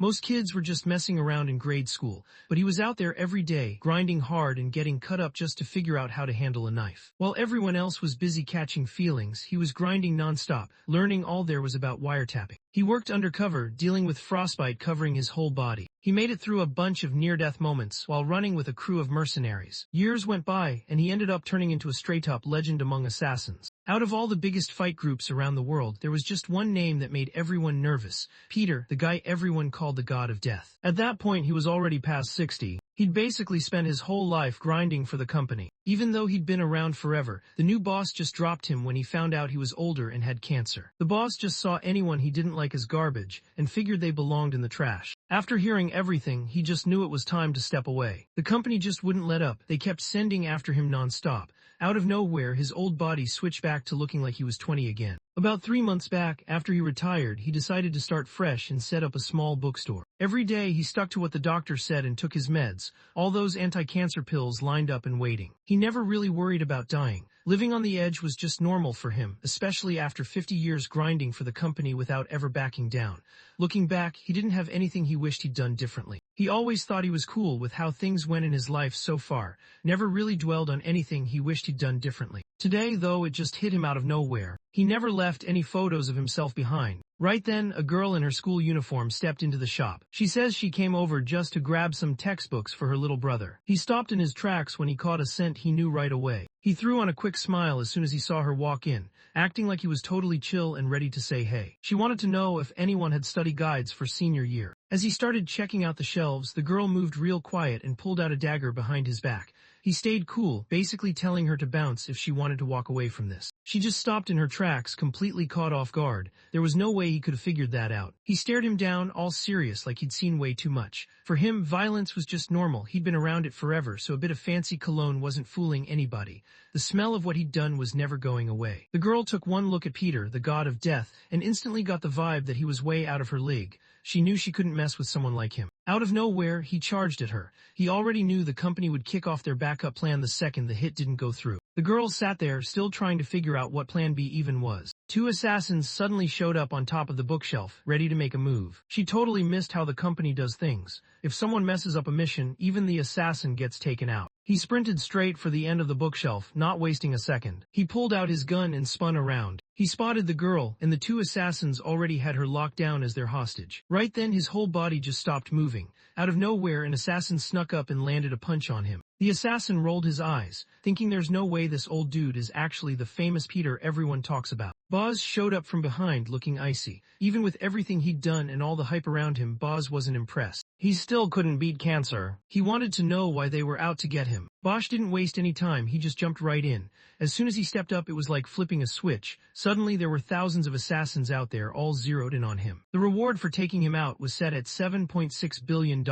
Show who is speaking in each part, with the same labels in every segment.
Speaker 1: Most kids were just messing around in grade school, but he was out there every day, grinding hard and getting cut up just to figure out how to handle a knife. While everyone else was busy catching feelings, he was grinding nonstop, learning all there was about wiretapping. He worked undercover, dealing with frostbite covering his whole body. He made it through a bunch of near-death moments while running with a crew of mercenaries. Years went by, and he ended up turning into a straight-up legend among assassins. Out of all the biggest fight groups around the world, there was just one name that made everyone nervous: Peter, the guy everyone called the God of Death. At that point, he was already past 60. He'd basically spent his whole life grinding for the company. Even though he'd been around forever, the new boss just dropped him when he found out he was older and had cancer. The boss just saw anyone he didn't like as garbage and figured they belonged in the trash. After hearing everything, he just knew it was time to step away. The company just wouldn't let up. They kept sending after him nonstop. Out of nowhere, his old body switched back to looking like he was 20 again. About 3 months back, after he retired, he decided to start fresh and set up a small bookstore. Every day, he stuck to what the doctor said and took his meds, all those anti-cancer pills lined up and waiting. He never really worried about dying. Living on the edge was just normal for him, especially after 50 years grinding for the company without ever backing down. Looking back, he didn't have anything he wished he'd done differently. He always thought he was cool with how things went in his life so far, never really dwelled on anything he wished he'd done differently. Today, though, it just hit him out of nowhere. He never left any photos of himself behind. Right then, a girl in her school uniform stepped into the shop. She says she came over just to grab some textbooks for her little brother. He stopped in his tracks when he caught a scent he knew right away. He threw on a quick smile as soon as he saw her walk in, acting like he was totally chill and ready to say hey. She wanted to know if anyone had study guides for senior year. As he started checking out the shelves, the girl moved real quiet and pulled out a dagger behind his back. He stayed cool, basically telling her to bounce if she wanted to walk away from this. She just stopped in her tracks, completely caught off guard. There was no way he could have figured that out. He stared him down, all serious, like he'd seen way too much. For him, violence was just normal. He'd been around it forever, so a bit of fancy cologne wasn't fooling anybody. The smell of what he'd done was never going away. The girl took one look at Peter, the God of Death, and instantly got the vibe that he was way out of her league. She knew she couldn't mess with someone like him. Out of nowhere, he charged at her. He already knew the company would kick off their backup plan the second the hit didn't go through. The girl sat there, still trying to figure out what plan B even was. 2 assassins suddenly showed up on top of the bookshelf, ready to make a move. She totally missed how the company does things. If someone messes up a mission, even the assassin gets taken out. He sprinted straight for the end of the bookshelf, not wasting a second. He pulled out his gun and spun around. He spotted the girl, and the 2 assassins already had her locked down as their hostage. Right then, his whole body just stopped moving. Out of nowhere, an assassin snuck up and landed a punch on him. The assassin rolled his eyes, thinking there's no way this old dude is actually the famous Peter everyone talks about. Boz showed up from behind looking icy. Even with everything he'd done and all the hype around him, Boz wasn't impressed. He still couldn't beat cancer. He wanted to know why they were out to get him. Bosch didn't waste any time, he just jumped right in. As soon as he stepped up, it was like flipping a switch. Suddenly there were thousands of assassins out there, all zeroed in on him. The reward for taking him out was set at $7.6 billion.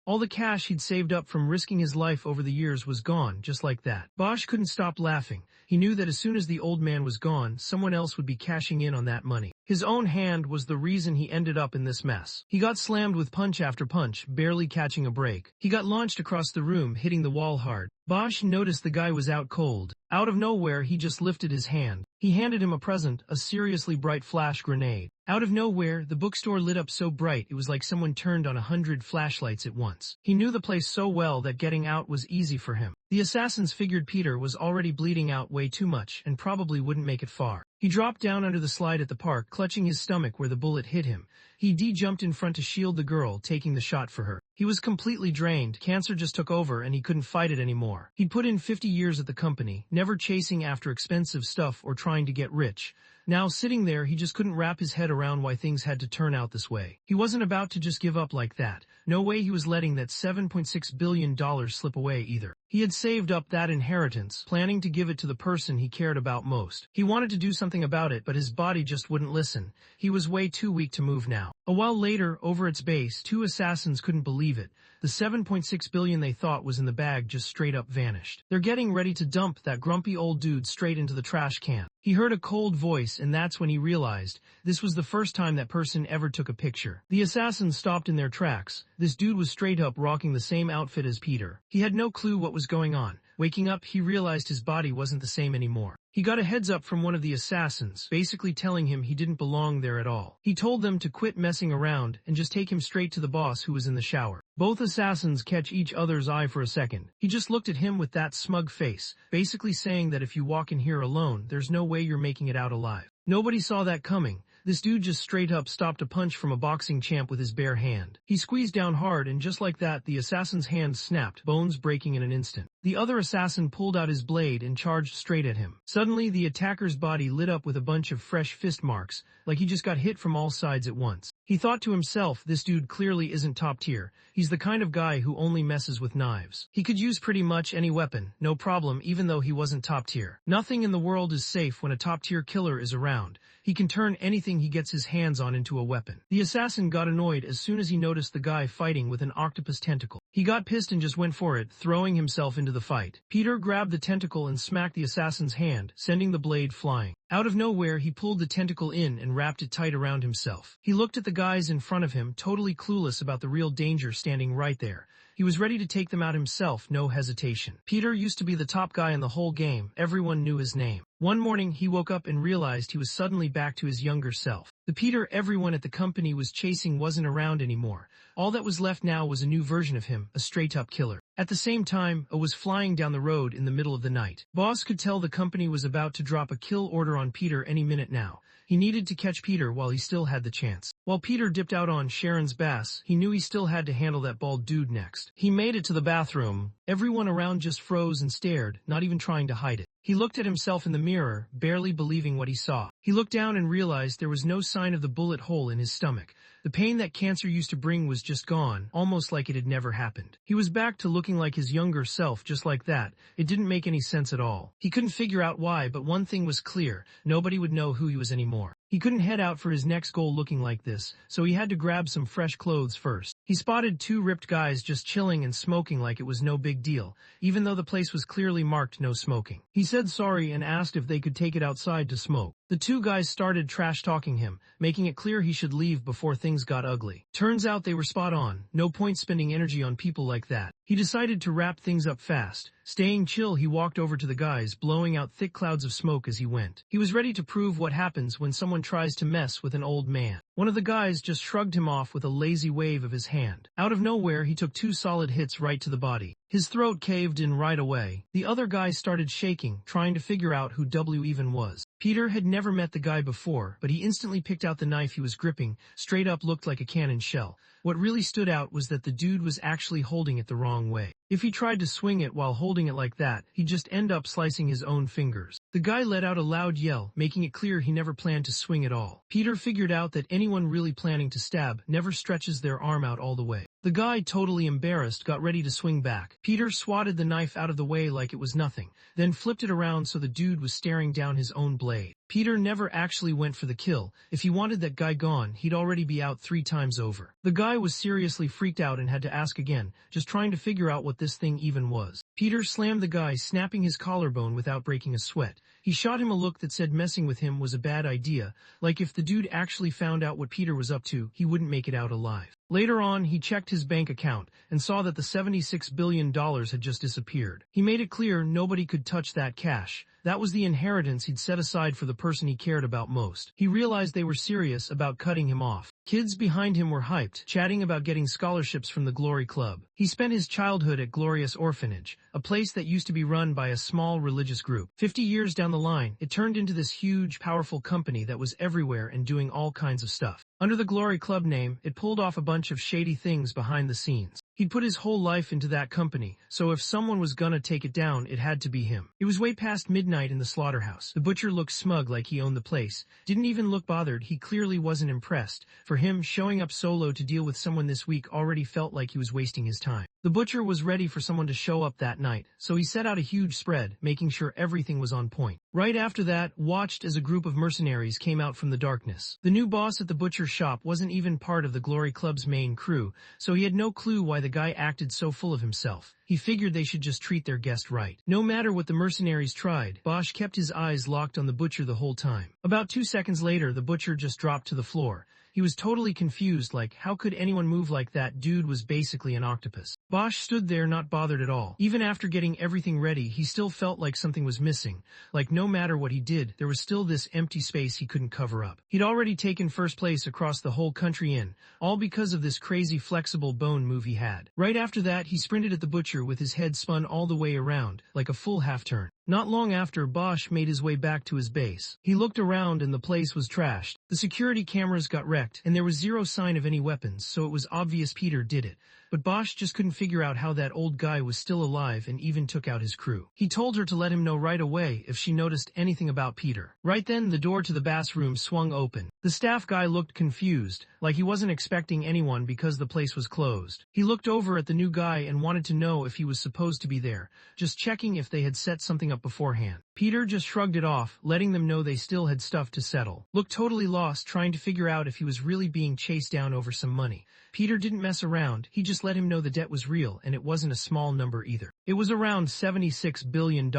Speaker 1: All the cash he'd saved up from risking his life over the years was gone, just like that. Bosch couldn't stop laughing. He knew that as soon as the old man was gone, someone else would be cashing in on that money. His own hand was the reason he ended up in this mess. He got slammed with punch after punch, barely catching a break. He got launched across the room, hitting the wall hard. Bosch noticed the guy was out cold. Out of nowhere, he just lifted his hand. He handed him a present, a seriously bright flash grenade. Out of nowhere, the bookstore lit up so bright it was like someone turned on 100 flashlights at once. He knew the place so well that getting out was easy for him. The assassins figured Peter was already bleeding out way too much and probably wouldn't make it far. He dropped down under the slide at the park, clutching his stomach where the bullet hit him. He jumped in front to shield the girl, taking the shot for her. He was completely drained. Cancer just took over and he couldn't fight it anymore. He'd put in 50 years at the company, never chasing after expensive stuff or trying to get rich. Now sitting there, he just couldn't wrap his head around why things had to turn out this way. He wasn't about to just give up like that. No way he was letting that $7.6 billion slip away either. He had saved up that inheritance, planning to give it to the person he cared about most. He wanted to do something about it, but his body just wouldn't listen. He was way too weak to move now. A while later, over its base, 2 assassins couldn't believe it. The $7.6 billion they thought was in the bag just straight up vanished. They're getting ready to dump that grumpy old dude straight into the trash can. He heard a cold voice, and that's when he realized this was the first time that person ever took a picture. The assassins stopped in their tracks. This dude was straight up rocking the same outfit as Peter. He had no clue what was going on. Waking up, he realized his body wasn't the same anymore. He got a heads up from one of the assassins, basically telling him he didn't belong there at all. He told them to quit messing around and just take him straight to the boss who was in the shower. Both assassins catch each other's eye for a second. He just looked at him with that smug face, basically saying that if you walk in here alone, there's no way you're making it out alive. Nobody saw that coming. This dude just straight up stopped a punch from a boxing champ with his bare hand. He squeezed down hard and just like that the assassin's hand snapped, bones breaking in an instant. The other assassin pulled out his blade and charged straight at him. Suddenly the attacker's body lit up with a bunch of fresh fist marks, like he just got hit from all sides at once. He thought to himself, this dude clearly isn't top tier. He's the kind of guy who only messes with knives. He could use pretty much any weapon, no problem, even though he wasn't top tier. Nothing in the world is safe when a top tier killer is around. He can turn anything he gets his hands on into a weapon. The assassin got annoyed as soon as he noticed the guy fighting with an octopus tentacle. He got pissed and just went for it, throwing himself into the fight. Peter grabbed the tentacle and smacked the assassin's hand, sending the blade flying. Out of nowhere, he pulled the tentacle in and wrapped it tight around himself. He looked at the guys in front of him, totally clueless about the real danger standing right there. He was ready to take them out himself, no hesitation. Peter used to be the top guy in the whole game. Everyone knew his name. One morning, he woke up and realized he was suddenly back to his younger self. The Peter everyone at the company was chasing wasn't around anymore. All that was left now was a new version of him, a straight-up killer. At the same time, A was flying down the road in the middle of the night. Boss could tell the company was about to drop a kill order on Peter any minute now. He needed to catch Peter while he still had the chance. While Peter dipped out on Sharon's bass, he knew he still had to handle that bald dude next. He made it to the bathroom. Everyone around just froze and stared, not even trying to hide it. He looked at himself in the mirror, barely believing what he saw. He looked down and realized there was no sign of the bullet hole in his stomach. The pain that cancer used to bring was just gone, almost like it had never happened. He was back to looking like his younger self just like that. It didn't make any sense at all. He couldn't figure out why, but one thing was clear. Nobody would know who he was anymore. He couldn't head out for his next goal looking like this, so he had to grab some fresh clothes first. He spotted two ripped guys just chilling and smoking like it was no big deal, even though the place was clearly marked no smoking. He said sorry and asked if they could take it outside to smoke. The two guys started trash-talking him, making it clear he should leave before things got ugly. Turns out they were spot on. No point spending energy on people like that. He decided to wrap things up fast. Staying chill, he walked over to the guys, blowing out thick clouds of smoke as he went. He was ready to prove what happens when someone tries to mess with an old man. One of the guys just shrugged him off with a lazy wave of his hand. Out of nowhere, he took two solid hits right to the body. His throat caved in right away. The other guy started shaking, trying to figure out who W even was. Peter had never met the guy before, but he instantly picked out the knife he was gripping. Straight up looked like a cannon shell. What really stood out was that the dude was actually holding it the wrong way. If he tried to swing it while holding it like that, he'd just end up slicing his own fingers. The guy let out a loud yell, making it clear he never planned to swing at all. Peter figured out that anyone really planning to stab never stretches their arm out all the way. The guy, totally embarrassed, got ready to swing back. Peter swatted the knife out of the way like it was nothing, then flipped it around so the dude was staring down his own blade. Peter never actually went for the kill. If he wanted that guy gone, he'd already be out 3 times over. The guy was seriously freaked out and had to ask again, just trying to figure out what this thing even was. Peter slammed the guy, snapping his collarbone without breaking a sweat. He shot him a look that said messing with him was a bad idea, like if the dude actually found out what Peter was up to, he wouldn't make it out alive. Later on, he checked his bank account and saw that the $76 billion had just disappeared. He made it clear nobody could touch that cash. That was the inheritance he'd set aside for the person he cared about most. He realized they were serious about cutting him off. Kids behind him were hyped, chatting about getting scholarships from the Glory Club. He spent his childhood at Glorious Orphanage, a place that used to be run by a small religious group. 50 years down the line, it turned into this huge, powerful company that was everywhere and doing all kinds of stuff. Under the Glory Club name, it pulled off a bunch of shady things behind the scenes. He'd put his whole life into that company, so if someone was gonna take it down, it had to be him. It was way past midnight in the slaughterhouse. The butcher looked smug like he owned the place. Didn't even look bothered. He clearly wasn't impressed. For him, showing up solo to deal with someone this week already felt like he was wasting his time. The butcher was ready for someone to show up that night, so he set out a huge spread, making sure everything was on point. Right after that, watched as a group of mercenaries came out from the darkness. The new boss at the butcher shop wasn't even part of the Glory Club's main crew, so he had no clue why the guy acted so full of himself. He figured they should just treat their guest right. No matter what the mercenaries tried, Bosch kept his eyes locked on the butcher the whole time. About 2 seconds later, the butcher just dropped to the floor. He was totally confused, like, how could anyone move like that? Dude was basically an octopus. Bosch stood there not bothered at all. Even after getting everything ready, he still felt like something was missing. Like no matter what he did, there was still this empty space he couldn't cover up. He'd already taken first place across the whole country all because of this crazy flexible bone move he had. Right after that, he sprinted at the butcher with his head spun all the way around, like a full half-turn. Not long after, Bosch made his way back to his base. He looked around and the place was trashed. The security cameras got wrecked, and there was zero sign of any weapons, so it was obvious Peter did it. But Bosch just couldn't figure out how that old guy was still alive and even took out his crew. He told her to let him know right away if she noticed anything about Peter. Right then, the door to the bathroom swung open. The staff guy looked confused, like he wasn't expecting anyone because the place was closed. He looked over at the new guy and wanted to know if he was supposed to be there, just checking if they had set something up beforehand. Peter just shrugged it off, letting them know they still had stuff to settle. Looked totally lost, trying to figure out if he was really being chased down over some money. Peter didn't mess around, he just let him know the debt was real, and it wasn't a small number either. It was around $76 billion.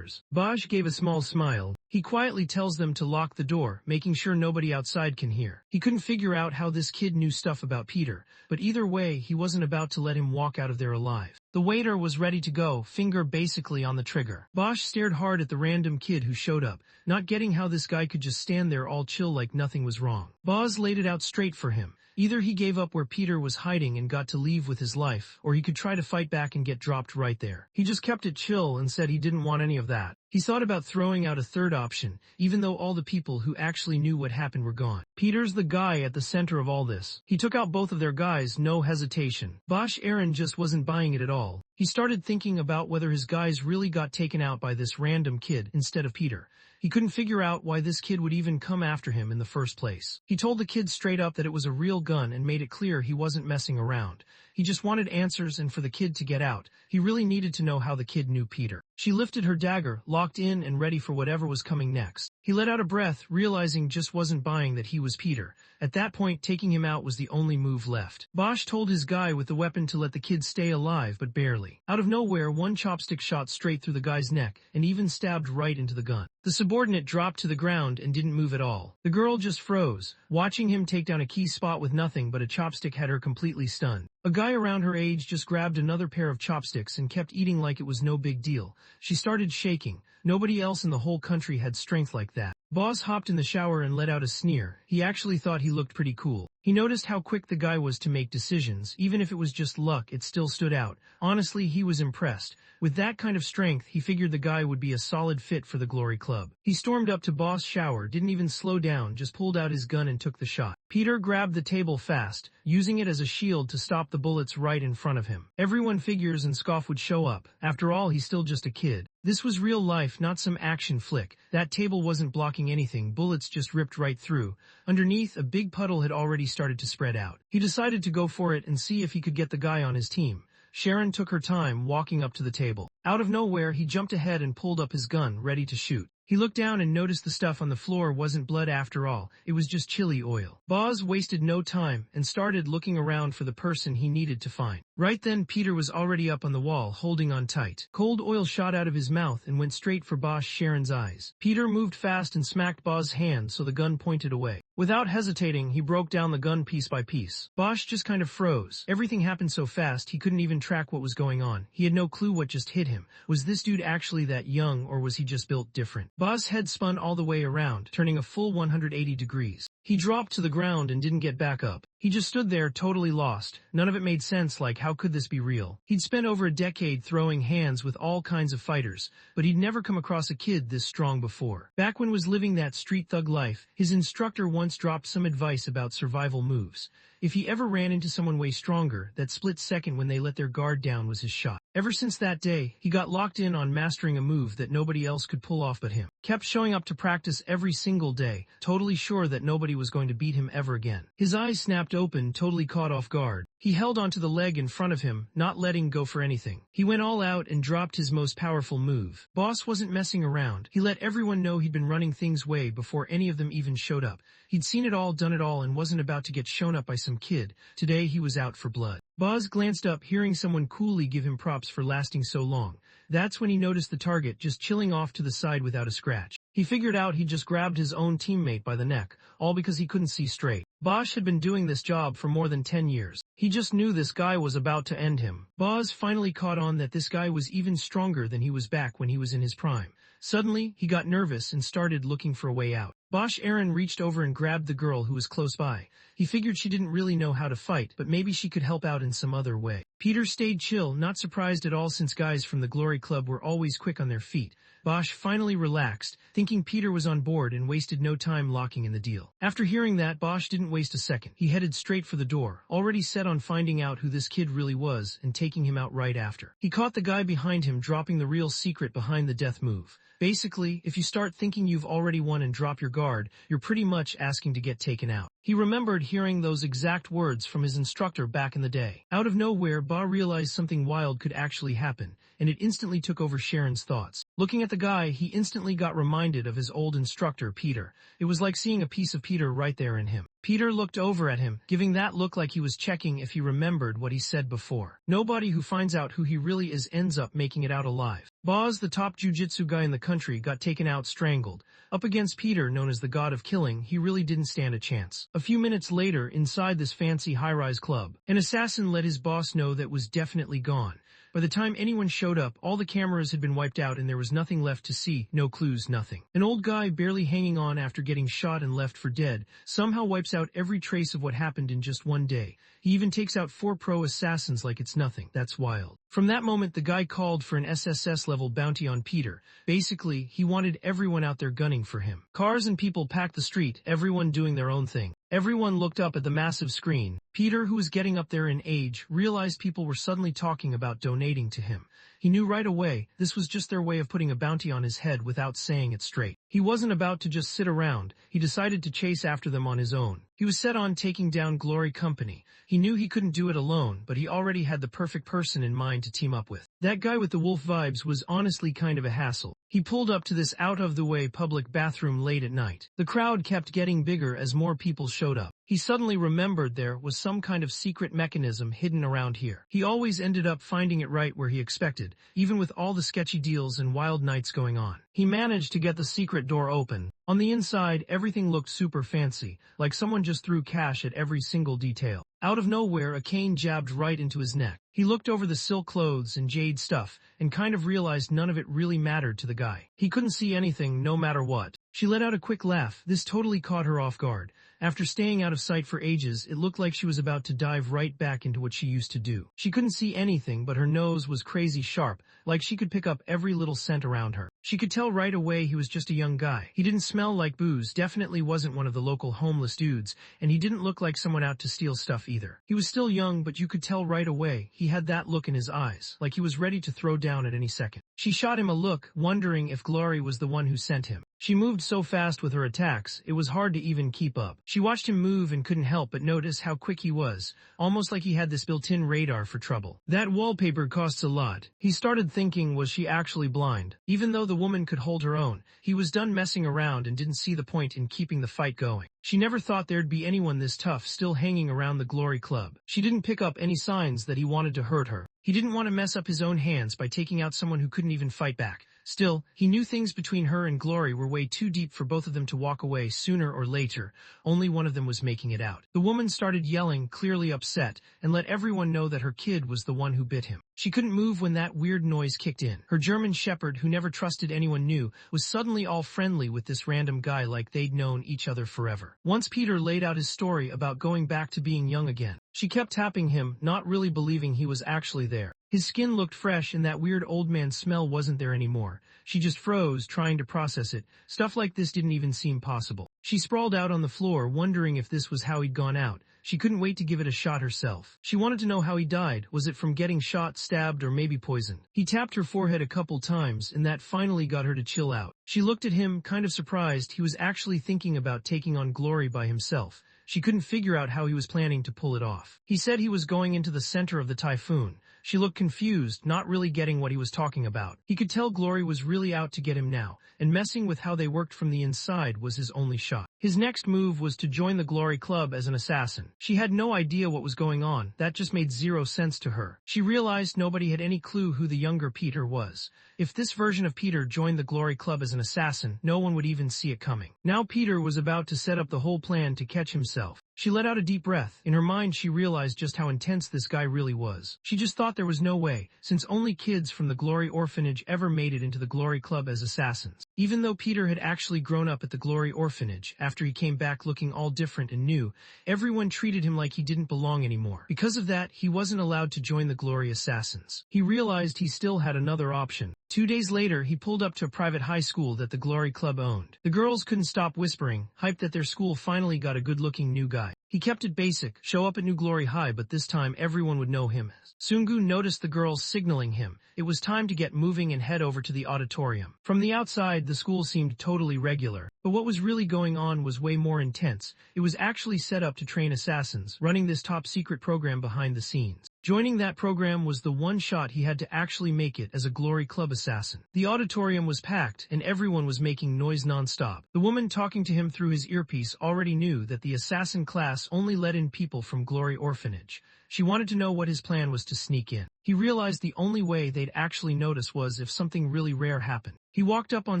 Speaker 1: Bosch gave a small smile. He quietly tells them to lock the door, making sure nobody outside can hear. He couldn't figure out how this kid knew stuff about Peter, but either way, he wasn't about to let him walk out of there alive. The waiter was ready to go, finger basically on the trigger. Bosch stared hard at the random kid who showed up, not getting how this guy could just stand there all chill like nothing was wrong. Boz laid it out straight for him. Either he gave up where Peter was hiding and got to leave with his life, or he could try to fight back and get dropped right there. He just kept it chill and said he didn't want any of that. He thought about throwing out a third option, even though all the people who actually knew what happened were gone. Peter's the guy at the center of all this. He took out both of their guys, no hesitation. Bosch Aaron just wasn't buying it at all. He started thinking about whether his guys really got taken out by this random kid instead of Peter. He couldn't figure out why this kid would even come after him in the first place. He told the kid straight up that it was a real gun and made it clear he wasn't messing around. He just wanted answers and for the kid to get out. He really needed to know how the kid knew Peter. She lifted her dagger, locked in and ready for whatever was coming next. He let out a breath, realizing just wasn't buying that he was Peter. At that point, taking him out was the only move left. Bosch told his guy with the weapon to let the kid stay alive, but barely. Out of nowhere, one chopstick shot straight through the guy's neck and even stabbed right into the gun. The subordinate dropped to the ground and didn't move at all. The girl just froze. Watching him take down a key spot with nothing but a chopstick had her completely stunned. A guy around her age just grabbed another pair of chopsticks and kept eating like it was no big deal. She started shaking. Nobody else in the whole country had strength like that. Boz hopped in the shower and let out a sneer. He actually thought he looked pretty cool. He noticed how quick the guy was to make decisions. Even if it was just luck, it still stood out. Honestly, he was impressed. With that kind of strength, he figured the guy would be a solid fit for the Glory Club. He stormed up to Boss' shower, didn't even slow down, just pulled out his gun and took the shot. Peter grabbed the table fast, using it as a shield to stop the bullets right in front of him. Everyone figures and Scoff would show up. After all, he's still just a kid. This was real life, not some action flick. That table wasn't blocking anything, bullets just ripped right through. Underneath, a big puddle had already started to spread out. He decided to go for it and see if he could get the guy on his team. Sharon took her time walking up to the table. Out of nowhere, he jumped ahead and pulled up his gun, ready to shoot. He looked down and noticed the stuff on the floor wasn't blood after all, it was just chili oil. Boz wasted no time and started looking around for the person he needed to find. Right then, Peter was already up on the wall, holding on tight. Cold oil shot out of his mouth and went straight for Boss Sharon's eyes. Peter moved fast and smacked Boz's hand so the gun pointed away. Without hesitating, he broke down the gun piece by piece. Bosch just kind of froze. Everything happened so fast he couldn't even track what was going on. He had no clue what just hit him. Was this dude actually that young, or was he just built different? Bosch's head spun all the way around, turning a full 180 degrees. He dropped to the ground and didn't get back up. He just stood there totally lost. None of it made sense, like how could this be real? He'd spent over a decade throwing hands with all kinds of fighters, but he'd never come across a kid this strong before. Back when was living that street thug life, his instructor once dropped some advice about survival moves. If he ever ran into someone way stronger, that split second when they let their guard down was his shot. Ever since that day, he got locked in on mastering a move that nobody else could pull off but him. Kept showing up to practice every single day, totally sure that nobody was going to beat him ever again. His eyes snapped open, totally caught off guard. He held onto the leg in front of him, not letting go for anything. He went all out and dropped his most powerful move. Boss wasn't messing around. He let everyone know he'd been running things way before any of them even showed up. He'd seen it all, done it all, and wasn't about to get shown up by some kid. Today he was out for blood. Boz glanced up, hearing someone coolly give him props for lasting so long. That's when he noticed the target just chilling off to the side without a scratch. He figured out he'd just grabbed his own teammate by the neck, all because he couldn't see straight. Bosch had been doing this job for more than 10 years. He just knew this guy was about to end him. Boz finally caught on that this guy was even stronger than he was back when he was in his prime. Suddenly, he got nervous and started looking for a way out. Bosch Aaron reached over and grabbed the girl who was close by. He figured she didn't really know how to fight, but maybe she could help out in some other way. Peter stayed chill, not surprised at all since guys from the Glory Club were always quick on their feet. Bosch finally relaxed, thinking Peter was on board and wasted no time locking in the deal. After hearing that, Bosch didn't waste a second. He headed straight for the door, already set on finding out who this kid really was and taking him out right after. He caught the guy behind him dropping the real secret behind the death move. Basically, if you start thinking you've already won and drop your guard, you're pretty much asking to get taken out. He remembered hearing those exact words from his instructor back in the day. Out of nowhere, Ba realized something wild could actually happen, and it instantly took over Sharon's thoughts. Looking at the guy, he instantly got reminded of his old instructor, Peter. It was like seeing a piece of Peter right there in him. Peter looked over at him, giving that look like he was checking if he remembered what he said before. Nobody who finds out who he really is ends up making it out alive. Boz, the top jujitsu guy in the country, got taken out strangled. Up against Peter, known as the god of killing, he really didn't stand a chance. A few minutes later, inside this fancy high-rise club, an assassin let his boss know that was definitely gone. By the time anyone showed up, all the cameras had been wiped out and there was nothing left to see, no clues, nothing. An old guy barely hanging on after getting shot and left for dead somehow wipes out every trace of what happened in just one day. He even takes out 4 pro assassins like it's nothing. That's wild. From that moment, the guy called for an SSS-level bounty on Peter. Basically, he wanted everyone out there gunning for him. Cars and people packed the street, everyone doing their own thing. Everyone looked up at the massive screen. Peter, who was getting up there in age, realized people were suddenly talking about donating to him. He knew right away this was just their way of putting a bounty on his head without saying it straight. He wasn't about to just sit around. He decided to chase after them on his own. He was set on taking down Glory Company. He knew he couldn't do it alone, but he already had the perfect person in mind to team up with. That guy with the wolf vibes was honestly kind of a hassle. He pulled up to this out-of-the-way public bathroom late at night. The crowd kept getting bigger as more people showed up. He suddenly remembered there was some kind of secret mechanism hidden around here. He always ended up finding it right where he expected, even with all the sketchy deals and wild nights going on. He managed to get the secret door open. On the inside, everything looked super fancy, like someone just threw cash at every single detail. Out of nowhere, a cane jabbed right into his neck. He looked over the silk clothes and jade stuff, and kind of realized none of it really mattered to the guy. He couldn't see anything, no matter what. She let out a quick laugh. This totally caught her off guard. After staying out of sight for ages, it looked like she was about to dive right back into what she used to do. She couldn't see anything, but her nose was crazy sharp, like she could pick up every little scent around her. She could tell right away he was just a young guy. He didn't smell like booze, definitely wasn't one of the local homeless dudes, and he didn't look like someone out to steal stuff either. He was still young, but you could tell right away he had that look in his eyes, like he was ready to throw down at any second. She shot him a look, wondering if Glory was the one who sent him. She moved so fast with her attacks, it was hard to even keep up. She watched him move and couldn't help but notice how quick he was, almost like he had this built-in radar for trouble. That wallpaper costs a lot. He started thinking, was she actually blind? Even though the woman could hold her own, he was done messing around and didn't see the point in keeping the fight going. She never thought there'd be anyone this tough still hanging around the Glory Club. She didn't pick up any signs that he wanted to hurt her. He didn't want to mess up his own hands by taking out someone who couldn't even fight back. Still, he knew things between her and Glory were way too deep for both of them to walk away sooner or later. Only one of them was making it out. The woman started yelling, clearly upset, and let everyone know that her kid was the one who bit him. She couldn't move when that weird noise kicked in. Her German shepherd, who never trusted anyone new, was suddenly all friendly with this random guy like they'd known each other forever. Once Peter laid out his story about going back to being young again, she kept tapping him, not really believing he was actually there. His skin looked fresh and that weird old man smell wasn't there anymore. She just froze, trying to process it. Stuff like this didn't even seem possible. She sprawled out on the floor, wondering if this was how he'd gone out. She couldn't wait to give it a shot herself. She wanted to know how he died. Was it from getting shot, stabbed, or maybe poisoned? He tapped her forehead a couple times, and that finally got her to chill out. She looked at him, kind of surprised. He was actually thinking about taking on Glory by himself. She couldn't figure out how he was planning to pull it off. He said he was going into the center of the typhoon. She looked confused, not really getting what he was talking about. He could tell Glory was really out to get him now, and messing with how they worked from the inside was his only shot. His next move was to join the Glory Club as an assassin. She had no idea what was going on, that just made zero sense to her. She realized nobody had any clue who the younger Peter was. If this version of Peter joined the Glory Club as an assassin, no one would even see it coming. Now Peter was about to set up the whole plan to catch himself. She let out a deep breath. In her mind, she realized just how intense this guy really was. She just thought there was no way, since only kids from the Glory Orphanage ever made it into the Glory Club as assassins. Even though Peter had actually grown up at the Glory Orphanage, after he came back looking all different and new, everyone treated him like he didn't belong anymore. Because of that, he wasn't allowed to join the Glory Assassins. He realized he still had another option. 2 days later, he pulled up to a private high school that the Glory Club owned. The girls couldn't stop whispering, hyped that their school finally got a good-looking new guy. He kept it basic, show up at New Glory High, but this time everyone would know him as. Sungu noticed the girls signaling him. It was time to get moving and head over to the auditorium. From the outside, the school seemed totally regular, but what was really going on was way more intense. It was actually set up to train assassins, running this top-secret program behind the scenes. Joining that program was the one shot he had to actually make it as a Glory Club assassin. The auditorium was packed, and everyone was making noise non-stop. The woman talking to him through his earpiece already knew that the assassin class only let in people from Glory Orphanage. She wanted to know what his plan was to sneak in. He realized the only way they'd actually notice was if something really rare happened. He walked up on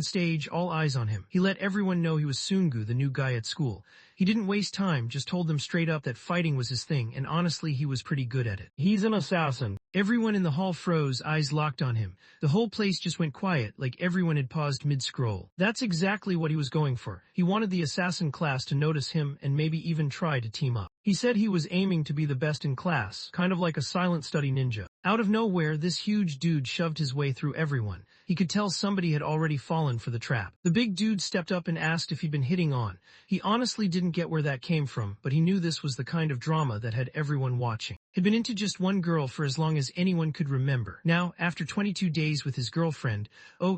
Speaker 1: stage, all eyes on him. He let everyone know he was Sungu, the new guy at school. He didn't waste time, just told them straight up that fighting was his thing, and honestly he was pretty good at it. He's an assassin. Everyone in the hall froze, eyes locked on him. The whole place just went quiet, like everyone had paused mid-scroll. That's exactly what he was going for. He wanted the assassin class to notice him and maybe even try to team up. He said he was aiming to be the best in class, kind of like a silent study ninja. Out of nowhere, this huge dude shoved his way through everyone. He could tell somebody had already fallen for the trap. The big dude stepped up and asked if he'd been hitting on. He honestly didn't get where that came from, but he knew this was the kind of drama that had everyone watching. He'd been into just one girl for as long as anyone could remember. Now, after 22 days with his girlfriend,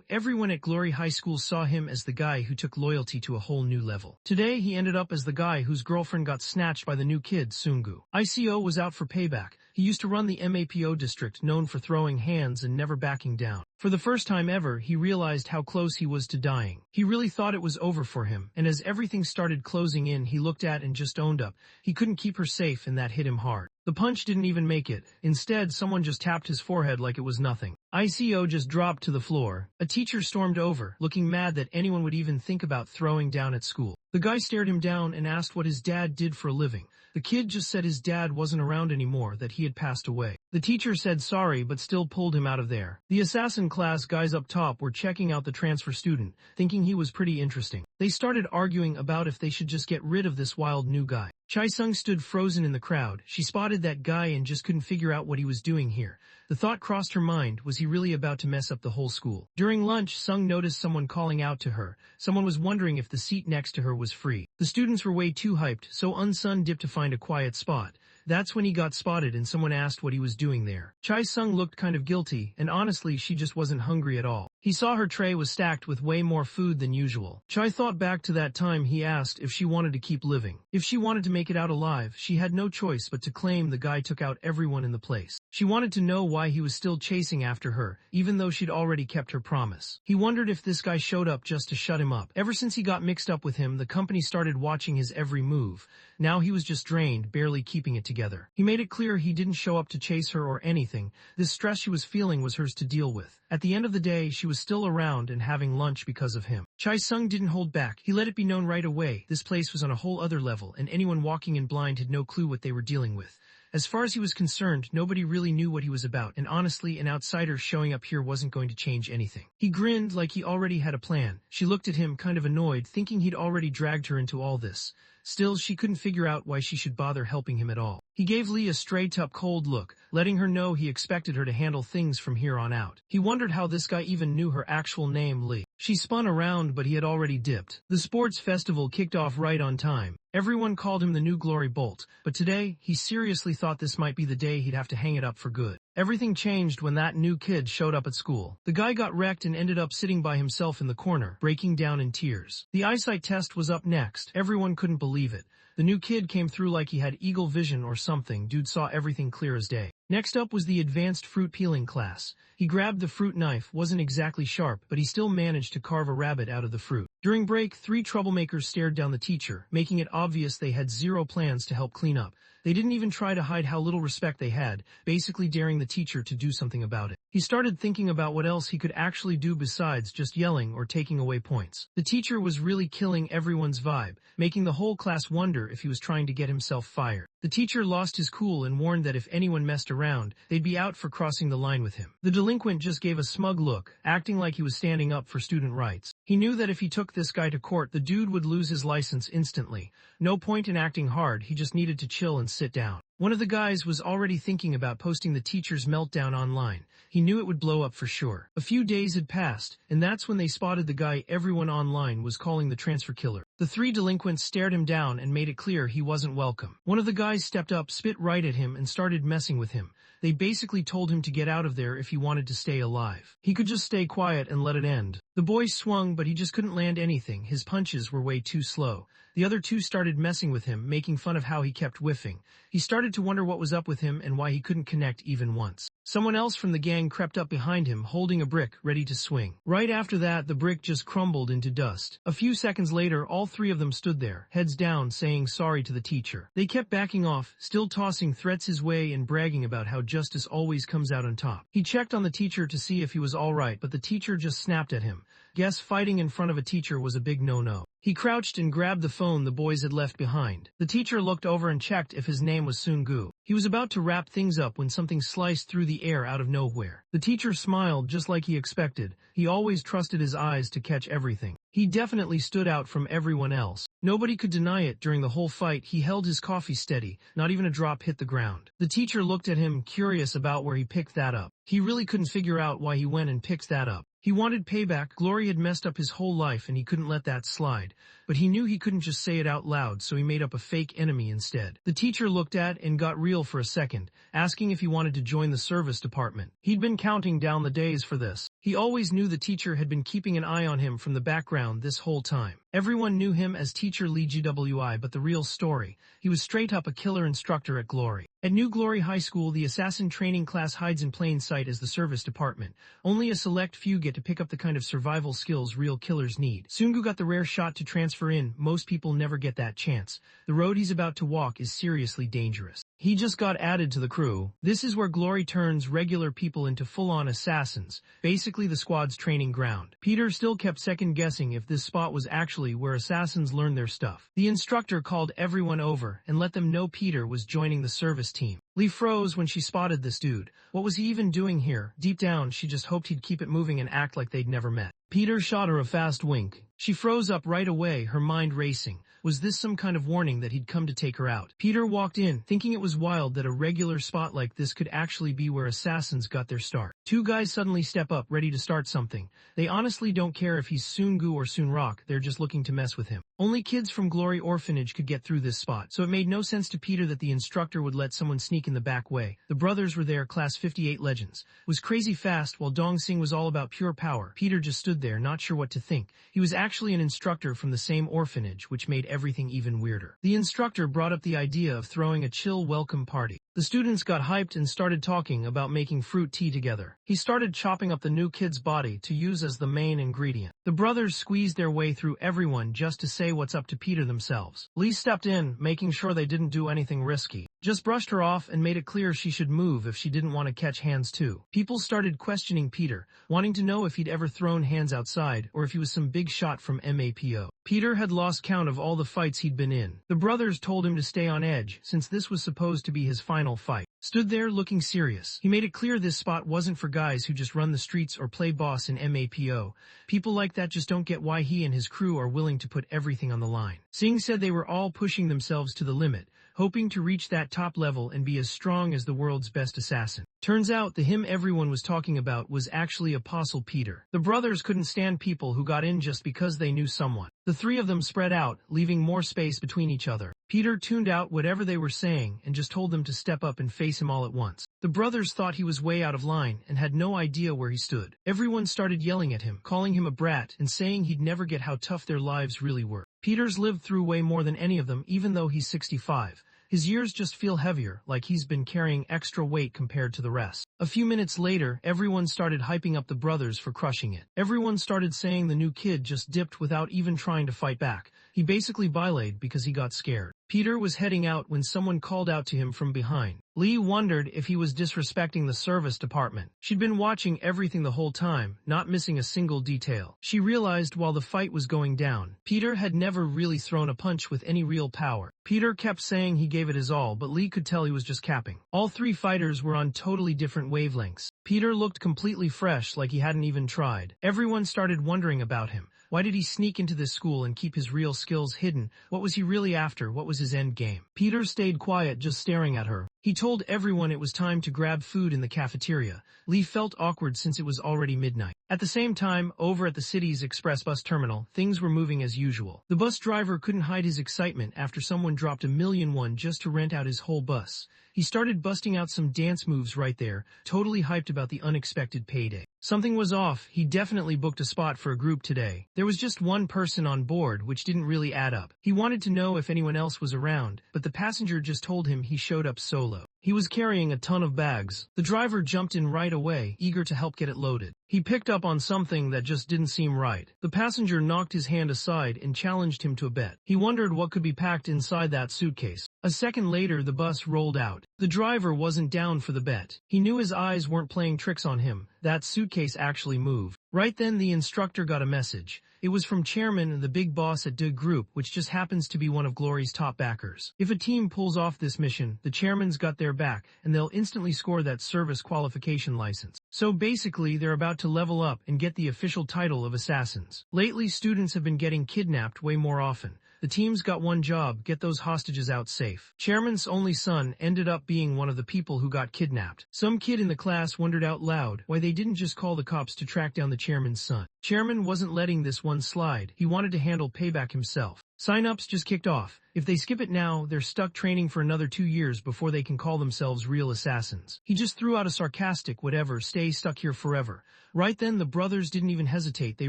Speaker 1: everyone at Glory High School saw him as the guy who took loyalty to a whole new level. Today, he ended up as the guy whose girlfriend got snatched by the new kid, Sungu. ICO was out for payback. He used to run the MAPO district, known for throwing hands and never backing down. For the first time ever, he realized how close he was to dying. He really thought it was over for him, and as everything started closing in, he looked at and just owned up. He couldn't keep her safe, and that hit him hard. The punch didn't even make it. Instead, someone just tapped his forehead like it was nothing. ICO just dropped to the floor. A teacher stormed over, looking mad that anyone would even think about throwing down at school. The guy stared him down and asked what his dad did for a living. The kid just said his dad wasn't around anymore, that he had passed away. The teacher said sorry but still pulled him out of there. The assassin class guys up top were checking out the transfer student, thinking he was pretty interesting. They started arguing about if they should just get rid of this wild new guy. Chai-sung stood frozen in the crowd. She spotted that guy and just couldn't figure out what he was doing here. The thought crossed her mind, was he really about to mess up the whole school? During lunch, Sung noticed someone calling out to her. Someone was wondering if the seat next to her was free. The students were way too hyped, so Sun dipped to find a quiet spot. That's when he got spotted and someone asked what he was doing there. Chai-sung looked kind of guilty, and honestly she just wasn't hungry at all. He saw her tray was stacked with way more food than usual. Chai thought back to that time he asked if she wanted to keep living. If she wanted to make it out alive, she had no choice but to claim the guy took out everyone in the place. She wanted to know why he was still chasing after her, even though she'd already kept her promise. He wondered if this guy showed up just to shut him up. Ever since he got mixed up with him, the company started watching his every move. Now he was just drained, barely keeping it together. He made it clear he didn't show up to chase her or anything. This stress she was feeling was hers to deal with. At the end of the day, she was still around and having lunch because of him. Chai-sung didn't hold back. He let it be known right away. This place was on a whole other level, and anyone walking in blind had no clue what they were dealing with. As far as he was concerned, nobody really knew what he was about, and honestly, an outsider showing up here wasn't going to change anything. He grinned like he already had a plan. She looked at him kind of annoyed, thinking he'd already dragged her into all this. Still, she couldn't figure out why she should bother helping him at all. He gave Lee a straight-up cold look, letting her know he expected her to handle things from here on out. He wondered how this guy even knew her actual name, Lee. She spun around, but he had already dipped. The sports festival kicked off right on time. Everyone called him the new Glory Bolt, but today, he seriously thought this might be the day he'd have to hang it up for good. Everything changed when that new kid showed up at school. The guy got wrecked and ended up sitting by himself in the corner, breaking down in tears. The eyesight test was up next. Everyone couldn't believe it. The new kid came through like he had eagle vision or something. Dude saw everything clear as day. Next up was the advanced fruit peeling class. He grabbed the fruit knife, wasn't exactly sharp, but he still managed to carve a rabbit out of the fruit. During break, three troublemakers stared down the teacher, making it obvious they had zero plans to help clean up. They didn't even try to hide how little respect they had, basically daring the teacher to do something about it. He started thinking about what else he could actually do besides just yelling or taking away points. The teacher was really killing everyone's vibe, making the whole class wonder if he was trying to get himself fired. The teacher lost his cool and warned that if anyone messed around, they'd be out for crossing the line with him. The delinquent just gave a smug look, acting like he was standing up for student rights. He knew that if he took this guy to court, the dude would lose his license instantly. No point in acting hard, he just needed to chill and sit down. One of the guys was already thinking about posting the teacher's meltdown online. He knew it would blow up for sure. A few days had passed, and that's when they spotted the guy everyone online was calling the transfer killer. The three delinquents stared him down and made it clear he wasn't welcome. One of the guys stepped up, spit right at him, and started messing with him. They basically told him to get out of there if he wanted to stay alive. He could just stay quiet and let it end. The boy swung, but he just couldn't land anything. His punches were way too slow. The other two started messing with him, making fun of how he kept whiffing. He started to wonder what was up with him and why he couldn't connect even once. Someone else from the gang crept up behind him, holding a brick, ready to swing. Right after that, the brick just crumbled into dust. A few seconds later, all three of them stood there, heads down, saying sorry to the teacher. They kept backing off, still tossing threats his way and bragging about how justice always comes out on top. He checked on the teacher to see if he was all right, but the teacher just snapped at him. Guess fighting in front of a teacher was a big no-no. He crouched and grabbed the phone the boys had left behind. The teacher looked over and checked if his name was Sungu. He was about to wrap things up when something sliced through the air out of nowhere. The teacher smiled just like he expected. He always trusted his eyes to catch everything. He definitely stood out from everyone else. Nobody could deny it. During the whole fight, he held his coffee steady. Not even a drop hit the ground. The teacher looked at him, curious about where he picked that up. He really couldn't figure out why he went and picked that up. He wanted payback. Glory had messed up his whole life and he couldn't let that slide. But he knew he couldn't just say it out loud, so he made up a fake enemy instead. The teacher looked at and got real for a second, asking if he wanted to join the service department. He'd been counting down the days for this. He always knew the teacher had been keeping an eye on him from the background this whole time. Everyone knew him as Teacher Lee GWI, but the real story, he was straight up a killer instructor at Glory. At New Glory High School, the assassin training class hides in plain sight as the service department. Only a select few get to pick up the kind of survival skills real killers need. Sungu got the rare shot to transfer in. Most people never get that chance. The road he's about to walk is seriously dangerous. He just got added to the crew. This is where Glory turns regular people into full-on assassins, basically the squad's training ground. Peter still kept second-guessing if this spot was actually where assassins learn their stuff. The instructor called everyone over and let them know Peter was joining the service team. Lee froze when she spotted this dude. What was he even doing here? Deep down, she just hoped he'd keep it moving and act like they'd never met. Peter shot her a fast wink. She froze up right away, her mind racing. Was this some kind of warning that he'd come to take her out? Peter walked in, thinking it was wild that a regular spot like this could actually be where assassins got their start. Two guys suddenly step up, ready to start something. They honestly don't care if he's Sungu or Sunrock, they're just looking to mess with him. Only kids from Glory Orphanage could get through this spot, so it made no sense to Peter that the instructor would let someone sneak in the back way. The brothers were there, Class 58 Legends. Was crazy fast, while Dong Sing was all about pure power. Peter just stood there, not sure what to think. He was actually an instructor from the same orphanage, which made everything even weirder. The instructor brought up the idea of throwing a chill welcome party. The students got hyped and started talking about making fruit tea together. He started chopping up the new kid's body to use as the main ingredient. The brothers squeezed their way through everyone just to say what's up to Peter themselves. Lee stepped in, making sure they didn't do anything risky. Just brushed her off and made it clear she should move if she didn't want to catch hands too. People started questioning Peter, wanting to know if he'd ever thrown hands outside or if he was some big shot from MAPO. Peter had lost count of all the fights he'd been in. The brothers told him to stay on edge, since this was supposed to be his final fight. Stood there looking serious. He made it clear this spot wasn't for guys who just run the streets or play boss in MAPO. People like that just don't get why he and his crew are willing to put everything on the line. Singh said they were all pushing themselves to the limit, hoping to reach that top level and be as strong as the world's best assassin. Turns out the him everyone was talking about was actually Apostle Peter. The brothers couldn't stand people who got in just because they knew someone. The three of them spread out, leaving more space between each other. Peter tuned out whatever they were saying and just told them to step up and face him all at once. The brothers thought he was way out of line and had no idea where he stood. Everyone started yelling at him, calling him a brat and saying he'd never get how tough their lives really were. Peter's lived through way more than any of them, even though he's 65. His ears just feel heavier, like he's been carrying extra weight compared to the rest. A few minutes later, everyone started hyping up the brothers for crushing it. Everyone started saying the new kid just dipped without even trying to fight back. He basically bylayed because he got scared. Peter was heading out when someone called out to him from behind. Lee wondered if he was disrespecting the service department. She'd been watching everything the whole time, not missing a single detail. She realized while the fight was going down, Peter had never really thrown a punch with any real power. Peter kept saying he gave it his all, but Lee could tell he was just capping. All three fighters were on totally different wavelengths. Peter looked completely fresh, like he hadn't even tried. Everyone started wondering about him. Why did he sneak into this school and keep his real skills hidden? What was he really after? What was his end game? Peter stayed quiet, just staring at her. He told everyone it was time to grab food in the cafeteria. Lee felt awkward since it was already midnight. At the same time, over at the city's express bus terminal, things were moving as usual. The bus driver couldn't hide his excitement after someone dropped $1,000,000 just to rent out his whole bus. He started busting out some dance moves right there, totally hyped about the unexpected payday. Something was off. He definitely booked a spot for a group today. There was just one person on board, which didn't really add up. He wanted to know if anyone else was around, but the passenger just told him he showed up solo. He was carrying a ton of bags. The driver jumped in right away, eager to help get it loaded. He picked up on something that just didn't seem right. The passenger knocked his hand aside and challenged him to a bet. He wondered what could be packed inside that suitcase. A second later, the bus rolled out. The driver wasn't down for the bet. He knew his eyes weren't playing tricks on him. That suitcase actually moved. Right then, the instructor got a message. It was from Chairman and the big boss at DIG Group, which just happens to be one of Glory's top backers. If a team pulls off this mission, the chairman's got their back, and they'll instantly score that service qualification license. So basically, they're about to level up and get the official title of assassins. Lately, students have been getting kidnapped way more often. The team's got one job: get those hostages out safe. Chairman's only son ended up being one of the people who got kidnapped. Some kid in the class wondered out loud why they didn't just call the cops to track down the chairman's son. Chairman wasn't letting this one slide. He wanted to handle payback himself. Sign-ups just kicked off. If they skip it now, they're stuck training for another 2 years before they can call themselves real assassins. He just threw out a sarcastic whatever, stay stuck here forever. Right then, the brothers didn't even hesitate. They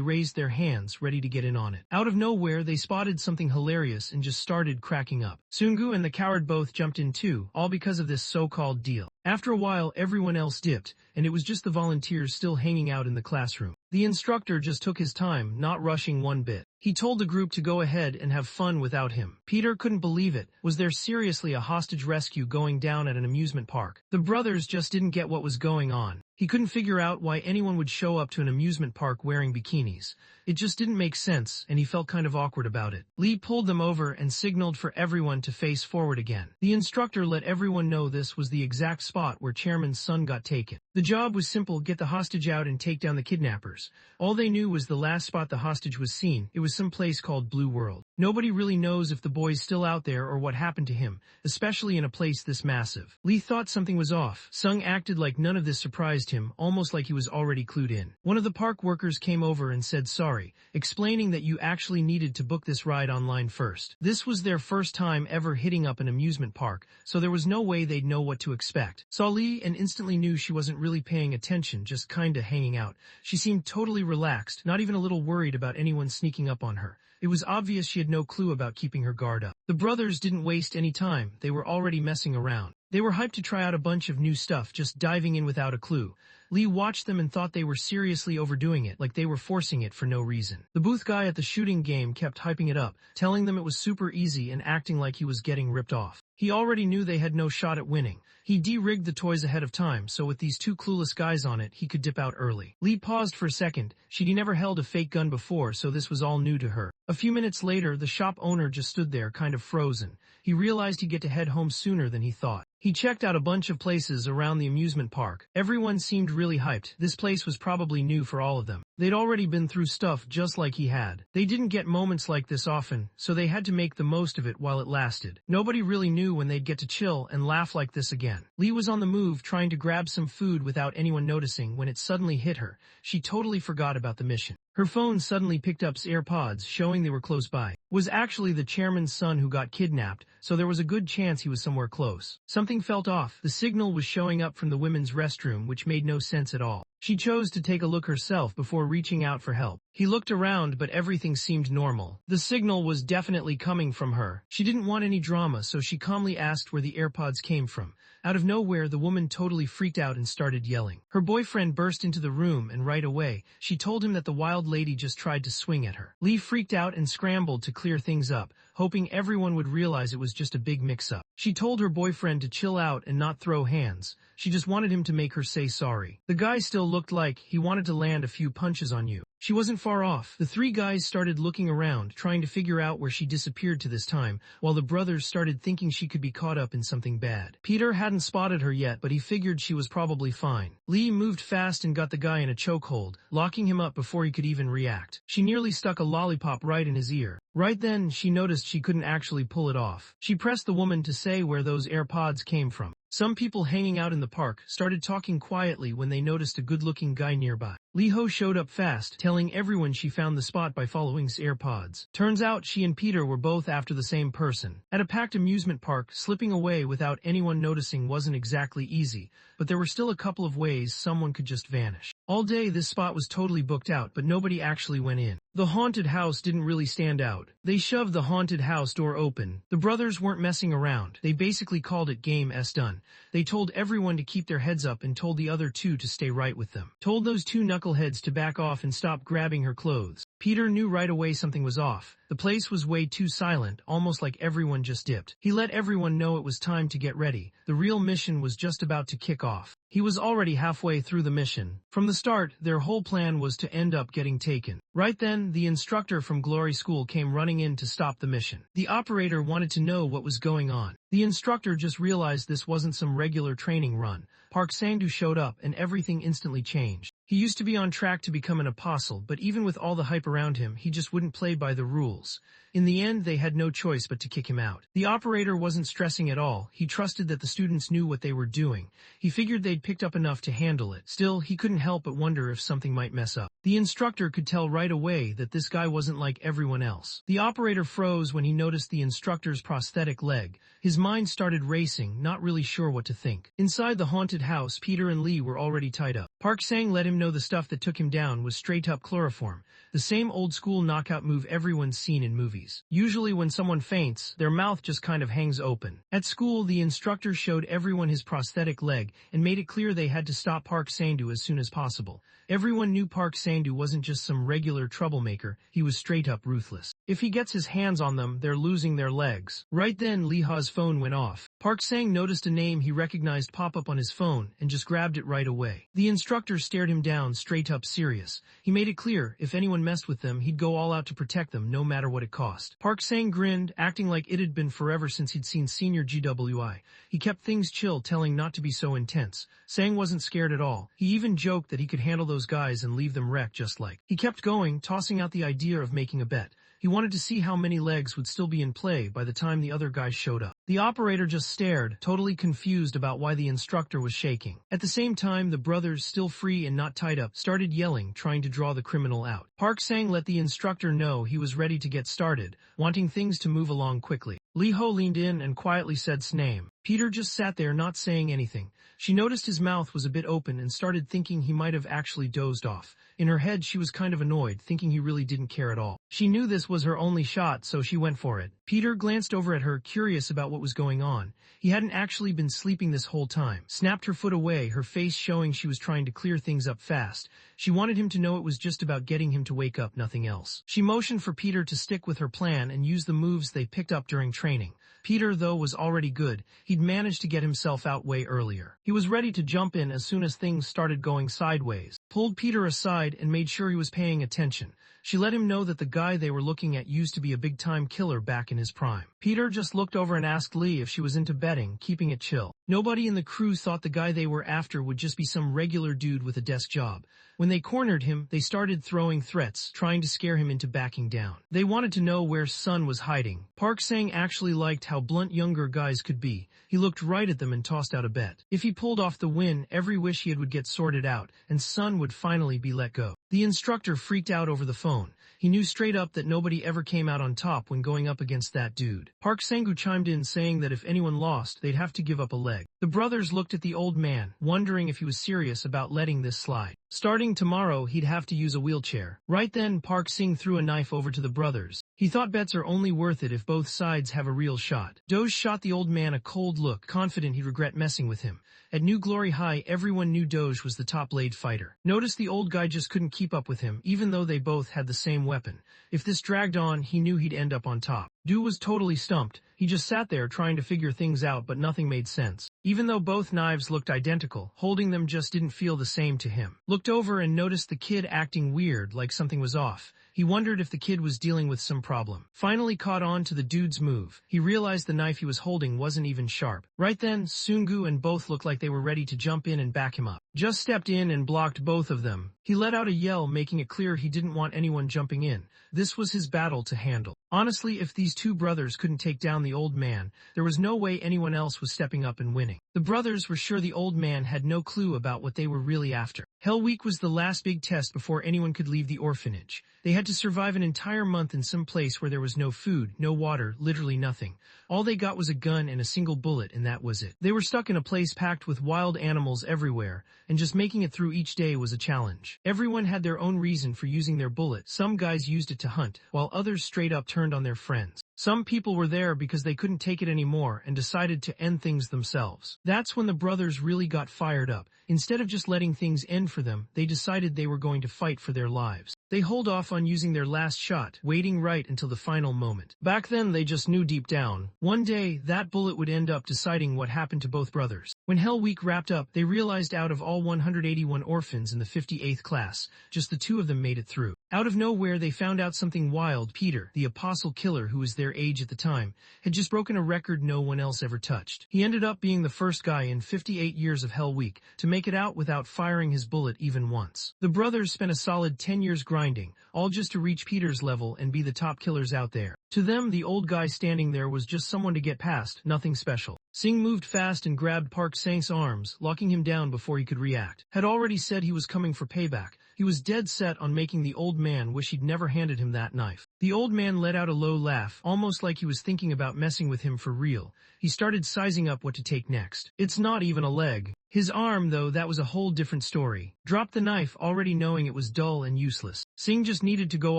Speaker 1: raised their hands, ready to get in on it. Out of nowhere, they spotted something hilarious and just started cracking up. Sungu and the coward both jumped in too, all because of this so-called deal. After a while, everyone else dipped, and it was just the volunteers still hanging out in the classroom. The instructor just took his time, not rushing one bit. He told the group to go ahead and have fun without him. Peter couldn't believe it. Was there seriously a hostage rescue going down at an amusement park? The brothers just didn't get what was going on. He couldn't figure out why anyone would show up to an amusement park wearing bikinis. It just didn't make sense, and he felt kind of awkward about it. Lee pulled them over and signaled for everyone to face forward again. The instructor let everyone know this was the exact spot where Chairman's son got taken. The job was simple: get the hostage out and take down the kidnappers. All they knew was the last spot the hostage was seen. It was some place called Blue World. Nobody really knows if the boy's still out there or what happened to him, especially in a place this massive. Lee thought something was off. Sung acted like none of this surprised him, almost like he was already clued in. One of the park workers came over and said sorry, explaining that you actually needed to book this ride online first. This was their first time ever hitting up an amusement park, so there was no way they'd know what to expect. Saw Lee and instantly knew she wasn't really paying attention, just kinda hanging out. She seemed totally relaxed, not even a little worried about anyone sneaking up on her. It was obvious she had no clue about keeping her guard up. The brothers didn't waste any time. They were already messing around. They were hyped to try out a bunch of new stuff, just diving in without a clue. Lee watched them and thought they were seriously overdoing it, like they were forcing it for no reason. The booth guy at the shooting game kept hyping it up, telling them it was super easy and acting like he was getting ripped off. He already knew they had no shot at winning. He de-rigged the toys ahead of time, so with these two clueless guys on it, he could dip out early. Lee paused for a second. She'd never held a fake gun before, so this was all new to her. A few minutes later, the shop owner just stood there, kind of frozen. He realized he'd get to head home sooner than he thought. He checked out a bunch of places around the amusement park. Everyone seemed really hyped. This place was probably new for all of them. They'd already been through stuff just like he had. They didn't get moments like this often, so they had to make the most of it while it lasted. Nobody really knew when they'd get to chill and laugh like this again. Lee was on the move trying to grab some food without anyone noticing when it suddenly hit her. She totally forgot about the mission. Her phone suddenly picked up AirPods, showing they were close by. was actually the chairman's son who got kidnapped, so there was a good chance he was somewhere close. Something felt off. The signal was showing up from the women's restroom, which made no sense at all. She chose to take a look herself before reaching out for help. He looked around, but everything seemed normal. The signal was definitely coming from her. She didn't want any drama, so she calmly asked where the AirPods came from. Out of nowhere, the woman totally freaked out and started yelling. Her boyfriend burst into the room, and right away, she told him that the wild lady just tried to swing at her. Lee freaked out and scrambled to clear things up, hoping everyone would realize it was just a big mix-up. She told her boyfriend to chill out and not throw hands. She just wanted him to make her say sorry. The guy still looked like he wanted to land a few punches on you. She wasn't far off. The three guys started looking around, trying to figure out where she disappeared to this time, while the brothers started thinking she could be caught up in something bad. Peter hadn't spotted her yet, but he figured she was probably fine. Lee moved fast and got the guy in a chokehold, locking him up before he could even react. She nearly stuck a lollipop right in his ear. Right then, she noticed she couldn't actually pull it off. She pressed the woman to say where those AirPods came from. Some people hanging out in the park started talking quietly when they noticed a good-looking guy nearby. Lee-ho showed up fast, telling everyone she found the spot by following his AirPods. Turns out she and Peter were both after the same person. At a packed amusement park, slipping away without anyone noticing wasn't exactly easy, but there were still a couple of ways someone could just vanish. All day this spot was totally booked out, but nobody actually went in. The haunted house didn't really stand out. They shoved the haunted house door open. The brothers weren't messing around. They basically called it Game S Done. They told everyone to keep their heads up and told the other two to stay right with them. Told those two knuckleheads to back off and stop grabbing her clothes. Peter knew right away something was off. The place was way too silent, almost like everyone just dipped. He let everyone know it was time to get ready. The real mission was just about to kick off. He was already halfway through the mission. From the start, their whole plan was to end up getting taken. Right then, the instructor from Glory School came running in to stop the mission. The operator wanted to know what was going on. The instructor just realized this wasn't some regular training run. Park Sang-doo showed up and everything instantly changed. He used to be on track to become an apostle, but even with all the hype around him, he just wouldn't play by the rules. In the end, they had no choice but to kick him out. The operator wasn't stressing at all. He trusted that the students knew what they were doing. He figured they'd picked up enough to handle it. Still, he couldn't help but wonder if something might mess up. The instructor could tell right away that this guy wasn't like everyone else. The operator froze when he noticed the instructor's prosthetic leg. His mind started racing, not really sure what to think. Inside the haunted house, Peter and Lee were already tied up. Park Sang let him know the stuff that took him down was straight-up chloroform, the same old-school knockout move everyone's seen in movies. Usually when someone faints, their mouth just kind of hangs open. At school, the instructor showed everyone his prosthetic leg and made it clear they had to stop Park Sang-doo as soon as possible. Everyone knew Park Sang-doo wasn't just some regular troublemaker, he was straight-up ruthless. If he gets his hands on them, they're losing their legs. Right then, Lee-ha's phone went off. Park Sang noticed a name he recognized pop up on his phone and just grabbed it right away. The instructor stared him down, straight-up serious. He made it clear, if anyone messed with them, he'd go all out to protect them, no matter what it cost. Park Sang grinned, acting like it had been forever since he'd seen Senior GWI. He kept things chill, telling not to be so intense. Sang wasn't scared at all. He even joked that he could handle those guys and leave them wrecked just like. He kept going, tossing out the idea of making a bet. He wanted to see how many legs would still be in play by the time the other guys showed up. The operator just stared, totally confused about why the instructor was shaking. At the same time, the brothers, still free and not tied up, started yelling, trying to draw the criminal out. Park Sang let the instructor know he was ready to get started, wanting things to move along quickly. Lee-ho leaned in and quietly said his name. Peter just sat there not saying anything. She noticed his mouth was a bit open and started thinking he might have actually dozed off. In her head, she was kind of annoyed, thinking he really didn't care at all. She knew this was her only shot, so she went for it. Peter glanced over at her, curious about what was going on. He hadn't actually been sleeping this whole time. Snapped her foot away, her face showing she was trying to clear things up fast. She wanted him to know it was just about getting him to wake up, nothing else. She motioned for Peter to stick with her plan and use the moves they picked up during training. Peter, though, was already good. He'd managed to get himself out way earlier. He was ready to jump in as soon as things started going sideways. Pulled Peter aside and made sure he was paying attention. She let him know that the guy they were looking at used to be a big-time killer back in his prime. Peter just looked over and asked Lee if she was into betting, keeping it chill. Nobody in the crew thought the guy they were after would just be some regular dude with a desk job. When they cornered him, they started throwing threats, trying to scare him into backing down. They wanted to know where Sun was hiding. Park Sang actually liked how blunt younger guys could be. He looked right at them and tossed out a bet. If he pulled off the win, every wish he had would get sorted out, and Sun would finally be let go. The instructor freaked out over the phone. He knew straight up that nobody ever came out on top when going up against that dude. Park Sang-gu chimed in saying that if anyone lost, they'd have to give up a leg. The brothers looked at the old man, wondering if he was serious about letting this slide. Starting tomorrow, he'd have to use a wheelchair. Right then, Park Sing threw a knife over to the brothers. He thought bets are only worth it if both sides have a real shot. Doge shot the old man a cold look, confident he'd regret messing with him. At New Glory High, everyone knew Doge was the top blade fighter. Notice the old guy just couldn't keep up with him, even though they both had the same weapon. If this dragged on, he knew he'd end up on top. Do was totally stumped. He just sat there trying to figure things out, but nothing made sense. Even though both knives looked identical, holding them just didn't feel the same to him. Looked over and noticed the kid acting weird, like something was off. He wondered if the kid was dealing with some problem. Finally caught on to the dude's move. He realized the knife he was holding wasn't even sharp. Right then, Sungu and both looked like they were ready to jump in and back him up. Just stepped in and blocked both of them. He let out a yell, making it clear he didn't want anyone jumping in. This was his battle to handle. Honestly, if these two brothers couldn't take down the old man, there was no way anyone else was stepping up and winning. The brothers were sure the old man had no clue about what they were really after. Hell Week was the last big test before anyone could leave the orphanage. They had to survive an entire month in some place where there was no food, no water, literally nothing. All they got was a gun and a single bullet, and that was it. They were stuck in a place packed with wild animals everywhere, and just making it through each day was a challenge. Everyone had their own reason for using their bullet. Some guys used it to hunt, while others straight up turned on their friends. Some people were there because they couldn't take it anymore and decided to end things themselves. That's when the brothers really got fired up. Instead of just letting things end for them, they decided they were going to fight for their lives. They hold off on using their last shot, waiting right until the final moment. Back then, they just knew deep down. One day, that bullet would end up deciding what happened to both brothers. When Hell Week wrapped up, they realized out of all 181 orphans in the 58th class, just the two of them made it through. Out of nowhere, they found out something wild. Peter, the apostle killer who was their age at the time, had just broken a record no one else ever touched. He ended up being the first guy in 58 years of Hell Week to make it out without firing his bullet even once. The brothers spent a solid 10 years grinding, all just to reach Peter's level and be the top killers out there. To them, the old guy standing there was just someone to get past, nothing special. Singh moved fast and grabbed Park Sang's arms, locking him down before he could react. Had already said he was coming for payback. He was dead set on making the old man wish he'd never handed him that knife. The old man let out a low laugh, almost like he was thinking about messing with him for real. He started sizing up what to take next. It's not even a leg. His arm, though, that was a whole different story. Dropped the knife, already knowing it was dull and useless. Singh just needed to go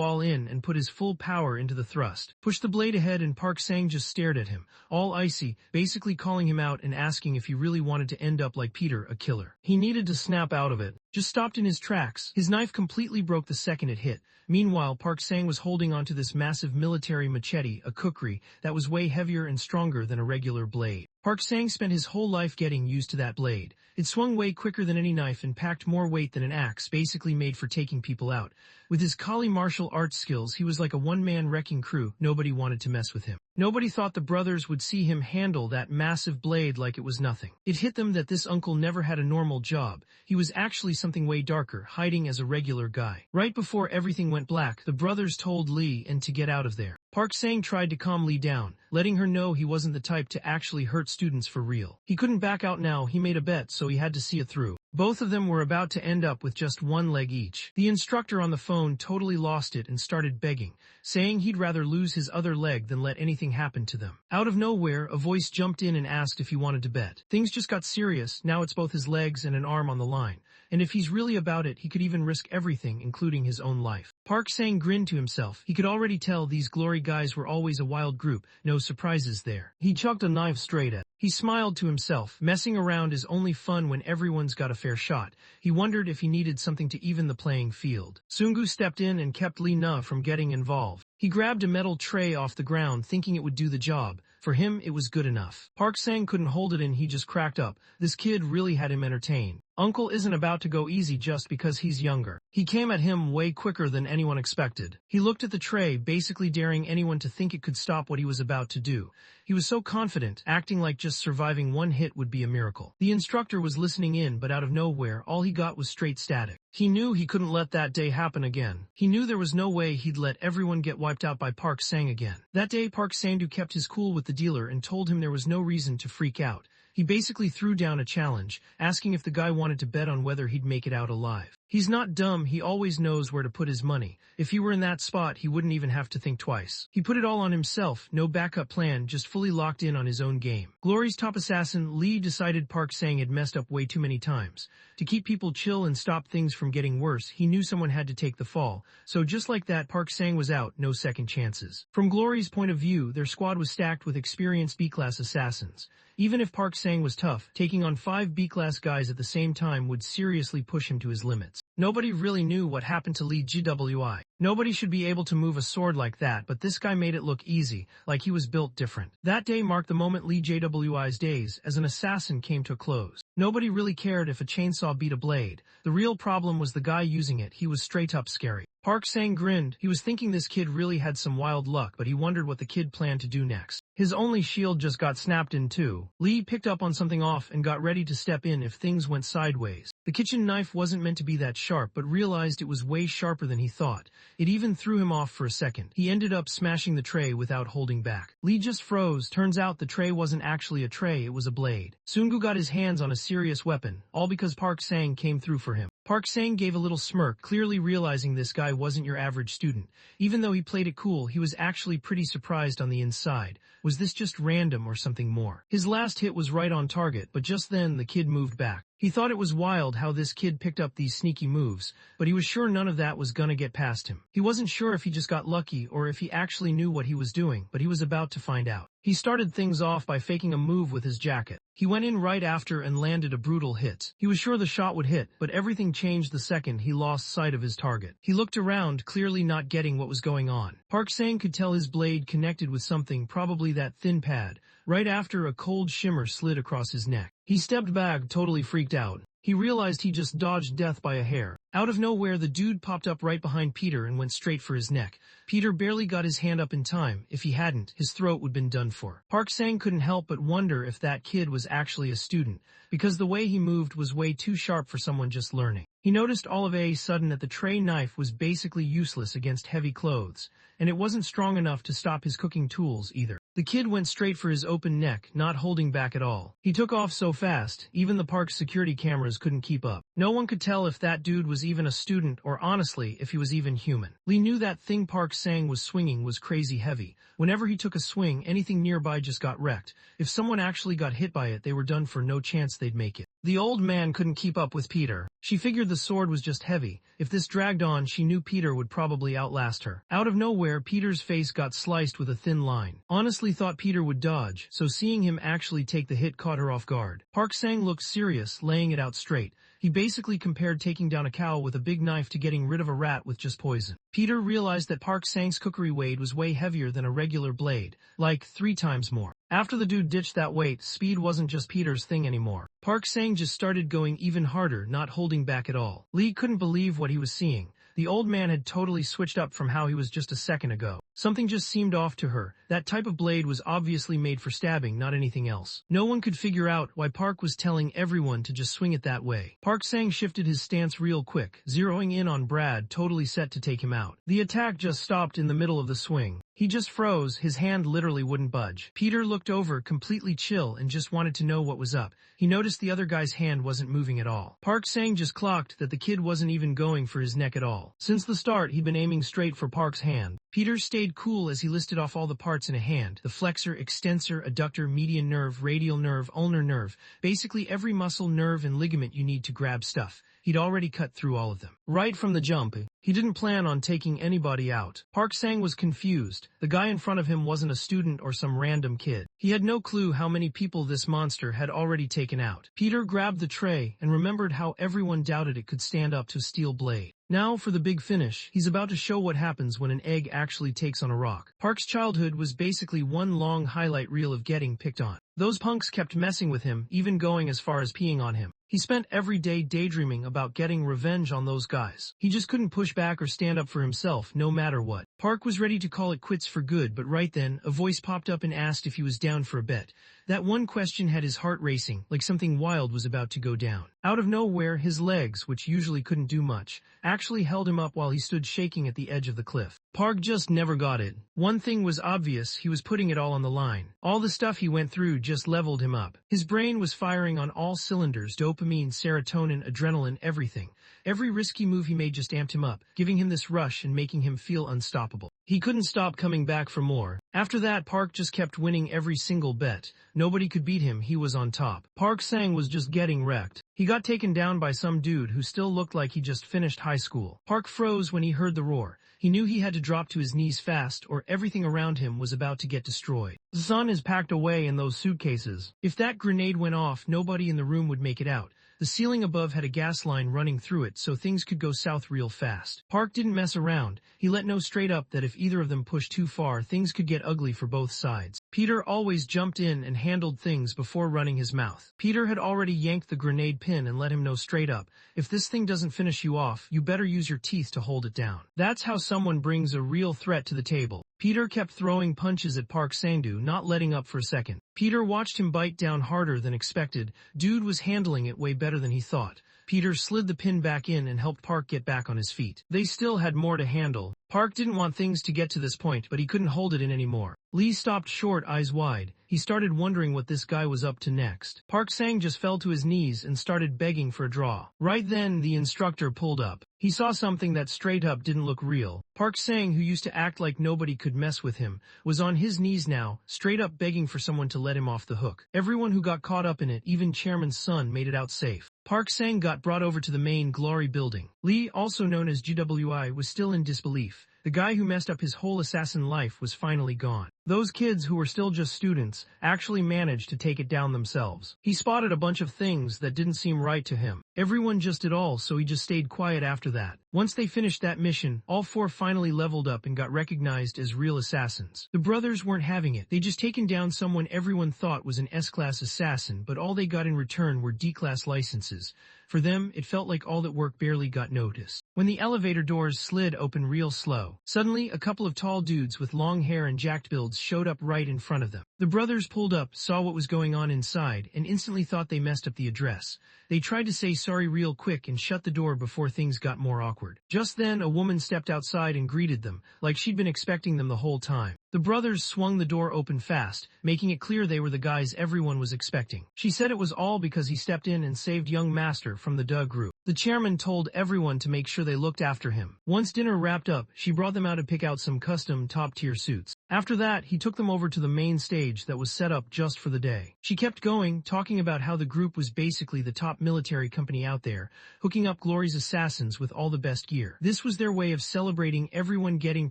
Speaker 1: all in and put his full power into the thrust. Pushed the blade ahead and Park Sang just stared at him, all icy, basically calling him out and asking if he really wanted to end up like Peter, a killer. He needed to snap out of it. Just stopped in his tracks. His knife completely broke the second it hit. Meanwhile, Park Sang was holding onto this massive military machete, a kukri, that was way heavier and stronger than a regular blade. Park Sang spent his whole life getting used to that blade. It swung way quicker than any knife and packed more weight than an axe, basically made for taking people out. With his Kali martial arts skills, he was like a one-man wrecking crew. Nobody wanted to mess with him. Nobody thought the brothers would see him handle that massive blade like it was nothing. It hit them that this uncle never had a normal job. He was actually something way darker, hiding as a regular guy. Right before everything went black, the brothers told Lee and to get out of there. Park Sang tried to calm Lee down, letting her know he wasn't the type to actually hurt students for real. He couldn't back out now. He made a bet, so he had to see it through. Both of them were about to end up with just one leg each. The instructor on the phone totally lost it and started begging, saying he'd rather lose his other leg than let anything happen to them. Out of nowhere, a voice jumped in and asked if he wanted to bet. Things just got serious. Now it's both his legs and an arm on the line. And if he's really about it, he could even risk everything, including his own life. Park Sang grinned to himself. He could already tell these glory guys were always a wild group, no surprises there. He chucked a knife straight at. He smiled to himself. Messing around is only fun when everyone's got a fair shot. He wondered if he needed something to even the playing field. Sungu stepped in and kept Lee Na from getting involved. He grabbed a metal tray off the ground, thinking it would do the job. For him, it was good enough. Park Sang couldn't hold it and he just cracked up. This kid really had him entertained. Uncle isn't about to go easy just because he's younger. He came at him way quicker than anyone expected. He looked at the tray, basically daring anyone to think it could stop what he was about to do. He was so confident, acting like just surviving one hit would be a miracle. The instructor was listening in, but out of nowhere, all he got was straight static. He knew he couldn't let that day happen again. He knew there was no way he'd let everyone get wiped out by Park Sang again. That day, Park Sang-do kept his cool with the dealer and told him there was no reason to freak out. He basically threw down a challenge, asking if the guy wanted to bet on whether he'd make it out alive. He's not dumb, he always knows where to put his money. If he were in that spot, he wouldn't even have to think twice. He put it all on himself, no backup plan, just fully locked in on his own game. Glory's top assassin, Lee, decided Park Sang had messed up way too many times. To keep people chill and stop things from getting worse, he knew someone had to take the fall. So just like that, Park Sang was out, no second chances. From Glory's point of view, their squad was stacked with experienced B-class assassins. Even if Park Sang was tough, taking on 5 B-class guys at the same time would seriously push him to his limits. Nobody really knew what happened to Lee GWI. Nobody should be able to move a sword like that, but this guy made it look easy, like he was built different. That day marked the moment Lee JWI's days as an assassin came to a close. Nobody really cared if a chainsaw beat a blade. The real problem was the guy using it. He was straight up scary. Park Sang grinned. He was thinking this kid really had some wild luck, but he wondered what the kid planned to do next. His only shield just got snapped in two. Lee picked up on something off and got ready to step in if things went sideways. The kitchen knife wasn't meant to be that sharp, but realized it was way sharper than he thought. It even threw him off for a second. He ended up smashing the tray without holding back. Lee just froze. Turns out the tray wasn't actually a tray, it was a blade. Sungu got his hands on a serious weapon, all because Park Sang came through for him. Park Sang gave a little smirk, clearly realizing this guy wasn't your average student. Even though he played it cool, he was actually pretty surprised on the inside. Was this just random or something more? His last hit was right on target, but just then the kid moved back. He thought it was wild how this kid picked up these sneaky moves, but he was sure none of that was gonna get past him. He wasn't sure if he just got lucky or if he actually knew what he was doing, but he was about to find out. He started things off by faking a move with his jacket. He went in right after and landed a brutal hit. He was sure the shot would hit, but everything changed the second he lost sight of his target. He looked around, clearly not getting what was going on. Park Sang could tell his blade connected with something, probably that thin pad. Right after, a cold shimmer slid across his neck. He stepped back, totally freaked out. He realized he just dodged death by a hair. Out of nowhere, the dude popped up right behind Peter and went straight for his neck. Peter barely got his hand up in time. If he hadn't, his throat would been done for. Park Sang couldn't help but wonder if that kid was actually a student, because the way he moved was way too sharp for someone just learning. He noticed all of a sudden that the tray knife was basically useless against heavy clothes, and it wasn't strong enough to stop his cooking tools either. The kid went straight for his open neck, not holding back at all. He took off so fast, even the park's security cameras couldn't keep up. No one could tell if that dude was even a student or honestly if he was even human. Lee knew that thing Park Sang was swinging was crazy heavy. Whenever he took a swing, anything nearby just got wrecked. If someone actually got hit by it, they were done for, no chance they'd make it. The old man couldn't keep up with Peter. She figured the sword was just heavy. If this dragged on, she knew Peter would probably outlast her. Out of nowhere, Peter's face got sliced with a thin line. Honestly thought Peter would dodge, so seeing him actually take the hit caught her off guard. Park Sang looked serious, laying it out straight. He basically compared taking down a cow with a big knife to getting rid of a rat with just poison. Peter realized that Park Sang's cookery weight was way heavier than a regular blade, like 3 times more. After the dude ditched that weight, speed wasn't just Peter's thing anymore. Park Sang just started going even harder, not holding back at all. Lee couldn't believe what he was seeing. The old man had totally switched up from how he was just a second ago. Something just seemed off to her. That type of blade was obviously made for stabbing, not anything else. No one could figure out why Park was telling everyone to just swing it that way. Park Sang shifted his stance real quick, zeroing in on Brad, totally set to take him out. The attack just stopped in the middle of the swing. He just froze, his hand literally wouldn't budge. Peter looked over, completely chill, and just wanted to know what was up. He noticed the other guy's hand wasn't moving at all. Park Sang just clocked that the kid wasn't even going for his neck at all. Since the start, he'd been aiming straight for Park's hand. Peter stayed cool as he listed off all the parts in a hand. The flexor, extensor, adductor, median nerve, radial nerve, ulnar nerve. Basically every muscle, nerve, and ligament you need to grab stuff. He'd already cut through all of them. Right from the jump, he didn't plan on taking anybody out. Park Sang was confused. The guy in front of him wasn't a student or some random kid. He had no clue how many people this monster had already taken out. Peter grabbed the tray and remembered how everyone doubted it could stand up to a steel blade. Now for the big finish. He's about to show what happens when an egg actually takes on a rock. Park's childhood was basically one long highlight reel of getting picked on. Those punks kept messing with him, even going as far as peeing on him. He spent every day daydreaming about getting revenge on those guys. He just couldn't push back or stand up for himself, no matter what. Park was ready to call it quits for good, but right then, a voice popped up and asked if he was down for a bet. That one question had his heart racing, like something wild was about to go down. Out of nowhere, his legs, which usually couldn't do much, actually held him up while he stood shaking at the edge of the cliff. Park just never got it. One thing was obvious, he was putting it all on the line. All the stuff he went through just leveled him up. His brain was firing on all cylinders, dopamine, serotonin, adrenaline, everything. Every risky move he made just amped him up, giving him this rush and making him feel unstoppable. He couldn't stop coming back for more. After that, Park just kept winning every single bet. Nobody could beat him, he was on top. Park Sang was just getting wrecked. He got taken down by some dude who still looked like he just finished high school. Park froze when he heard the roar. He knew he had to drop to his knees fast or everything around him was about to get destroyed. The sun is packed away in those suitcases. If that grenade went off, nobody in the room would make it out. The ceiling above had a gas line running through it, so things could go south real fast. Park didn't mess around. He let know straight up that if either of them pushed too far, things could get ugly for both sides. Peter always jumped in and handled things before running his mouth. Peter had already yanked the grenade pin and let him know straight up, if this thing doesn't finish you off, you better use your teeth to hold it down. That's how someone brings a real threat to the table. Peter kept throwing punches at Park Sangdu, not letting up for a second. Peter watched him bite down harder than expected. Dude was handling it way better than he thought. Peter slid the pin back in and helped Park get back on his feet. They still had more to handle. Park didn't want things to get to this point, but he couldn't hold it in anymore. Lee stopped short, eyes wide. He started wondering what this guy was up to next. Park Sang just fell to his knees and started begging for a draw. Right then, the instructor pulled up. He saw something that straight up didn't look real. Park Sang, who used to act like nobody could mess with him, was on his knees now, straight up begging for someone to let him off the hook. Everyone who got caught up in it, even Chairman's son, made it out safe. Park Sang got brought over to the main Glory building. Lee, also known as GWI, was still in disbelief. The guy who messed up his whole assassin life was finally gone. Those kids who were still just students actually managed to take it down themselves. He spotted a bunch of things that didn't seem right to him. Everyone just did all, so he just stayed quiet after that. Once they finished that mission, all four finally leveled up and got recognized as real assassins. The brothers weren't having it. They just taken down someone everyone thought was an S-class assassin, but all they got in return were D-class licenses. For them, it felt like all that work barely got noticed. When the elevator doors slid open real slow, suddenly a couple of tall dudes with long hair and jacked builds showed up right in front of them. The brothers pulled up, saw what was going on inside, and instantly thought they messed up the address. They tried to say sorry real quick and shut the door before things got more awkward. Just then, a woman stepped outside and greeted them, like she'd been expecting them the whole time. The brothers swung the door open fast, making it clear they were the guys everyone was expecting. She said it was all because he stepped in and saved young Master from the Doug group. The chairman told everyone to make sure they looked after him. Once dinner wrapped up, she brought them out to pick out some custom top-tier suits. After that, he took them over to the main stage that was set up just for the day. She kept going, talking about how the group was basically the top military company out there, hooking up Glory's assassins with all the best gear. This was their way of celebrating everyone getting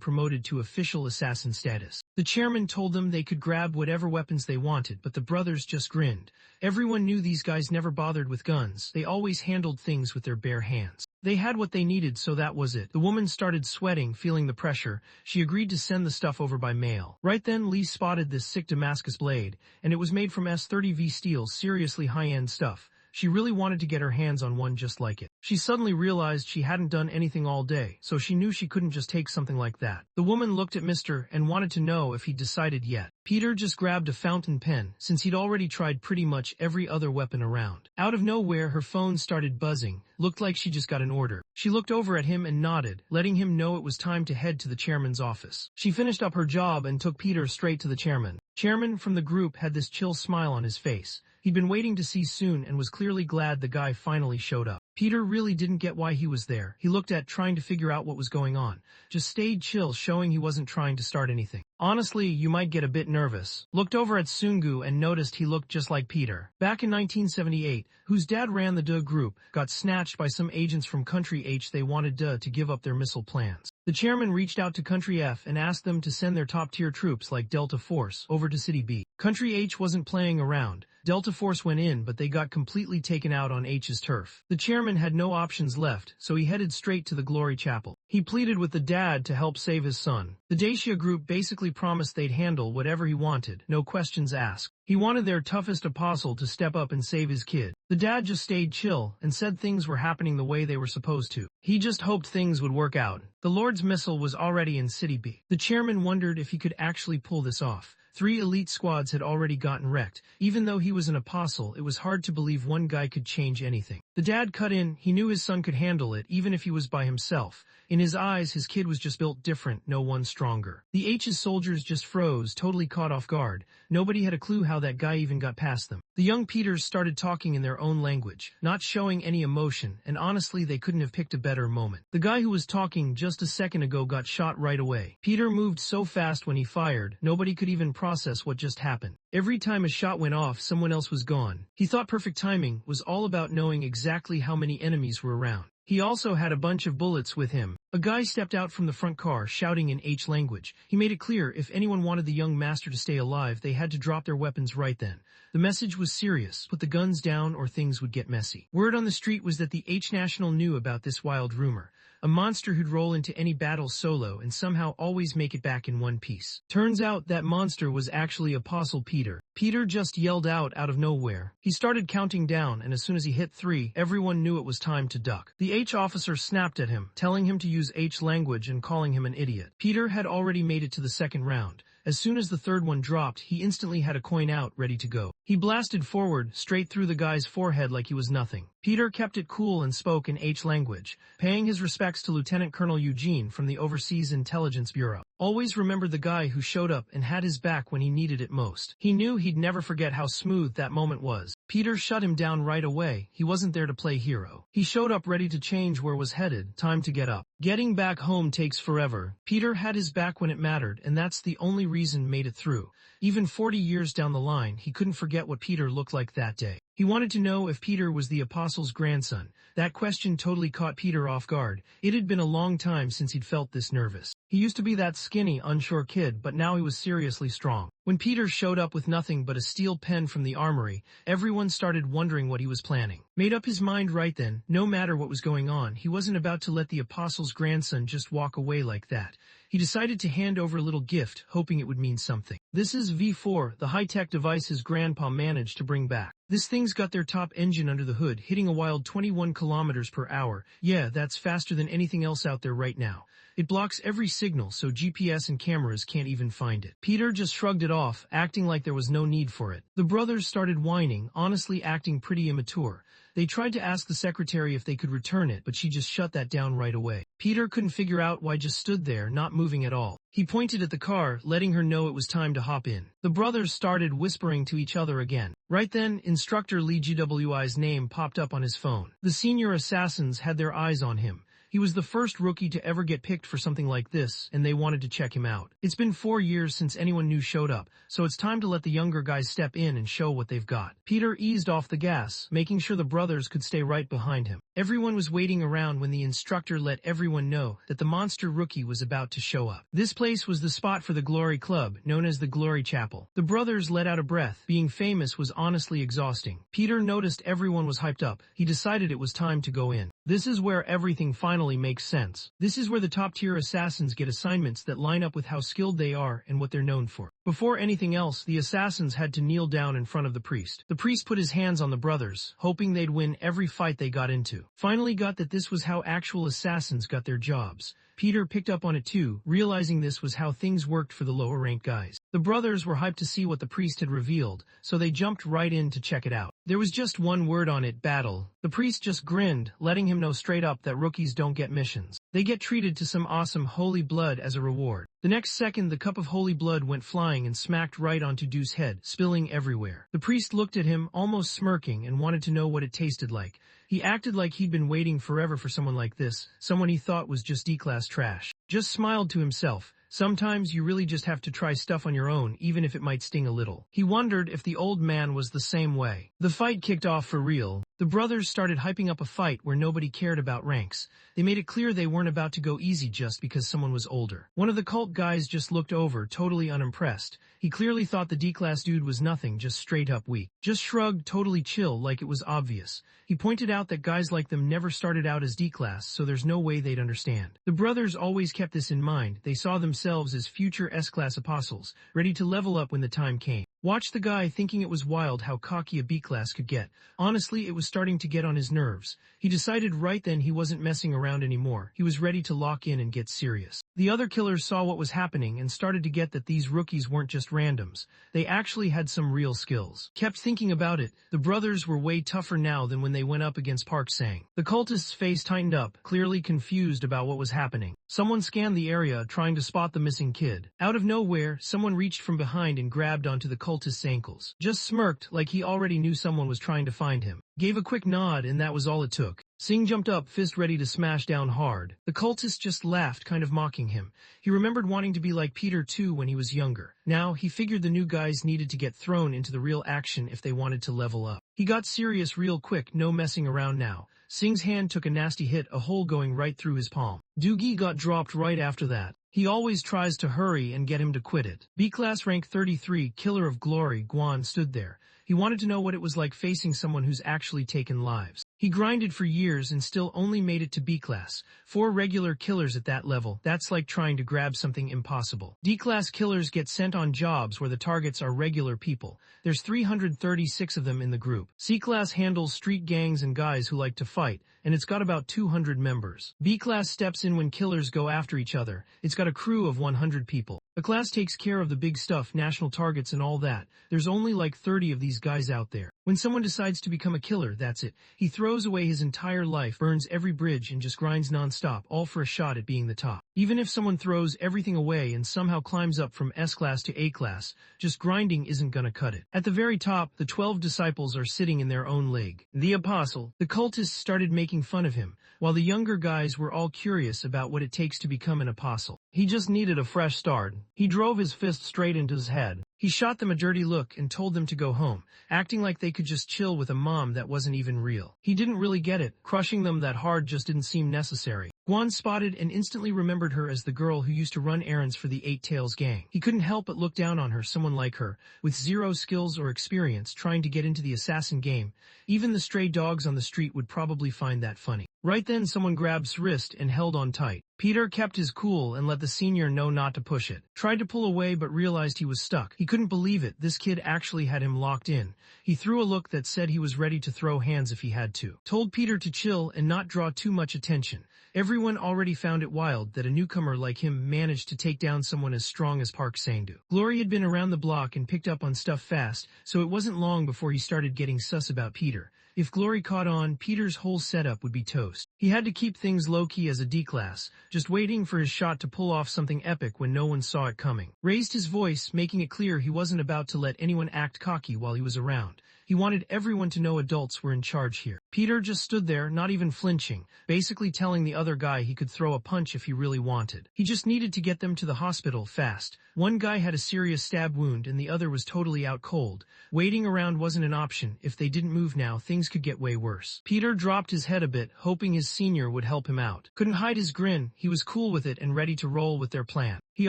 Speaker 1: promoted to official assassin status. The chairman told them they could grab whatever weapons they wanted, but the brothers just grinned. Everyone knew these guys never bothered with guns. They always handled things with their bare hands. They had what they needed, so that was it. The woman started sweating, feeling the pressure. She agreed to send the stuff over by mail. Right then, Lee spotted this sick Damascus blade, and it was made from S30V steel, seriously high-end stuff. She really wanted to get her hands on one just like it. She suddenly realized she hadn't done anything all day, so she knew she couldn't just take something like that. The woman looked at Mr. and wanted to know if he'd decided yet. Peter just grabbed a fountain pen, since he'd already tried pretty much every other weapon around. Out of nowhere, her phone started buzzing. Looked like she just got an order. She looked over at him and nodded, letting him know it was time to head to the chairman's office. She finished up her job and took Peter straight to the chairman. Chairman from the group had this chill smile on his face. He'd been waiting to see soon and was clearly glad the guy finally showed up. Peter really didn't get why he was there. He looked at trying to figure out what was going on. Just stayed chill, showing he wasn't trying to start anything. Honestly, you might get a bit nervous. Looked over at Sungu and noticed he looked just like Peter. Back in 1978, whose dad ran the DE group, got snatched by some agents from Country H. They wanted DE to give up their missile plans. The chairman reached out to Country F and asked them to send their top-tier troops like Delta Force over to City B. Country H wasn't playing around. Delta Force went in, but they got completely taken out on H's turf. The chairman had no options left, so he headed straight to the Glory Chapel. He pleaded with the dad to help save his son. The Dacia group basically promised they'd handle whatever he wanted, no questions asked. He wanted their toughest apostle to step up and save his kid. The dad just stayed chill and said things were happening the way they were supposed to. He just hoped things would work out. The Lord's missile was already in City B. The chairman wondered if he could actually pull this off. 3 elite squads had already gotten wrecked. Even though he was an apostle, it was hard to believe one guy could change anything. The dad cut in. He knew his son could handle it, even if he was by himself. In his eyes, his kid was just built different, no one stronger. The H's soldiers just froze, totally caught off guard. Nobody had a clue how that guy even got past them. The young Peters started talking in their own language, not showing any emotion, and honestly they couldn't have picked a better moment. The guy who was talking just a second ago got shot right away. Peter moved so fast when he fired, nobody could even process what just happened. Every time a shot went off, someone else was gone. He thought perfect timing was all about knowing exactly how many enemies were around. He also had a bunch of bullets with him. A guy stepped out from the front car, shouting in H language. He made it clear if anyone wanted the young master to stay alive, they had to drop their weapons right then. The message was serious. Put the guns down or things would get messy. Word on the street was that the H National knew about this wild rumor. A monster who'd roll into any battle solo and somehow always make it back in one piece. Turns out that monster was actually Apostle Peter. Peter just yelled out of nowhere. He started counting down, and as soon as he hit 3, everyone knew it was time to duck. The H officer snapped at him, telling him to use H language and calling him an idiot. Peter had already made it to the second round. As soon as the third one dropped, he instantly had a coin out ready to go. He blasted forward, straight through the guy's forehead like he was nothing. Peter kept it cool and spoke in H language, paying his respects to Lieutenant Colonel Eugene from the Overseas Intelligence Bureau. Always remembered the guy who showed up and had his back when he needed it most. He knew he'd never forget how smooth that moment was. Peter shut him down right away. He wasn't there to play hero. He showed up ready to change where was headed. Time to get up. Getting back home takes forever. Peter had his back when it mattered, and that's the only reason made it through. Even 40 years down the line, he couldn't forget what Peter looked like that day. He wanted to know if Peter was the apostle's grandson. That question totally caught Peter off guard. It had been a long time since he'd felt this nervous. He used to be that skinny, unsure kid, but now he was seriously strong. When Peter showed up with nothing but a steel pen from the armory, everyone started wondering what he was planning. Made up his mind right then, no matter what was going on, he wasn't about to let the apostle's grandson just walk away like that. He decided to hand over a little gift, hoping it would mean something. This is V4, the high-tech device his grandpa managed to bring back. This thing's got their top engine under the hood, hitting a wild 21 kilometers per hour. Yeah, that's faster than anything else out there right now. It blocks every signal, so GPS and cameras can't even find it. Peter just shrugged it off, acting like there was no need for it. The brothers started whining, honestly acting pretty immature. They tried to ask the secretary if they could return it, but she just shut that down right away. Peter couldn't figure out why just stood there, not moving at all. He pointed at the car, letting her know it was time to hop in. The brothers started whispering to each other again. Right then, Instructor Lee GWI's name popped up on his phone. The senior assassins had their eyes on him. He was the first rookie to ever get picked for something like this, and they wanted to check him out. It's been 4 years since anyone new showed up, so it's time to let the younger guys step in and show what they've got. Peter eased off the gas, making sure the brothers could stay right behind him. Everyone was waiting around when the instructor let everyone know that the monster rookie was about to show up. This place was the spot for the Glory Club, known as the Glory Chapel. The brothers let out a breath. Being famous was honestly exhausting. Peter noticed everyone was hyped up. He decided it was time to go in. This is where everything finally makes sense. This is where the top-tier assassins get assignments that line up with how skilled they are and what they're known for. Before anything else, the assassins had to kneel down in front of the priest. The priest put his hands on the brothers, hoping they'd win every fight they got into. Finally got that this was how actual assassins got their jobs. Peter picked up on it too, realizing this was how things worked for the lower-ranked guys. The brothers were hyped to see what the priest had revealed, so they jumped right in to check it out. There was just one word on it: battle. The priest just grinned, letting him know straight up that rookies don't get missions. They get treated to some awesome holy blood as a reward. The next second, the cup of holy blood went flying and smacked right onto Deuce's head, spilling everywhere. The priest looked at him, almost smirking, and wanted to know what it tasted like. He acted like he'd been waiting forever for someone like this, someone he thought was just D-class trash. Just smiled to himself. Sometimes you really just have to try stuff on your own, even if it might sting a little. He wondered if the old man was the same way. The fight kicked off for real. The brothers started hyping up a fight where nobody cared about ranks. They made it clear they weren't about to go easy just because someone was older. One of the cult guys just looked over, totally unimpressed. He clearly thought the D-class dude was nothing, just straight up weak. Just shrugged, totally chill, like it was obvious. He pointed out that guys like them never started out as D-class, so there's no way they'd understand. The brothers always kept this in mind. They saw themselves as future S-class apostles, ready to level up when the time came. Watched the guy, thinking it was wild how cocky a B-class could get. Honestly, it was starting to get on his nerves. He decided right then he wasn't messing around anymore. He was ready to lock in and get serious. The other killers saw what was happening and started to get that these rookies weren't just randoms. They actually had some real skills. Kept thinking about it, the brothers were way tougher now than when they went up against Park Sang. The cultist's face tightened up, clearly confused about what was happening. Someone scanned the area, trying to spot the missing kid. Out of nowhere, someone reached from behind and grabbed onto the cultist's ankles. Just smirked, like he already knew someone was trying to find him. Gave a quick nod, and that was all it took. Singh jumped up, fist ready to smash down hard. The cultist just laughed, kind of mocking him. He remembered wanting to be like Peter too when he was younger. Now, he figured the new guys needed to get thrown into the real action if they wanted to level up. He got serious real quick, no messing around now. Singh's hand took a nasty hit, a hole going right through his palm. Doogie got dropped right after that. He always tries to hurry and get him to quit it. B-class rank 33, Killer of Glory, Guan stood there. He wanted to know what it was like facing someone who's actually taken lives. He grinded for years and still only made it to B-class. 4 regular killers at that level, that's like trying to grab something impossible. D-class killers get sent on jobs where the targets are regular people. There's 336 of them in the group. C-class handles street gangs and guys who like to fight, and it's got about 200 members. B-class steps in when killers go after each other. It's got a crew of 100 people. A class takes care of the big stuff, national targets and all that. There's only like 30 of these guys out there. When someone decides to become a killer, that's it. He throws away his entire life, burns every bridge, and just grinds non-stop, all for a shot at being the top. Even if someone throws everything away and somehow climbs up from S-class to A-class, just grinding isn't gonna cut it. At the very top, the 12 disciples are sitting in their own league. The apostle, the cultists started making fun of him, while the younger guys were all curious about what it takes to become an apostle. He just needed a fresh start. He drove his fist straight into his head. He shot them a dirty look and told them to go home, acting like they could just chill with a mom that wasn't even real. He didn't really get it. Crushing them that hard just didn't seem necessary. Guan spotted and instantly remembered her as the girl who used to run errands for the Eight Tails gang. He couldn't help but look down on her, someone like her, with zero skills or experience trying to get into the assassin game. Even the stray dogs on the street would probably find that funny. Right then someone grabbed his wrist and held on tight. Peter kept his cool and let the senior know not to push it. Tried to pull away but realized he was stuck. He couldn't believe it. This kid actually had him locked in. He threw a look that said he was ready to throw hands if he had to. Told Peter to chill and not draw too much attention. Everyone already found it wild that a newcomer like him managed to take down someone as strong as Park Sang-do. Glory had been around the block and picked up on stuff fast, so it wasn't long before he started getting sus about Peter. If Glory caught on, Peter's whole setup would be toast. He had to keep things low-key as a D-class, just waiting for his shot to pull off something epic when no one saw it coming. Raised his voice, making it clear he wasn't about to let anyone act cocky while he was around. He wanted everyone to know adults were in charge here. Peter just stood there, not even flinching, basically telling the other guy he could throw a punch if he really wanted. He just needed to get them to the hospital fast. One guy had a serious stab wound and the other was totally out cold. Waiting around wasn't an option. If they didn't move now, things could get way worse. Peter dropped his head a bit, hoping his senior would help him out. Couldn't hide his grin. He was cool with it and ready to roll with their plan. He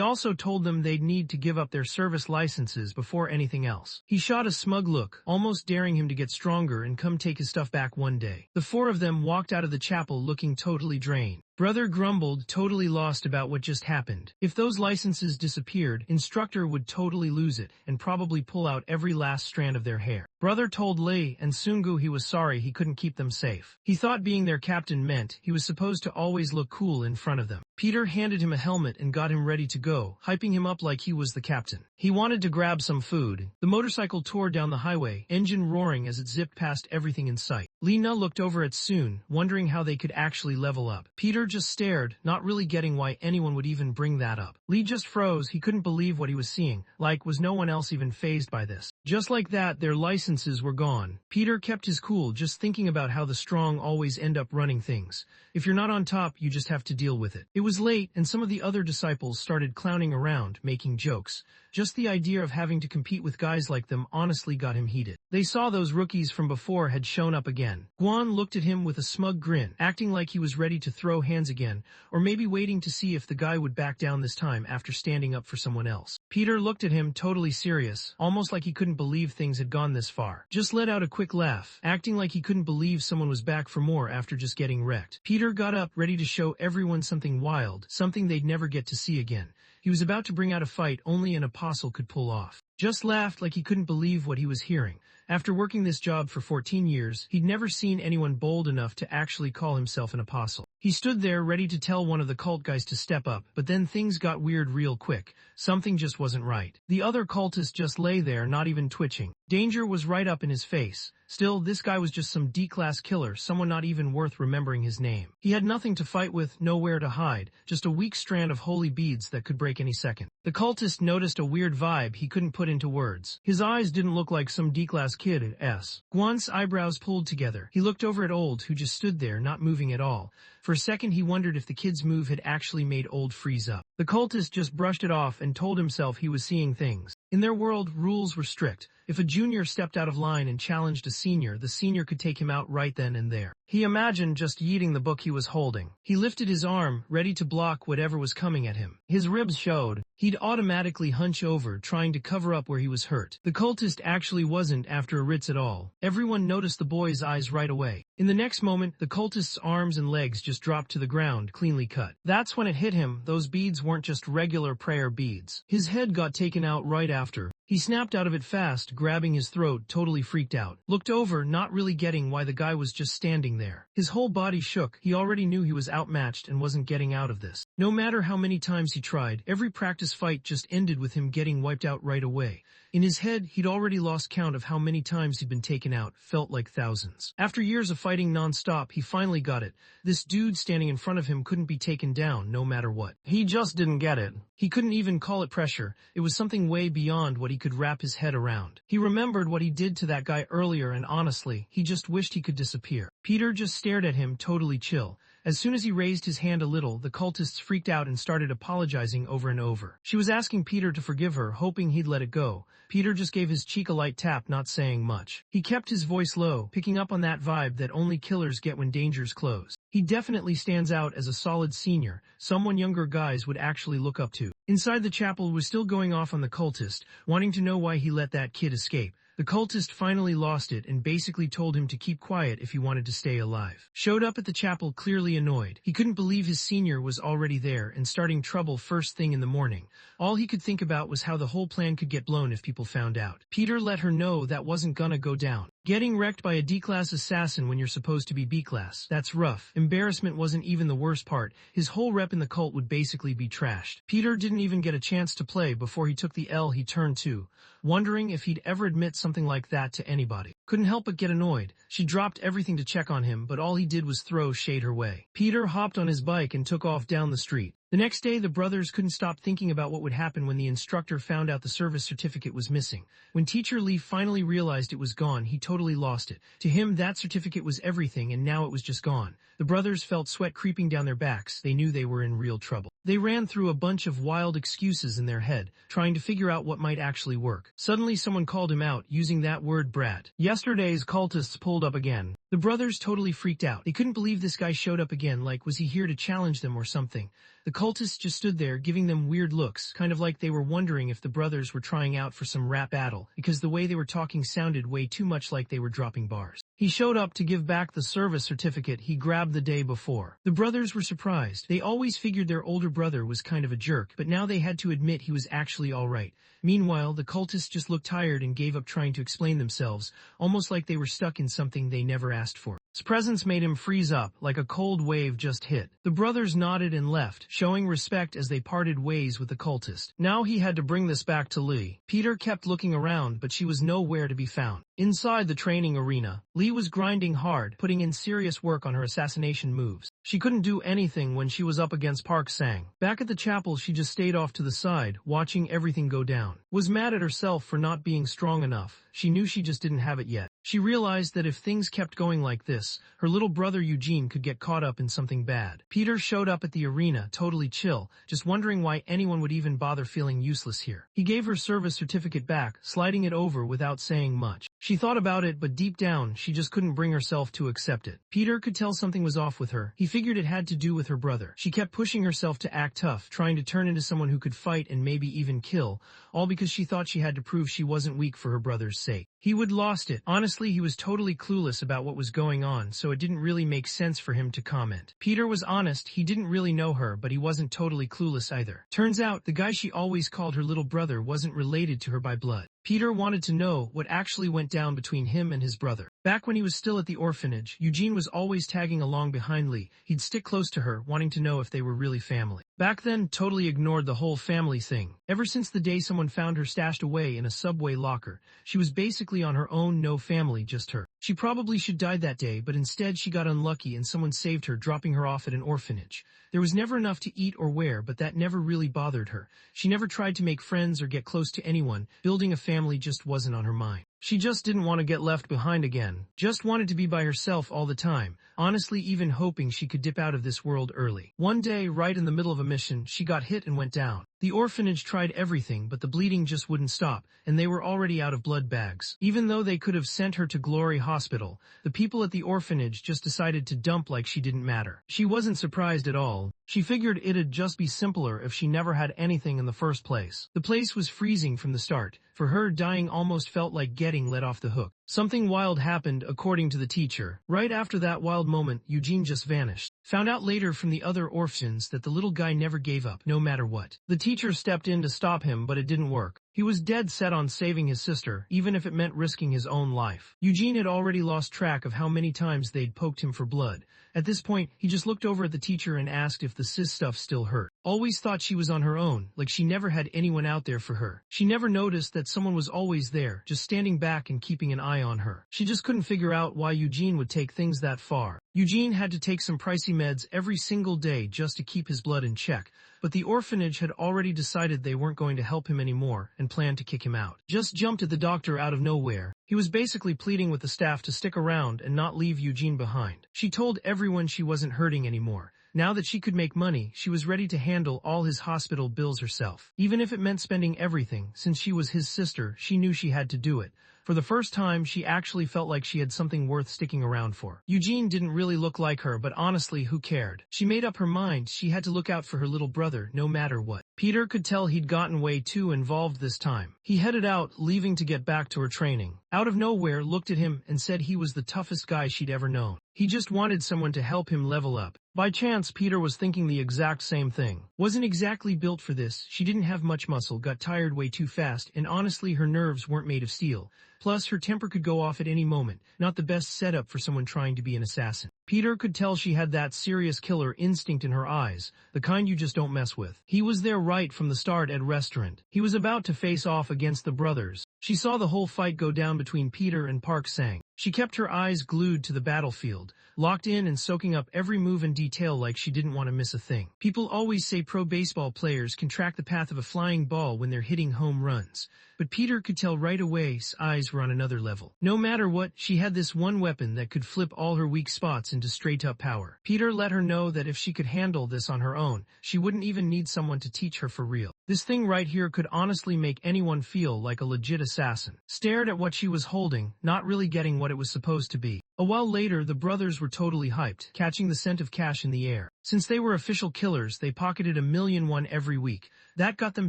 Speaker 1: also told them they'd need to give up their service licenses before anything else. He shot a smug look, almost daring him to get stronger and come take his stuff back one day. The 4 of them walked out of the chapel looking totally drained. Brother grumbled, totally lost about what just happened. If those licenses disappeared, instructor would totally lose it and probably pull out every last strand of their hair. Brother told Lei and Sungu he was sorry he couldn't keep them safe. He thought being their captain meant he was supposed to always look cool in front of them. Peter handed him a helmet and got him ready to go, hyping him up like he was the captain. He wanted to grab some food. The motorcycle tore down the highway, engine roaring as it zipped past everything in sight. Lena looked over at Soon, wondering how they could actually level up. Peter just stared, not really getting why anyone would even bring that up. Lee just froze. He couldn't believe what he was seeing. Like, was no one else even fazed by this? Just like that, their licenses were gone. Peter kept his cool, just thinking about how the strong always end up running things. If you're not on top, you just have to deal with it. It was late, and some of the other disciples started clowning around, making jokes. Just the idea of having to compete with guys like them honestly got him heated. They saw those rookies from before had shown up again. Guan looked at him with a smug grin, acting like he was ready to throw hands again, or maybe waiting to see if the guy would back down this time after standing up for someone else. Peter looked at him totally serious, almost like he couldn't believe things had gone this far. Just let out a quick laugh, acting like he couldn't believe someone was back for more after just getting wrecked. Peter got up, ready to show everyone something wild, something they'd never get to see again. He was about to bring out a fight only an apostle could pull off. Just laughed like he couldn't believe what he was hearing. After working this job for 14 years, he'd never seen anyone bold enough to actually call himself an apostle. He stood there ready to tell one of the cult guys to step up, but then things got weird real quick. Something just wasn't right. The other cultist just lay there, not even twitching. Danger was right up in his face. Still, this guy was just some D-class killer, someone not even worth remembering his name. He had nothing to fight with, nowhere to hide, just a weak strand of holy beads that could break any second. The cultist noticed a weird vibe he couldn't put into words. His eyes didn't look like some D-class kid at S. Guan's eyebrows pulled together. He looked over at Old, who just stood there, not moving at all. For a second he wondered if the kid's move had actually made Old freeze up. The cultist just brushed it off and told himself he was seeing things. In their world, rules were strict. If a junior stepped out of line and challenged a senior, the senior could take him out right then and there. He imagined just yeeting the book he was holding. He lifted his arm, ready to block whatever was coming at him. His ribs showed. He'd automatically hunch over, trying to cover up where he was hurt. The cultist actually wasn't after a ritz at all. Everyone noticed the boy's eyes right away. In the next moment, the cultist's arms and legs just dropped to the ground, cleanly cut. That's when it hit him, those beads weren't just regular prayer beads. His head got taken out right after. He snapped out of it fast, grabbing his throat, totally freaked out. Looked over, not really getting why the guy was just standing there. His whole body shook. He already knew he was outmatched and wasn't getting out of this. No matter how many times he tried, every practice fight just ended with him getting wiped out right away. In his head, he'd already lost count of how many times he'd been taken out, felt like thousands. After years of fighting non-stop, he finally got it. This dude standing in front of him couldn't be taken down, no matter what. He just didn't get it. He couldn't even call it pressure. It was something way beyond what he could wrap his head around. He remembered what he did to that guy earlier, and honestly, he just wished he could disappear. Peter just stared at him, totally chill. As soon as he raised his hand a little, the cultists freaked out and started apologizing over and over. She was asking Peter to forgive her, hoping he'd let it go. Peter just gave his cheek a light tap, not saying much. He kept his voice low, picking up on that vibe that only killers get when danger's close. He definitely stands out as a solid senior, someone younger guys would actually look up to. Inside the chapel was still going off on the cultist, wanting to know why he let that kid escape. The cultist finally lost it and basically told him to keep quiet if he wanted to stay alive. Showed up at the chapel clearly annoyed. He couldn't believe his senior was already there and starting trouble first thing in the morning. All he could think about was how the whole plan could get blown if people found out. Peter let her know that wasn't gonna go down. Getting wrecked by a D-class assassin when you're supposed to be B-class. That's rough. Embarrassment wasn't even the worst part. His whole rep in the cult would basically be trashed. Peter didn't even get a chance to play before he took the L. He turned to, wondering if he'd ever admit something like that to anybody. Couldn't help but get annoyed. She dropped everything to check on him, but all he did was throw shade her way. Peter hopped on his bike and took off down the street. The next day, the brothers couldn't stop thinking about what would happen when the instructor found out the service certificate was missing. When Teacher Lee finally realized it was gone, he totally lost it. To him, that certificate was everything, and now it was just gone. The brothers felt sweat creeping down their backs. They knew they were in real trouble. They ran through a bunch of wild excuses in their head, trying to figure out what might actually work. Suddenly, someone called him out, using that word brat. Yesterday's cultists pulled up again. The brothers totally freaked out. They couldn't believe this guy showed up again, like was he here to challenge them or something. The cultists just stood there, giving them weird looks, kind of like they were wondering if the brothers were trying out for some rap battle, because the way they were talking sounded way too much like they were dropping bars. He showed up to give back the service certificate he grabbed the day before. The brothers were surprised. They always figured their older brother was kind of a jerk, but now they had to admit he was actually alright. Meanwhile, the cultists just looked tired and gave up trying to explain themselves, almost like they were stuck in something they never asked for. His presence made him freeze up, like a cold wave just hit. The brothers nodded and left, showing respect as they parted ways with the cultist. Now he had to bring this back to Lee. Peter kept looking around, but she was nowhere to be found. Inside the training arena, Lee was grinding hard, putting in serious work on her assassination moves. She couldn't do anything when she was up against Park Sang. Back at the chapel, she just stayed off to the side, watching everything go down. Was mad at herself for not being strong enough. She knew she just didn't have it yet. She realized that if things kept going like this, her little brother Eugene could get caught up in something bad. Peter showed up at the arena, totally chill, just wondering why anyone would even bother feeling useless here. He gave her service certificate back, sliding it over without saying much. She thought about it, but deep down, she just couldn't bring herself to accept it. Peter could tell something was off with her. He figured it had to do with her brother. She kept pushing herself to act tough, trying to turn into someone who could fight and maybe even kill, all because she thought she had to prove she wasn't weak for her brother's sake. He would lost it. Honestly, he was totally clueless about what was going on, so it didn't really make sense for him to comment. Peter was honest, he didn't really know her, but he wasn't totally clueless either. Turns out, the guy she always called her little brother wasn't related to her by blood. Peter wanted to know what actually went down between him and his brother. Back when he was still at the orphanage, Eugene was always tagging along behind Lee. He'd stick close to her, wanting to know if they were really family. Back then, totally ignored the whole family thing. Ever since the day someone found her stashed away in a subway locker, she was basically on her own, no family, just her. She probably should died that day, but instead she got unlucky and someone saved her, dropping her off at an orphanage. There was never enough to eat or wear, but that never really bothered her. She never tried to make friends or get close to anyone. Building a family just wasn't on her mind. She just didn't want to get left behind again, just wanted to be by herself all the time, honestly even hoping she could dip out of this world early. One day, right in the middle of a mission, she got hit and went down. The orphanage tried everything, but the bleeding just wouldn't stop, and they were already out of blood bags. Even though they could have sent her to Glory Hospital, the people at the orphanage just decided to dump like she didn't matter. She wasn't surprised at all. She figured it'd just be simpler if she never had anything in the first place. The place was freezing from the start. For her, dying almost felt like getting let off the hook. Something wild happened, according to the teacher. Right after that wild moment, Eugene just vanished. Found out later from the other orphans that the little guy never gave up, no matter what. The teacher stepped in to stop him, but it didn't work. He was dead set on saving his sister, even if it meant risking his own life. Eugene had already lost track of how many times they'd poked him for blood. At this point, he just looked over at the teacher and asked if the sis stuff still hurt. Always thought she was on her own, like she never had anyone out there for her. She never noticed that someone was always there, just standing back and keeping an eye on her. She just couldn't figure out why Eugene would take things that far. Eugene had to take some pricey meds every single day just to keep his blood in check, but the orphanage had already decided they weren't going to help him anymore and planned to kick him out. Just jumped at the doctor out of nowhere. He was basically pleading with the staff to stick around and not leave Eugene behind. She told everyone she wasn't hurting anymore. Now that she could make money, she was ready to handle all his hospital bills herself. Even if it meant spending everything, since she was his sister, she knew she had to do it. For the first time, she actually felt like she had something worth sticking around for. Eugene didn't really look like her, but honestly, who cared? She made up her mind she had to look out for her little brother, no matter what. Peter could tell he'd gotten way too involved this time. He headed out, leaving to get back to her training. Out of nowhere, looked at him and said he was the toughest guy she'd ever known. He just wanted someone to help him level up. By chance, Peter was thinking the exact same thing. Wasn't exactly built for this, she didn't have much muscle, got tired way too fast, and honestly her nerves weren't made of steel. Plus, her temper could go off at any moment, not the best setup for someone trying to be an assassin. Peter could tell she had that serious killer instinct in her eyes, the kind you just don't mess with. He was there right from the start at restaurant. He was about to face off against the brothers. She saw the whole fight go down between Peter and Park Sang. She kept her eyes glued to the battlefield, locked in and soaking up every move and detail like she didn't want to miss a thing. People always say pro baseball players can track the path of a flying ball when they're hitting home runs. But Peter could tell right away his eyes were on another level. No matter what, she had this one weapon that could flip all her weak spots into straight-up power. Peter let her know that if she could handle this on her own, she wouldn't even need someone to teach her for real. This thing right here could honestly make anyone feel like a legit assassin. Stared at what she was holding, not really getting what it was supposed to be. A while later, the brothers were totally hyped, catching the scent of cash in the air. Since they were official killers, they pocketed $1,000,000 every week. That got them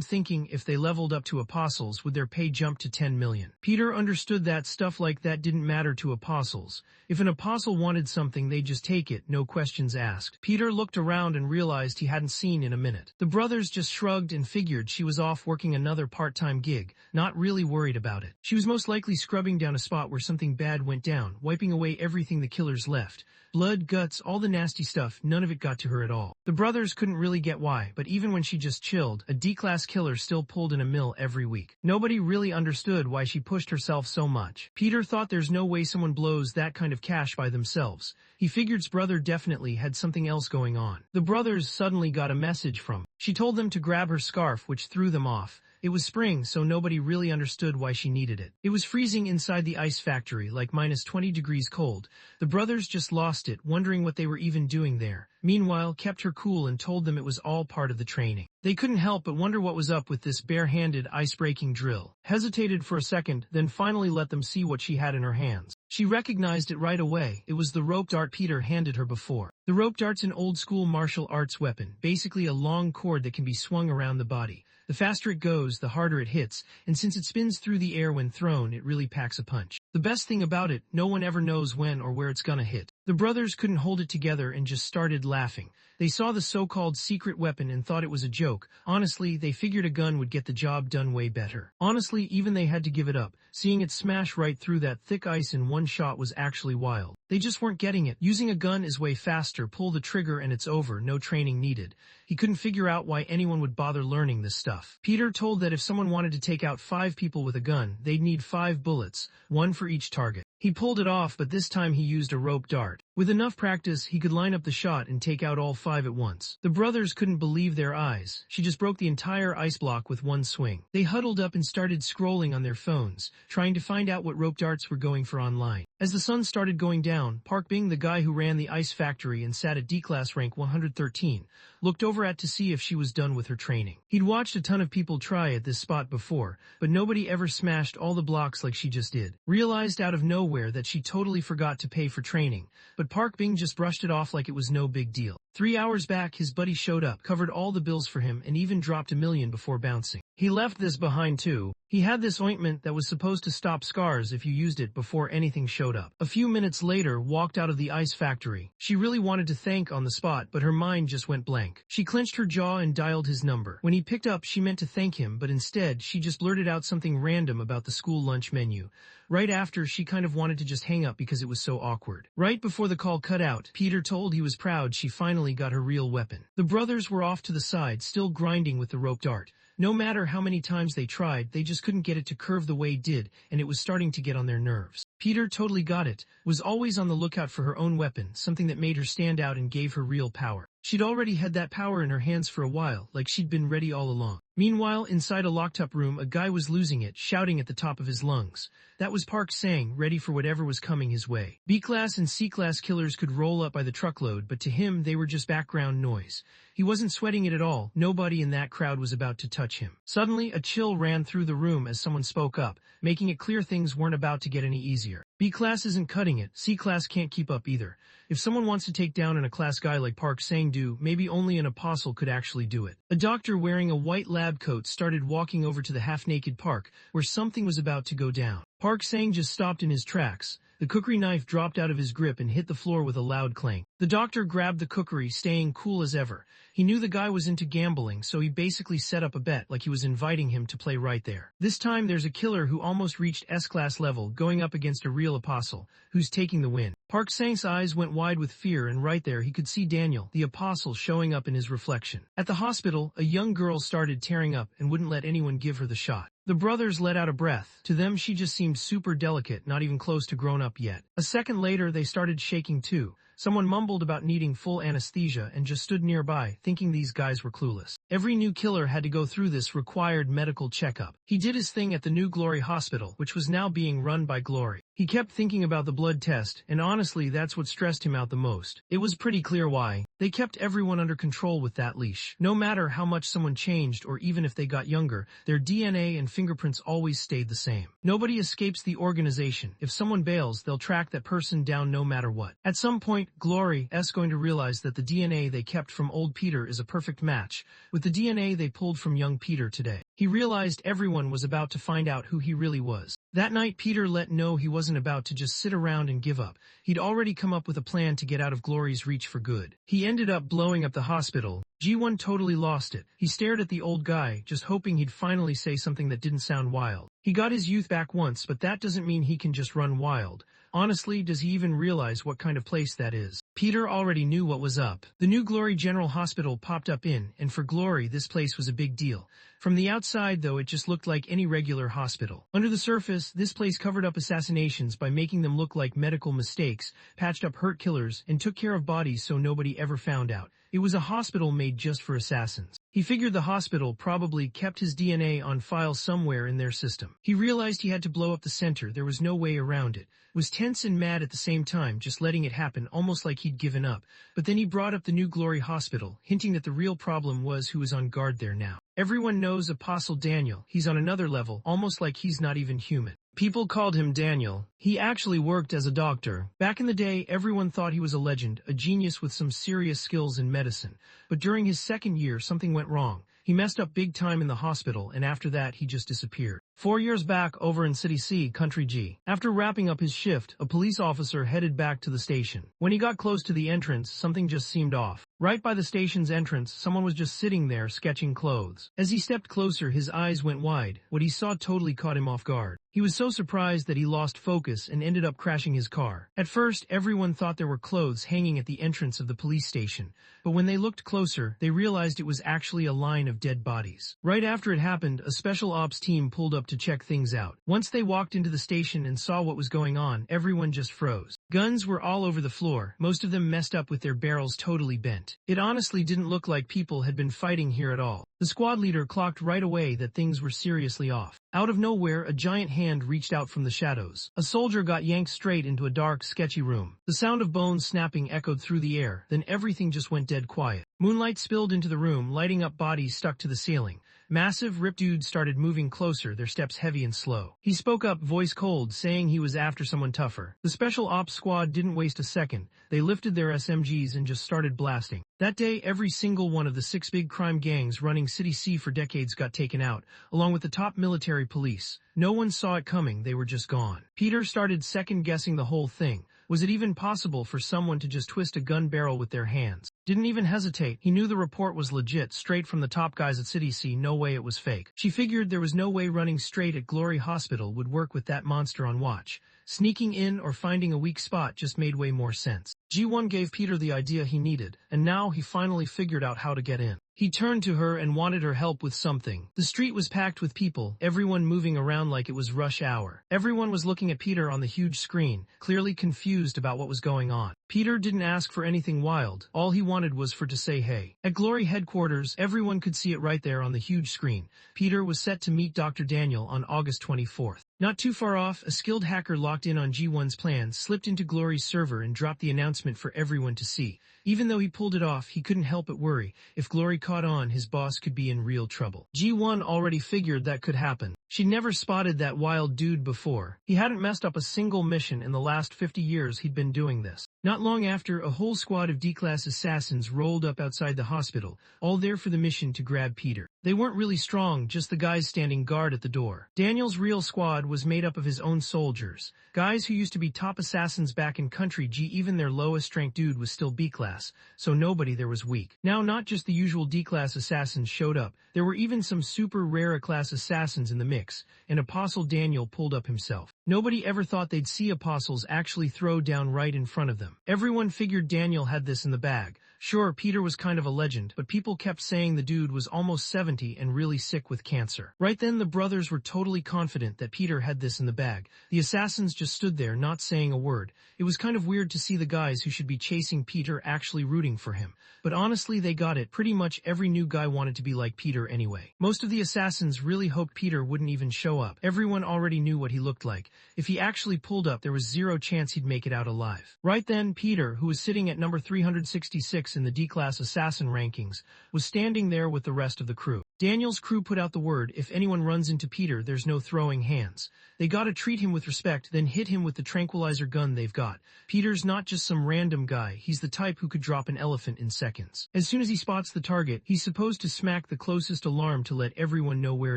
Speaker 1: thinking if they leveled up to apostles, would their pay jump to 10 million? Peter understood that stuff like that didn't matter to apostles. If an apostle wanted something, they'd just take it, no questions asked. Peter looked around and realized he hadn't seen in a minute. The brothers just shrugged and figured she was off working another part-time gig, not really worried about it. She was most likely scrubbing down a spot where something bad went down, wiping away everything the killers left. Blood, guts, all the nasty stuff, none of it got to her at all. The brothers couldn't really get why, but even when she just chilled, a D-class killer still pulled in a mill every week. Nobody really understood why she pushed herself so much. Peter thought there's no way someone blows that kind of cash by themselves. He figured his brother definitely had something else going on. The brothers suddenly got a message from. She told them to grab her scarf, which threw them off. It was spring, so nobody really understood why she needed it. It was freezing inside the ice factory, like minus 20 degrees cold. The brothers just lost it, wondering what they were even doing there. Meanwhile, kept her cool and told them it was all part of the training. They couldn't help but wonder what was up with this bare-handed ice-breaking drill. Hesitated for a second, then finally let them see what she had in her hands. She recognized it right away. It was the rope dart Peter handed her before. The rope dart's an old-school martial arts weapon, basically a long cord that can be swung around the body. The faster it goes, the harder it hits, and since it spins through the air when thrown, it really packs a punch. The best thing about it, no one ever knows when or where it's gonna hit. The brothers couldn't hold it together and just started laughing. They saw the so-called secret weapon and thought it was a joke. Honestly, they figured a gun would get the job done way better. Honestly, even they had to give it up. Seeing it smash right through that thick ice in one shot was actually wild. They just weren't getting it. Using a gun is way faster. Pull the trigger and it's over. No training needed. He couldn't figure out why anyone would bother learning this stuff. Peter told that if someone wanted to take out 5 people with a gun, they'd need 5 bullets, 1 for each target. He pulled it off, but this time he used a rope dart. With enough practice, he could line up the shot and take out all 5 at once. The brothers couldn't believe their eyes. She just broke the entire ice block with one swing. They huddled up and started scrolling on their phones, trying to find out what rope darts were going for online. As the sun started going down, Park Bing, the guy who ran the ice factory and sat at D-class rank 113, looked over at to see if she was done with her training. He'd watched a ton of people try at this spot before, but nobody ever smashed all the blocks like she just did. Realized out of nowhere that she totally forgot to pay for training, but Park Bing just brushed it off like it was no big deal. 3 hours back, his buddy showed up, covered all the bills for him, and even dropped $1 million before bouncing. He left this behind too. He had this ointment that was supposed to stop scars if you used it before anything showed up. A few minutes later, walked out of the ice factory. She really wanted to thank on the spot, but her mind just went blank. She clenched her jaw and dialed his number. When he picked up, she meant to thank him, but instead, she just blurted out something random about the school lunch menu. Right after, she kind of wanted to just hang up because it was so awkward. Right before the call cut out, Peter told he was proud she finally got her real weapon. The brothers were off to the side, still grinding with the rope dart. No matter how many times they tried, they just couldn't get it to curve the way it did, and it was starting to get on their nerves. Peter totally got it, was always on the lookout for her own weapon, something that made her stand out and gave her real power. She'd already had that power in her hands for a while, like she'd been ready all along. Meanwhile, inside a locked-up room, a guy was losing it, shouting at the top of his lungs. That was Park Sang, ready for whatever was coming his way. B-class and C-class killers could roll up by the truckload, but to him, they were just background noise. He wasn't sweating it at all. Nobody in that crowd was about to touch him. Suddenly, a chill ran through the room as someone spoke up, making it clear things weren't about to get any easier. B-class isn't cutting it. C-class can't keep up either. If someone wants to take down an A-class guy like Park Sang-do, maybe only an apostle could actually do it. A doctor wearing a white lab coat started walking over to the half-naked Park, where something was about to go down. Park Sang just stopped in his tracks. The cookery knife dropped out of his grip and hit the floor with a loud clang. The doctor grabbed the cookery, staying cool as ever. He knew the guy was into gambling, so he basically set up a bet like he was inviting him to play right there. This time there's a killer who almost reached S-class level, going up against a real apostle, who's taking the win. Park Sang's eyes went wide with fear, and right there he could see Daniel, the apostle, showing up in his reflection. At the hospital, a young girl started tearing up and wouldn't let anyone give her the shot. The brothers let out a breath. To them, she just seemed super delicate, not even close to grown up yet. A second later, they started shaking too. Someone mumbled about needing full anesthesia and just stood nearby, thinking these guys were clueless. Every new killer had to go through this required medical checkup. He did his thing at the New Glory Hospital, which was now being run by Glory. He kept thinking about the blood test, and honestly, that's what stressed him out the most. It was pretty clear why. They kept everyone under control with that leash. No matter how much someone changed or even if they got younger, their DNA and fingerprints always stayed the same. Nobody escapes the organization. If someone bails, they'll track that person down no matter what. At some point, Glory is going to realize that the DNA they kept from old Peter is a perfect match with the DNA they pulled from young Peter today. He realized everyone was about to find out who he really was. That night, Peter let know he wasn't about to just sit around and give up. He'd already come up with a plan to get out of Glory's reach for good. He ended up blowing up the hospital. G1 totally lost it. He stared at the old guy, just hoping he'd finally say something that didn't sound wild. He got his youth back once, but that doesn't mean he can just run wild. Honestly, does he even realize what kind of place that is? Peter already knew what was up. The New Glory General Hospital popped up in, and for Glory, this place was a big deal. From the outside, though, it just looked like any regular hospital. Under the surface, this place covered up assassinations by making them look like medical mistakes, patched up hurt killers, and took care of bodies so nobody ever found out. It was a hospital made just for assassins. He figured the hospital probably kept his DNA on file somewhere in their system. He realized he had to blow up the center. There was no way around it. Was tense and mad at the same time, just letting it happen, almost like he'd given up. But then he brought up the New Glory Hospital, hinting that the real problem was who was on guard there now. Everyone knows Apostle Daniel. He's on another level, almost like he's not even human. People called him Daniel. He actually worked as a doctor. Back in the day, everyone thought he was a legend, a genius with some serious skills in medicine. But during his second year, something went wrong. He messed up big time in the hospital, and after that, he just disappeared. 4 years back, over in City C, Country G. After wrapping up his shift, a police officer headed back to the station. When he got close to the entrance, something just seemed off. Right by the station's entrance, someone was just sitting there sketching clothes. As he stepped closer, his eyes went wide. What he saw totally caught him off guard. He was so surprised that he lost focus and ended up crashing his car. At first, everyone thought there were clothes hanging at the entrance of the police station, but when they looked closer, they realized it was actually a line of dead bodies. Right after it happened, a special ops team pulled up to check things out. Once they walked into the station and saw what was going on, everyone just froze. Guns were all over the floor, most of them messed up with their barrels totally bent. It honestly didn't look like people had been fighting here at all. The squad leader clocked right away that things were seriously off. Out of nowhere, a giant hand reached out from the shadows. A soldier got yanked straight into a dark, sketchy room. The sound of bones snapping echoed through the air, then everything just went dead quiet. Moonlight spilled into the room, lighting up bodies stuck to the ceiling. Massive, ripped dudes started moving closer, their steps heavy and slow. He spoke up, voice cold, saying he was after someone tougher. The special ops squad didn't waste a second. They lifted their SMGs and just started blasting. That day, every single one of the 6 big crime gangs running City C for decades got taken out, along with the top military police. No one saw it coming, they were just gone. Peter started second-guessing the whole thing. Was it even possible for someone to just twist a gun barrel with their hands? Didn't even hesitate. He knew the report was legit, straight from the top guys at City C, no way it was fake. She figured there was no way running straight at Glory Hospital would work with that monster on watch. Sneaking in or finding a weak spot just made way more sense. G1 gave Peter the idea he needed, and now he finally figured out how to get in. He turned to her and wanted her help with something. The street was packed with people, everyone moving around like it was rush hour. Everyone was looking at Peter on the huge screen, clearly confused about what was going on. Peter didn't ask for anything wild. All he wanted was for to say hey. At Glory headquarters, everyone could see it right there on the huge screen. Peter was set to meet Dr. Daniel on August 24th. Not too far off, a skilled hacker locked in on G1's plans, slipped into Glory's server and dropped the announcement for everyone to see. Even though he pulled it off, he couldn't help but worry. If Glory caught on, his boss could be in real trouble. G1 already figured that could happen. She'd never spotted that wild dude before. He hadn't messed up a single mission in the last 50 years he'd been doing this. Not long after, a whole squad of D-class assassins rolled up outside the hospital, all there for the mission to grab Peter. They weren't really strong, just the guys standing guard at the door. Daniel's real squad was made up of his own soldiers. Guys who used to be top assassins back in Country G, even their lowest ranked dude was still B-class, so nobody there was weak. Now not just the usual D-class assassins showed up, there were even some super rare class assassins in the mix, and Apostle Daniel pulled up himself. Nobody ever thought they'd see apostles actually throw down right in front of them. Everyone figured Daniel had this in the bag. Sure, Peter was kind of a legend, but people kept saying the dude was almost 70 and really sick with cancer. Right then, the brothers were totally confident that Peter had this in the bag. The assassins just stood there, not saying a word. It was kind of weird to see the guys who should be chasing Peter actually rooting for him. But honestly, they got it. Pretty much every new guy wanted to be like Peter anyway. Most of the assassins really hoped Peter wouldn't even show up. Everyone already knew what he looked like. If he actually pulled up, there was zero chance he'd make it out alive. Right then, Peter, who was sitting at number 366 in the D-class assassin rankings, was standing there with the rest of the crew. Daniel's crew put out the word, if anyone runs into Peter, there's no throwing hands. They gotta treat him with respect, then hit him with the tranquilizer gun they've got. Peter's not just some random guy, he's the type who could drop an elephant in seconds. As soon as he spots the target, he's supposed to smack the closest alarm to let everyone know where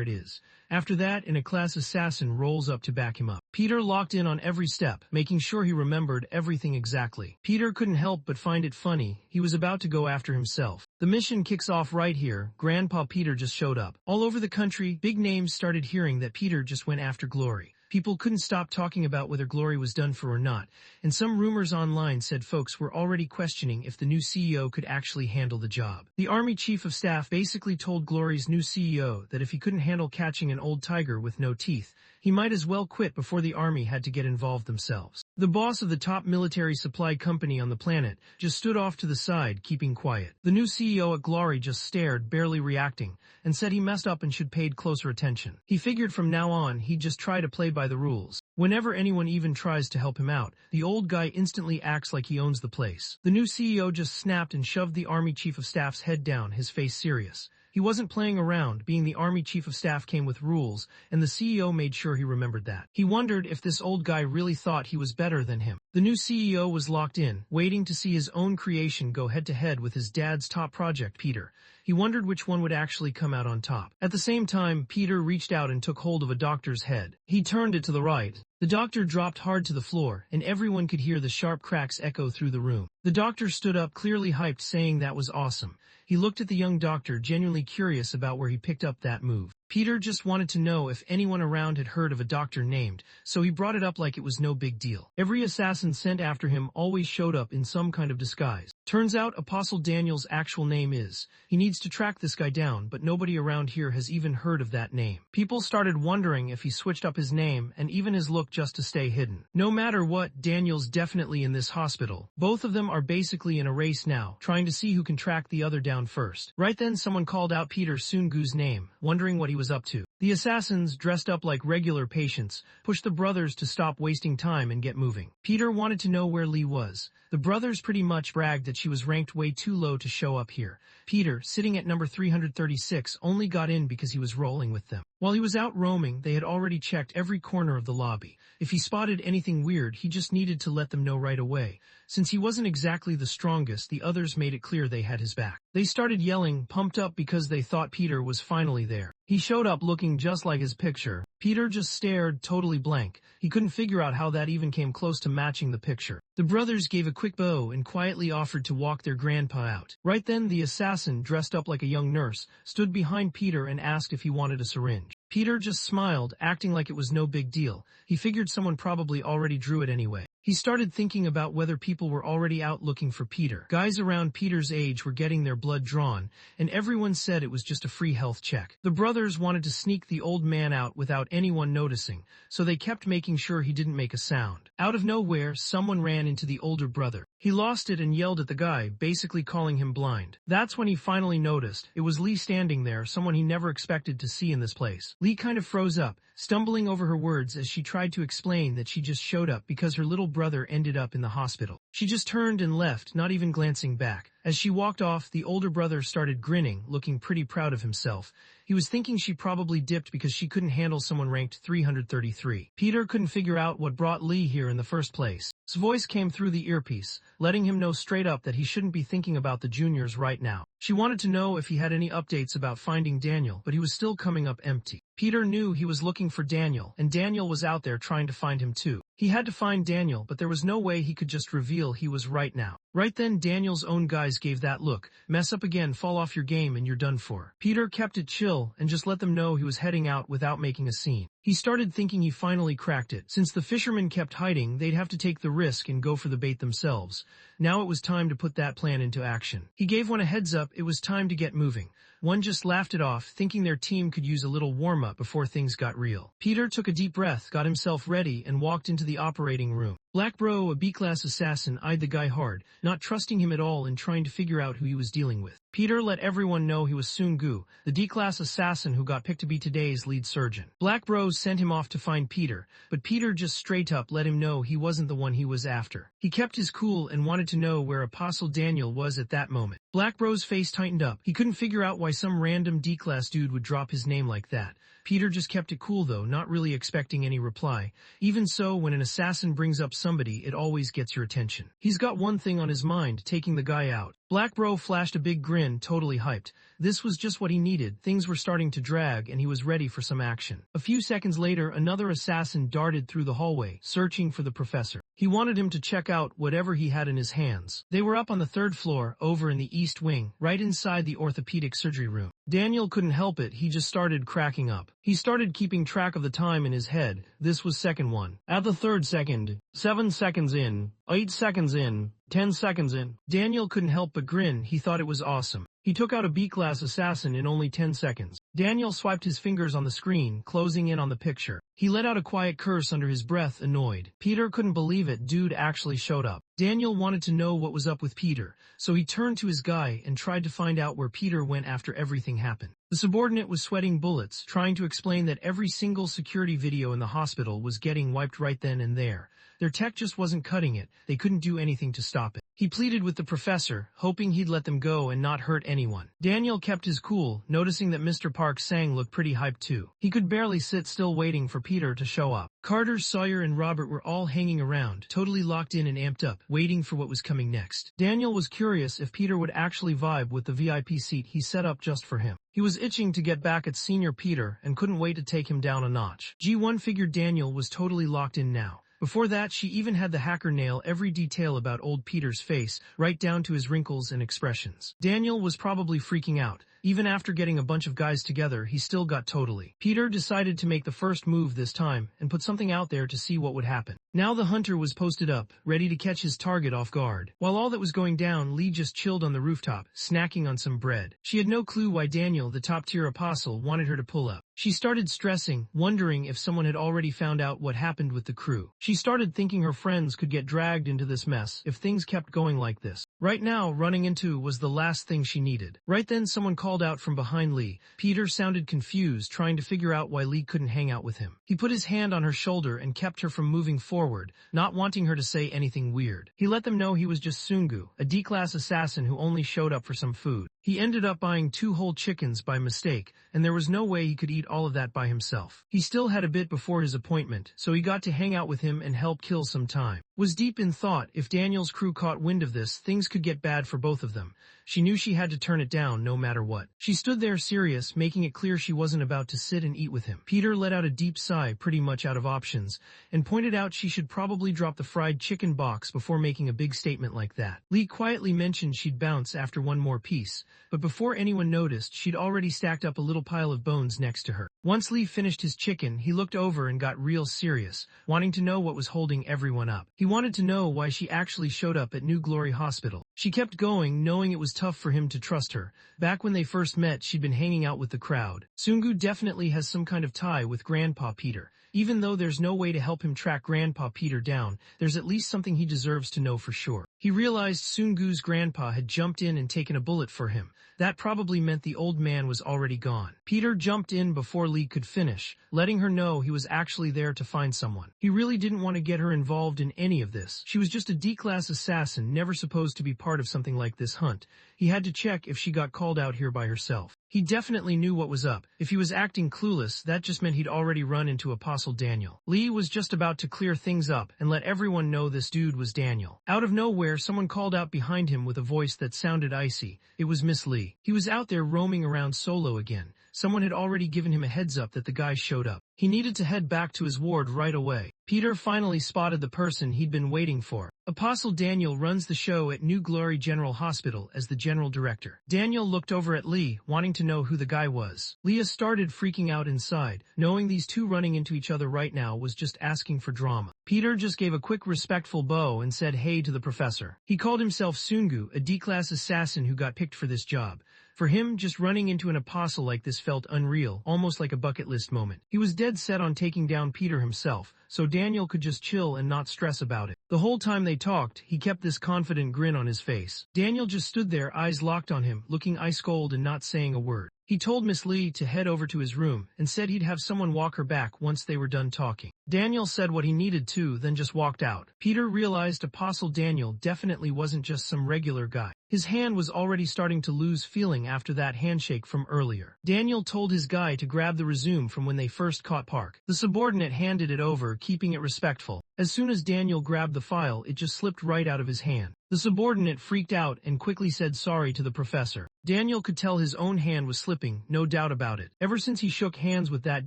Speaker 1: it is. After that, an A-class assassin rolls up to back him up. Peter locked in on every step, making sure he remembered everything exactly. Peter couldn't help but find it funny. He was about to go after himself. The mission kicks off right here. Grandpa Peter just showed up. All over the country, big names started hearing that Peter just went after Glory. People couldn't stop talking about whether Glory was done for or not, and some rumors online said folks were already questioning if the new CEO could actually handle the job. The Army Chief of Staff basically told Glory's new CEO that if he couldn't handle catching an old tiger with no teeth, he might as well quit before the Army had to get involved themselves. The boss of the top military supply company on the planet just stood off to the side, keeping quiet. The new CEO at Glory just stared, barely reacting, and said he messed up and should paid closer attention. He figured from now on he'd just try to play by the rules. Whenever anyone even tries to help him out, the old guy instantly acts like he owns the place. The new CEO just snapped and shoved the Army Chief of Staff's head down, his face serious. He wasn't playing around, being the army chief of staff came with rules, and the CEO made sure he remembered that. He wondered if this old guy really thought he was better than him. The new CEO was locked in, waiting to see his own creation go head-to-head with his dad's top project, Peter. He wondered which one would actually come out on top. At the same time, Peter reached out and took hold of a doctor's head. He turned it to the right. The doctor dropped hard to the floor, and everyone could hear the sharp cracks echo through the room. The doctor stood up, clearly hyped, saying that was awesome. He looked at the young doctor, genuinely curious about where he picked up that move. Peter just wanted to know if anyone around had heard of a doctor named, so he brought it up like it was no big deal. Every assassin sent after him always showed up in some kind of disguise. Turns out Apostle Daniel's actual name is. He needs to track this guy down, but nobody around here has even heard of that name. People started wondering if he switched up his name and even his look just to stay hidden. No matter what, Daniel's definitely in this hospital. Both of them are basically in a race now, trying to see who can track the other down first. Right then someone called out Peter Sungu's name, wondering what he was up to. The assassins, dressed up like regular patients, pushed the brothers to stop wasting time and get moving. Peter wanted to know where Lee was. The brothers pretty much bragged that she was ranked way too low to show up here. Peter, sitting at number 336, only got in because he was rolling with them. While he was out roaming, they had already checked every corner of the lobby. If he spotted anything weird, he just needed to let them know right away. Since he wasn't exactly the strongest, the others made it clear they had his back. They started yelling, pumped up because they thought Peter was finally there. He showed up looking just like his picture. Peter just stared, totally blank. He couldn't figure out how that even came close to matching the picture. The brothers gave a quick bow and quietly offered to walk their grandpa out. Right then, the assassin, dressed up like a young nurse, stood behind Peter and asked if he wanted a syringe. Peter just smiled, acting like it was no big deal. He figured someone probably already drew it anyway. He started thinking about whether people were already out looking for Peter. Guys around Peter's age were getting their blood drawn, and everyone said it was just a free health check. The brothers wanted to sneak the old man out without anyone noticing, so they kept making sure he didn't make a sound. Out of nowhere, someone ran into the older brother. He lost it and yelled at the guy, basically calling him blind. That's when he finally noticed. It was Lee standing there, someone he never expected to see in this place. Lee kind of froze up, stumbling over her words as she tried to explain that she just showed up because her little brother ended up in the hospital. She just turned and left, not even glancing back. As she walked off, the older brother started grinning, looking pretty proud of himself. He was thinking she probably dipped because she couldn't handle someone ranked 333. Peter couldn't figure out what brought Lee here in the first place. His voice came through the earpiece, letting him know straight up that he shouldn't be thinking about the juniors right now. She wanted to know if he had any updates about finding Daniel, but he was still coming up empty. Peter knew he was looking for Daniel, and Daniel was out there trying to find him too. He had to find Daniel, but there was no way he could just reveal he was right now. Right then, Daniel's own guys gave that look. Mess up again, fall off your game, and you're done for. Peter kept it chill and just let them know he was heading out without making a scene. He started thinking he finally cracked it. Since the fishermen kept hiding, they'd have to take the risk and go for the bait themselves. Now it was time to put that plan into action. He gave one a heads up, it was time to get moving. One just laughed it off, thinking their team could use a little warm-up before things got real. Peter took a deep breath, got himself ready, and walked into the operating room. Black Bro, a B-class assassin, eyed the guy hard, not trusting him at all and trying to figure out who he was dealing with. Peter let everyone know he was Sungu, the D-class assassin who got picked to be today's lead surgeon. Black Bro sent him off to find Peter, but Peter just straight up let him know he wasn't the one he was after. He kept his cool and wanted to know where Apostle Daniel was at that moment. Black Bro's face tightened up. He couldn't figure out why some random D-class dude would drop his name like that. Peter just kept it cool though, not really expecting any reply. Even so, when an assassin brings up somebody, it always gets your attention. He's got one thing on his mind, taking the guy out. Black Bro flashed a big grin, totally hyped. This was just what he needed. Things were starting to drag, and he was ready for some action. A few seconds later, another assassin darted through the hallway, searching for the professor. He wanted him to check out whatever he had in his hands. They were up on the 3rd floor, over in the east wing, right inside the orthopedic surgery room. Daniel couldn't help it, he just started cracking up. He started keeping track of the time in his head. This was second one. At the 3rd second, 7 seconds in, 8 seconds in, 10 seconds in. Daniel couldn't help but grin, he thought it was awesome. He took out a B-class assassin in only 10 seconds. Daniel swiped his fingers on the screen, closing in on the picture. He let out a quiet curse under his breath, annoyed. Peter couldn't believe it, dude actually showed up. Daniel wanted to know what was up with Peter, so he turned to his guy and tried to find out where Peter went after everything happened. The subordinate was sweating bullets, trying to explain that every single security video in the hospital was getting wiped right then and there. Their tech just wasn't cutting it, they couldn't do anything to stop it. He pleaded with the professor, hoping he'd let them go and not hurt anyone. Daniel kept his cool, noticing that Mr. Park Sang looked pretty hyped too. He could barely sit still waiting for Peter to show up. Carter, Sawyer, and Robert were all hanging around, totally locked in and amped up, waiting for what was coming next. Daniel was curious if Peter would actually vibe with the VIP seat he set up just for him. He was itching to get back at Senior Peter and couldn't wait to take him down a notch. G1 figured Daniel was totally locked in now. Before that, she even had the hacker nail every detail about old Peter's face, right down to his wrinkles and expressions. Daniel was probably freaking out. Even after getting a bunch of guys together, he still got totally. Peter decided to make the first move this time and put something out there to see what would happen. Now the hunter was posted up, ready to catch his target off guard. While all that was going down, Lee just chilled on the rooftop, snacking on some bread. She had no clue why Daniel, the top-tier apostle, wanted her to pull up. She started stressing, wondering if someone had already found out what happened with the crew. She started thinking her friends could get dragged into this mess if things kept going like this. Right now, running into was the last thing she needed. Right then, someone called out from behind Lee. Peter sounded confused, trying to figure out why Lee couldn't hang out with him. He put his hand on her shoulder and kept her from moving forward, not wanting her to say anything weird. He let them know he was just Sungu, a D-class assassin who only showed up for some food. He ended up buying 2 whole chickens by mistake, and there was no way he could eat all of that by himself. He still had a bit before his appointment, so he got to hang out with him and help kill some time. Was deep in thought. If Daniel's crew caught wind of this, things could get bad for both of them. She knew she had to turn it down no matter what. She stood there serious, making it clear she wasn't about to sit and eat with him. Peter let out a deep sigh, pretty much out of options, and pointed out she should probably drop the fried chicken box before making a big statement like that. Lee quietly mentioned she'd bounce after one more piece, but before anyone noticed, she'd already stacked up a little pile of bones next to her. Once Lee finished his chicken, he looked over and got real serious, wanting to know what was holding everyone up. He wanted to know why she actually showed up at New Glory Hospital. She kept going, knowing it was tough for him to trust her. Back when they first met, she'd been hanging out with the crowd. Sungu definitely has some kind of tie with Grandpa Peter. Even though there's no way to help him track Grandpa Peter down, there's at least something he deserves to know for sure. He realized Sungu's grandpa had jumped in and taken a bullet for him. That probably meant the old man was already gone. Peter jumped in before Lee could finish, letting her know he was actually there to find someone. He really didn't want to get her involved in any of this. She was just a D-class assassin, never supposed to be part of something like this hunt. He had to check if she got called out here by herself. He definitely knew what was up. If he was acting clueless, that just meant he'd already run into Apostle Daniel. Lee was just about to clear things up and let everyone know this dude was Daniel. Out of nowhere, someone called out behind him with a voice that sounded icy. It was Miss Lee. He was out there roaming around solo again. Someone had already given him a heads up that the guy showed up. He needed to head back to his ward right away. Peter finally spotted the person he'd been waiting for. Apostle Daniel runs the show at New Glory General Hospital as the general director. Daniel looked over at Lee, wanting to know who the guy was. Leah started freaking out inside, knowing these two running into each other right now was just asking for drama. Peter just gave a quick respectful bow and said hey to the professor. He called himself Sungu, a D-class assassin who got picked for this job. For him, just running into an apostle like this felt unreal, almost like a bucket list moment. He was dead set on taking down Peter himself, so Daniel could just chill and not stress about it. The whole time they talked, he kept this confident grin on his face. Daniel just stood there, eyes locked on him, looking ice cold and not saying a word. He told Miss Lee to head over to his room and said he'd have someone walk her back once they were done talking. Daniel said what he needed to, then just walked out. Peter realized Apostle Daniel definitely wasn't just some regular guy. His hand was already starting to lose feeling after that handshake from earlier. Daniel told his guy to grab the resume from when they first caught Park. The subordinate handed it over, keeping it respectful. As soon as Daniel grabbed the file, it just slipped right out of his hand. The subordinate freaked out and quickly said sorry to the professor. Daniel could tell his own hand was slipping, no doubt about it. Ever since he shook hands with that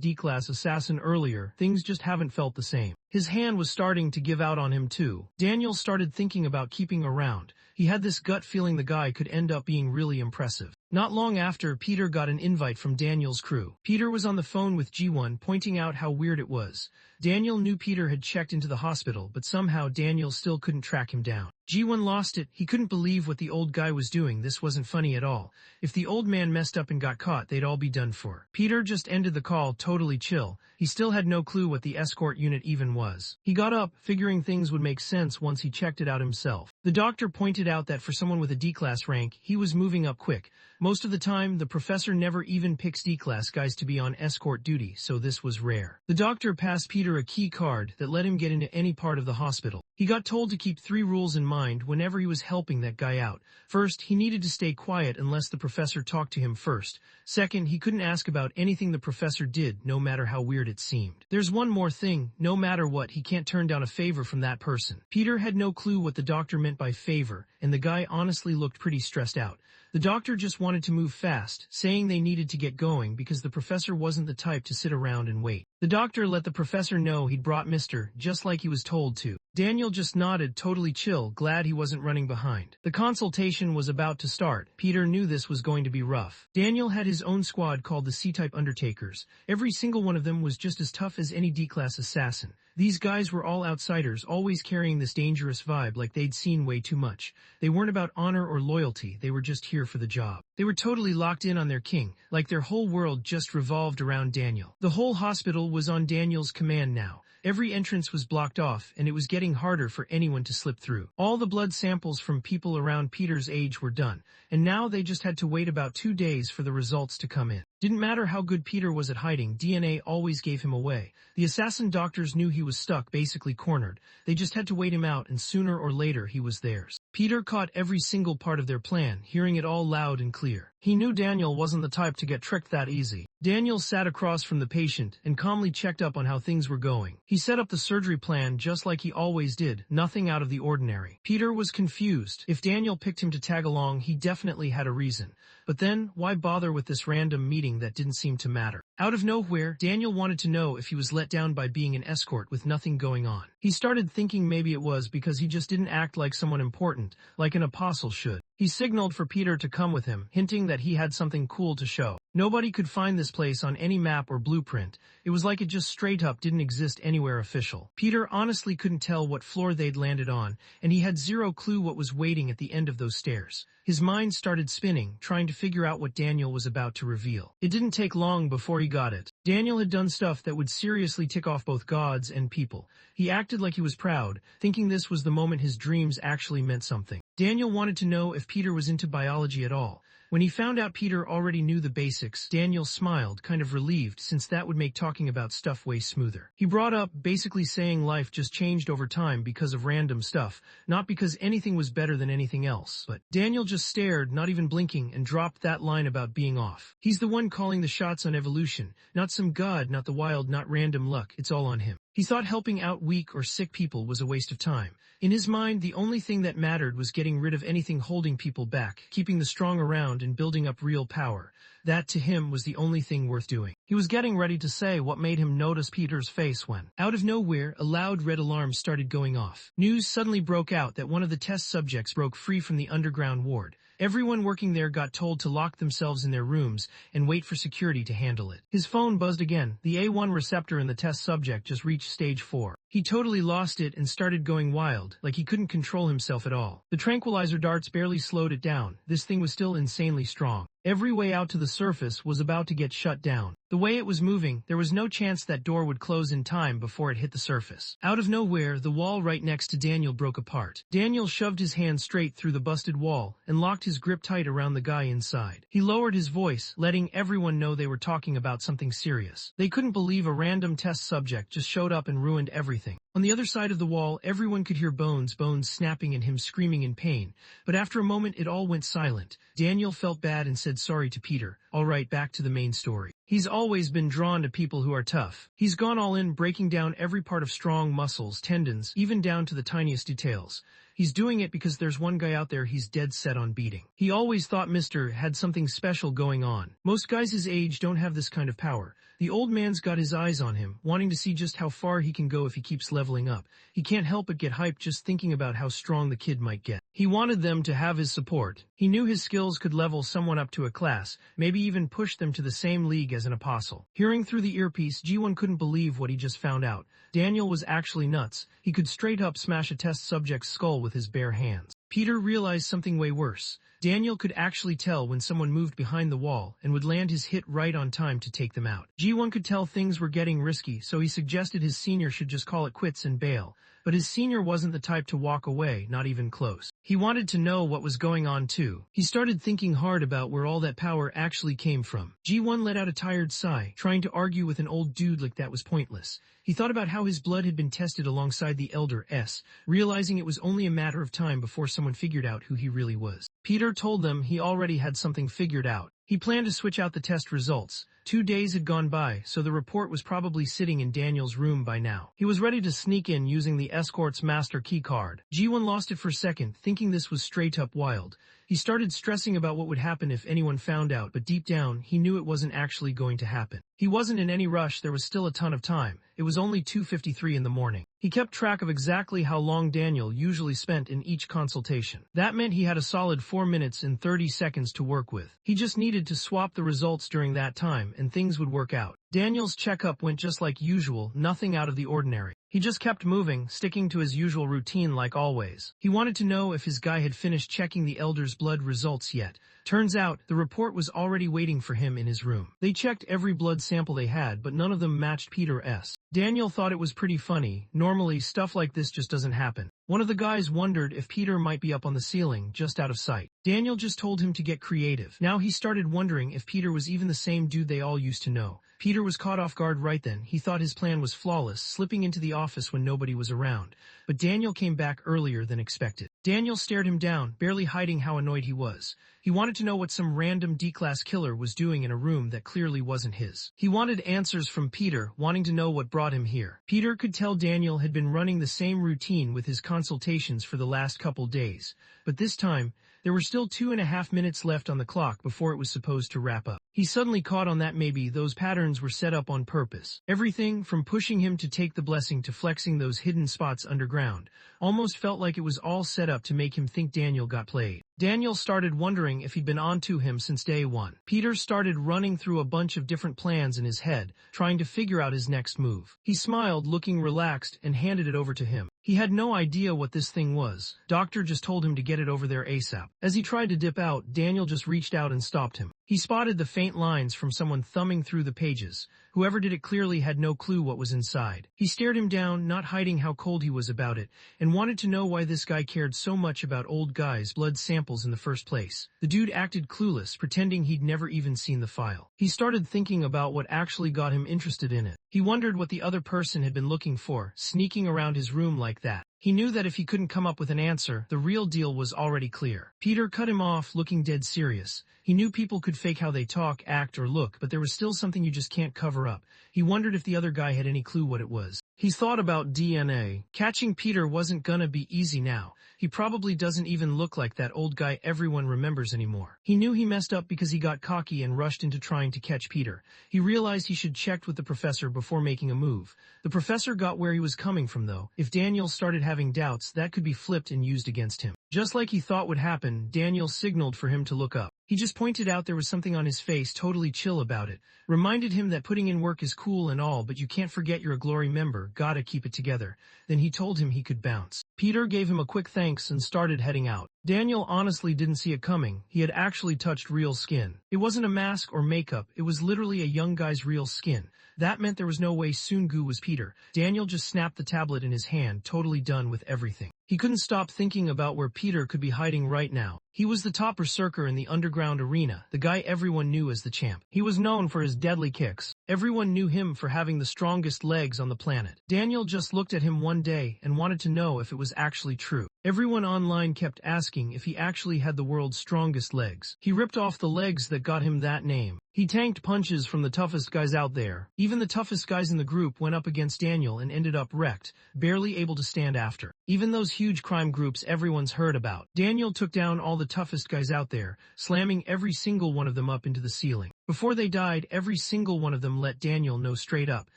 Speaker 1: D-class assassin earlier, things just haven't felt the same. His hand was starting to give out on him too. Daniel started thinking about keeping around. He had this gut feeling the guy could end up being really impressive. Not long after, Peter got an invite from Daniel's crew. Peter was on the phone with G1, pointing out how weird it was. Daniel knew Peter had checked into the hospital, but somehow Daniel still couldn't track him down. G1 lost it. He couldn't believe what the old guy was doing. This wasn't funny at all. If the old man messed up and got caught, they'd all be done for. Peter just ended the call totally chill. He still had no clue what the escort unit even was. He got up, figuring things would make sense once he checked it out himself. The doctor pointed out that for someone with a D-class rank, he was moving up quick, Most of the time, the professor never even picks D-class guys to be on escort duty, so this was rare. The doctor passed Peter a key card that let him get into any part of the hospital. He got told to keep 3 rules in mind whenever he was helping that guy out. First, he needed to stay quiet unless the professor talked to him first. Second, he couldn't ask about anything the professor did, no matter how weird it seemed. There's one more thing, no matter what, he can't turn down a favor from that person. Peter had no clue what the doctor meant by favor, and the guy honestly looked pretty stressed out. The doctor just wanted to move fast, saying they needed to get going because the professor wasn't the type to sit around and wait. The doctor let the professor know he'd brought Mr. just like he was told to. Daniel just nodded, totally chill, glad he wasn't running behind. The consultation was about to start. Peter knew this was going to be rough. Daniel had his own squad called the C-Type Undertakers. Every single one of them was just as tough as any D-class assassin. These guys were all outsiders, always carrying this dangerous vibe like they'd seen way too much. They weren't about honor or loyalty, they were just here for the job. They were totally locked in on their king, like their whole world just revolved around Daniel. The whole hospital was on Daniel's command now. Every entrance was blocked off, and it was getting harder for anyone to slip through. All the blood samples from people around Peter's age were done, and now they just had to wait about 2 days for the results to come in. Didn't matter how good Peter was at hiding, DNA always gave him away. The assassin doctors knew he was stuck, basically cornered. They just had to wait him out, and sooner or later he was theirs. Peter caught every single part of their plan, hearing it all loud and clear. He knew Daniel wasn't the type to get tricked that easy. Daniel sat across from the patient and calmly checked up on how things were going. He set up the surgery plan just like he always did, nothing out of the ordinary. Peter was confused. If Daniel picked him to tag along, he definitely had a reason. But then, why bother with this random meeting that didn't seem to matter? Out of nowhere, Daniel wanted to know if he was let down by being an escort with nothing going on. He started thinking maybe it was because he just didn't act like someone important, like an apostle should. He signaled for Peter to come with him, hinting that he had something cool to show. Nobody could find this place on any map or blueprint. It was like it just straight up didn't exist anywhere official. Peter honestly couldn't tell what floor they'd landed on, and he had zero clue what was waiting at the end of those stairs. His mind started spinning, trying to figure out what Daniel was about to reveal. It didn't take long before he got it. Daniel had done stuff that would seriously tick off both gods and people. He acted like he was proud, thinking this was the moment his dreams actually meant something. Daniel wanted to know if Peter was into biology at all. When he found out Peter already knew the basics, Daniel smiled, kind of relieved, since that would make talking about stuff way smoother. He brought up basically saying life just changed over time because of random stuff, not because anything was better than anything else. But Daniel just stared, not even blinking, and dropped that line about being off. He's the one calling the shots on evolution, not some god, not the wild, not random luck, it's all on him. He thought helping out weak or sick people was a waste of time. In his mind, the only thing that mattered was getting rid of anything holding people back, keeping the strong around and building up real power. That, to him, was the only thing worth doing. He was getting ready to say what made him notice Peter's face when, out of nowhere, a loud red alarm started going off. News suddenly broke out that one of the test subjects broke free from the underground ward. Everyone working there got told to lock themselves in their rooms and wait for security to handle it. His phone buzzed again. The A1 receptor in the test subject just reached stage 4. He totally lost it and started going wild, like he couldn't control himself at all. The tranquilizer darts barely slowed it down. This thing was still insanely strong. Every way out to the surface was about to get shut down. The way it was moving, there was no chance that door would close in time before it hit the surface. Out of nowhere, the wall right next to Daniel broke apart. Daniel shoved his hand straight through the busted wall and locked his grip tight around the guy inside. He lowered his voice, letting everyone know they were talking about something serious. They couldn't believe a random test subject just showed up and ruined everything. On the other side of the wall, everyone could hear bones snapping and him screaming in pain. But after a moment, it all went silent. Daniel felt bad and said sorry to Peter. All right, back to the main story. He's always been drawn to people who are tough. He's gone all in, breaking down every part of strong muscles, tendons, even down to the tiniest details. He's doing it because there's one guy out there he's dead set on beating. He always thought Mr. had something special going on. Most guys his age don't have this kind of power. The old man's got his eyes on him, wanting to see just how far he can go if he keeps leveling up. He can't help but get hyped just thinking about how strong the kid might get. He wanted them to have his support. He knew his skills could level someone up to a class, maybe even push them to the same league as an apostle. Hearing through the earpiece, G1 couldn't believe what he just found out. Daniel was actually nuts. He could straight up smash a test subject's skull with his bare hands. Peter realized something way worse. Daniel could actually tell when someone moved behind the wall and would land his hit right on time to take them out. G1 could tell things were getting risky, so he suggested his senior should just call it quits and bail. But his senior wasn't the type to walk away, not even close. He wanted to know what was going on too. He started thinking hard about where all that power actually came from. G1 let out a tired sigh, trying to argue with an old dude like that was pointless. He thought about how his blood had been tested alongside the Elder S, realizing it was only a matter of time before someone figured out who he really was. Peter told them he already had something figured out. He planned to switch out the test results. 2 days had gone by, so the report was probably sitting in Daniel's room by now. He was ready to sneak in using the escort's master key card. G1 lost it for a second, thinking this was straight up wild. He started stressing about what would happen if anyone found out, but deep down, he knew it wasn't actually going to happen. He wasn't in any rush, there was still a ton of time. It was only 2:53 in the morning. He kept track of exactly how long Daniel usually spent in each consultation. That meant he had a solid 4 minutes and 30 seconds to work with. He just needed to swap the results during that time, and things would work out. Daniel's checkup went just like usual, nothing out of the ordinary. He just kept moving, sticking to his usual routine like always. He wanted to know if his guy had finished checking the Elder's blood results yet. Turns out, the report was already waiting for him in his room. They checked every blood sample they had, but none of them matched Peter S. Daniel thought it was pretty funny. Normally, stuff like this just doesn't happen. One of the guys wondered if Peter might be up on the ceiling, just out of sight. Daniel just told him to get creative. Now he started wondering if Peter was even the same dude they all used to know. Peter was caught off guard right then. He thought his plan was flawless, slipping into the office when nobody was around. But Daniel came back earlier than expected. Daniel stared him down, barely hiding how annoyed he was. He wanted to know what some random D-class killer was doing in a room that clearly wasn't his. He wanted answers from Peter, wanting to know what brought him here. Peter could tell Daniel had been running the same routine with his consultations for the last couple days. But this time, there were still 2.5 minutes left on the clock before it was supposed to wrap up. He suddenly caught on that maybe those patterns were set up on purpose. Everything from pushing him to take the blessing to flexing those hidden spots underground almost felt like it was all set up to make him think Daniel got played. Daniel started wondering if he'd been onto him since day one. Peter started running through a bunch of different plans in his head, trying to figure out his next move. He smiled, looking relaxed, and handed it over to him. He had no idea what this thing was. Doctor just told him to get it over there ASAP. As he tried to dip out, Daniel just reached out and stopped him. He spotted the faint lines from someone thumbing through the pages. Whoever did it clearly had no clue what was inside. He stared him down, not hiding how cold he was about it, and wanted to know why this guy cared so much about old guys' blood samples in the first place. The dude acted clueless, pretending he'd never even seen the file. He started thinking about what actually got him interested in it. He wondered what the other person had been looking for, sneaking around his room like that. He knew that if he couldn't come up with an answer, the real deal was already clear. Peter cut him off, looking dead serious. He knew people could fake how they talk, act, or look, but there was still something you just can't cover up. He wondered if the other guy had any clue what it was. He thought about DNA. Catching Peter wasn't gonna be easy now. He probably doesn't even look like that old guy everyone remembers anymore. He knew he messed up because he got cocky and rushed into trying to catch Peter. He realized he should check with the professor before making a move. The professor got where he was coming from though. If Daniel started having doubts, that could be flipped and used against him. Just like he thought would happen, Daniel signaled for him to look up. He just pointed out there was something on his face totally chill about it. Reminded him that putting in work is cool and all, but you can't forget you're a Glory member, gotta keep it together. Then he told him he could bounce. Peter gave him a quick thanks and started heading out. Daniel honestly didn't see it coming. He had actually touched real skin. It wasn't a mask or makeup, it was literally a young guy's real skin. That meant there was no way Soon-gu was Peter. Daniel just snapped the tablet in his hand, totally done with everything. He couldn't stop thinking about where Peter could be hiding right now. He was the top berserker in the underground arena, the guy everyone knew as the champ. He was known for his deadly kicks. Everyone knew him for having the strongest legs on the planet. Daniel just looked at him one day and wanted to know if it was actually true. Everyone online kept asking if he actually had the world's strongest legs. He ripped off the legs that got him that name. He tanked punches from the toughest guys out there. Even the toughest guys in the group went up against Daniel and ended up wrecked, barely able to stand after. Even those huge crime groups everyone's heard about. Daniel took down all the toughest guys out there, slamming every single one of them up into the ceiling. Before they died, every single one of them let Daniel know straight up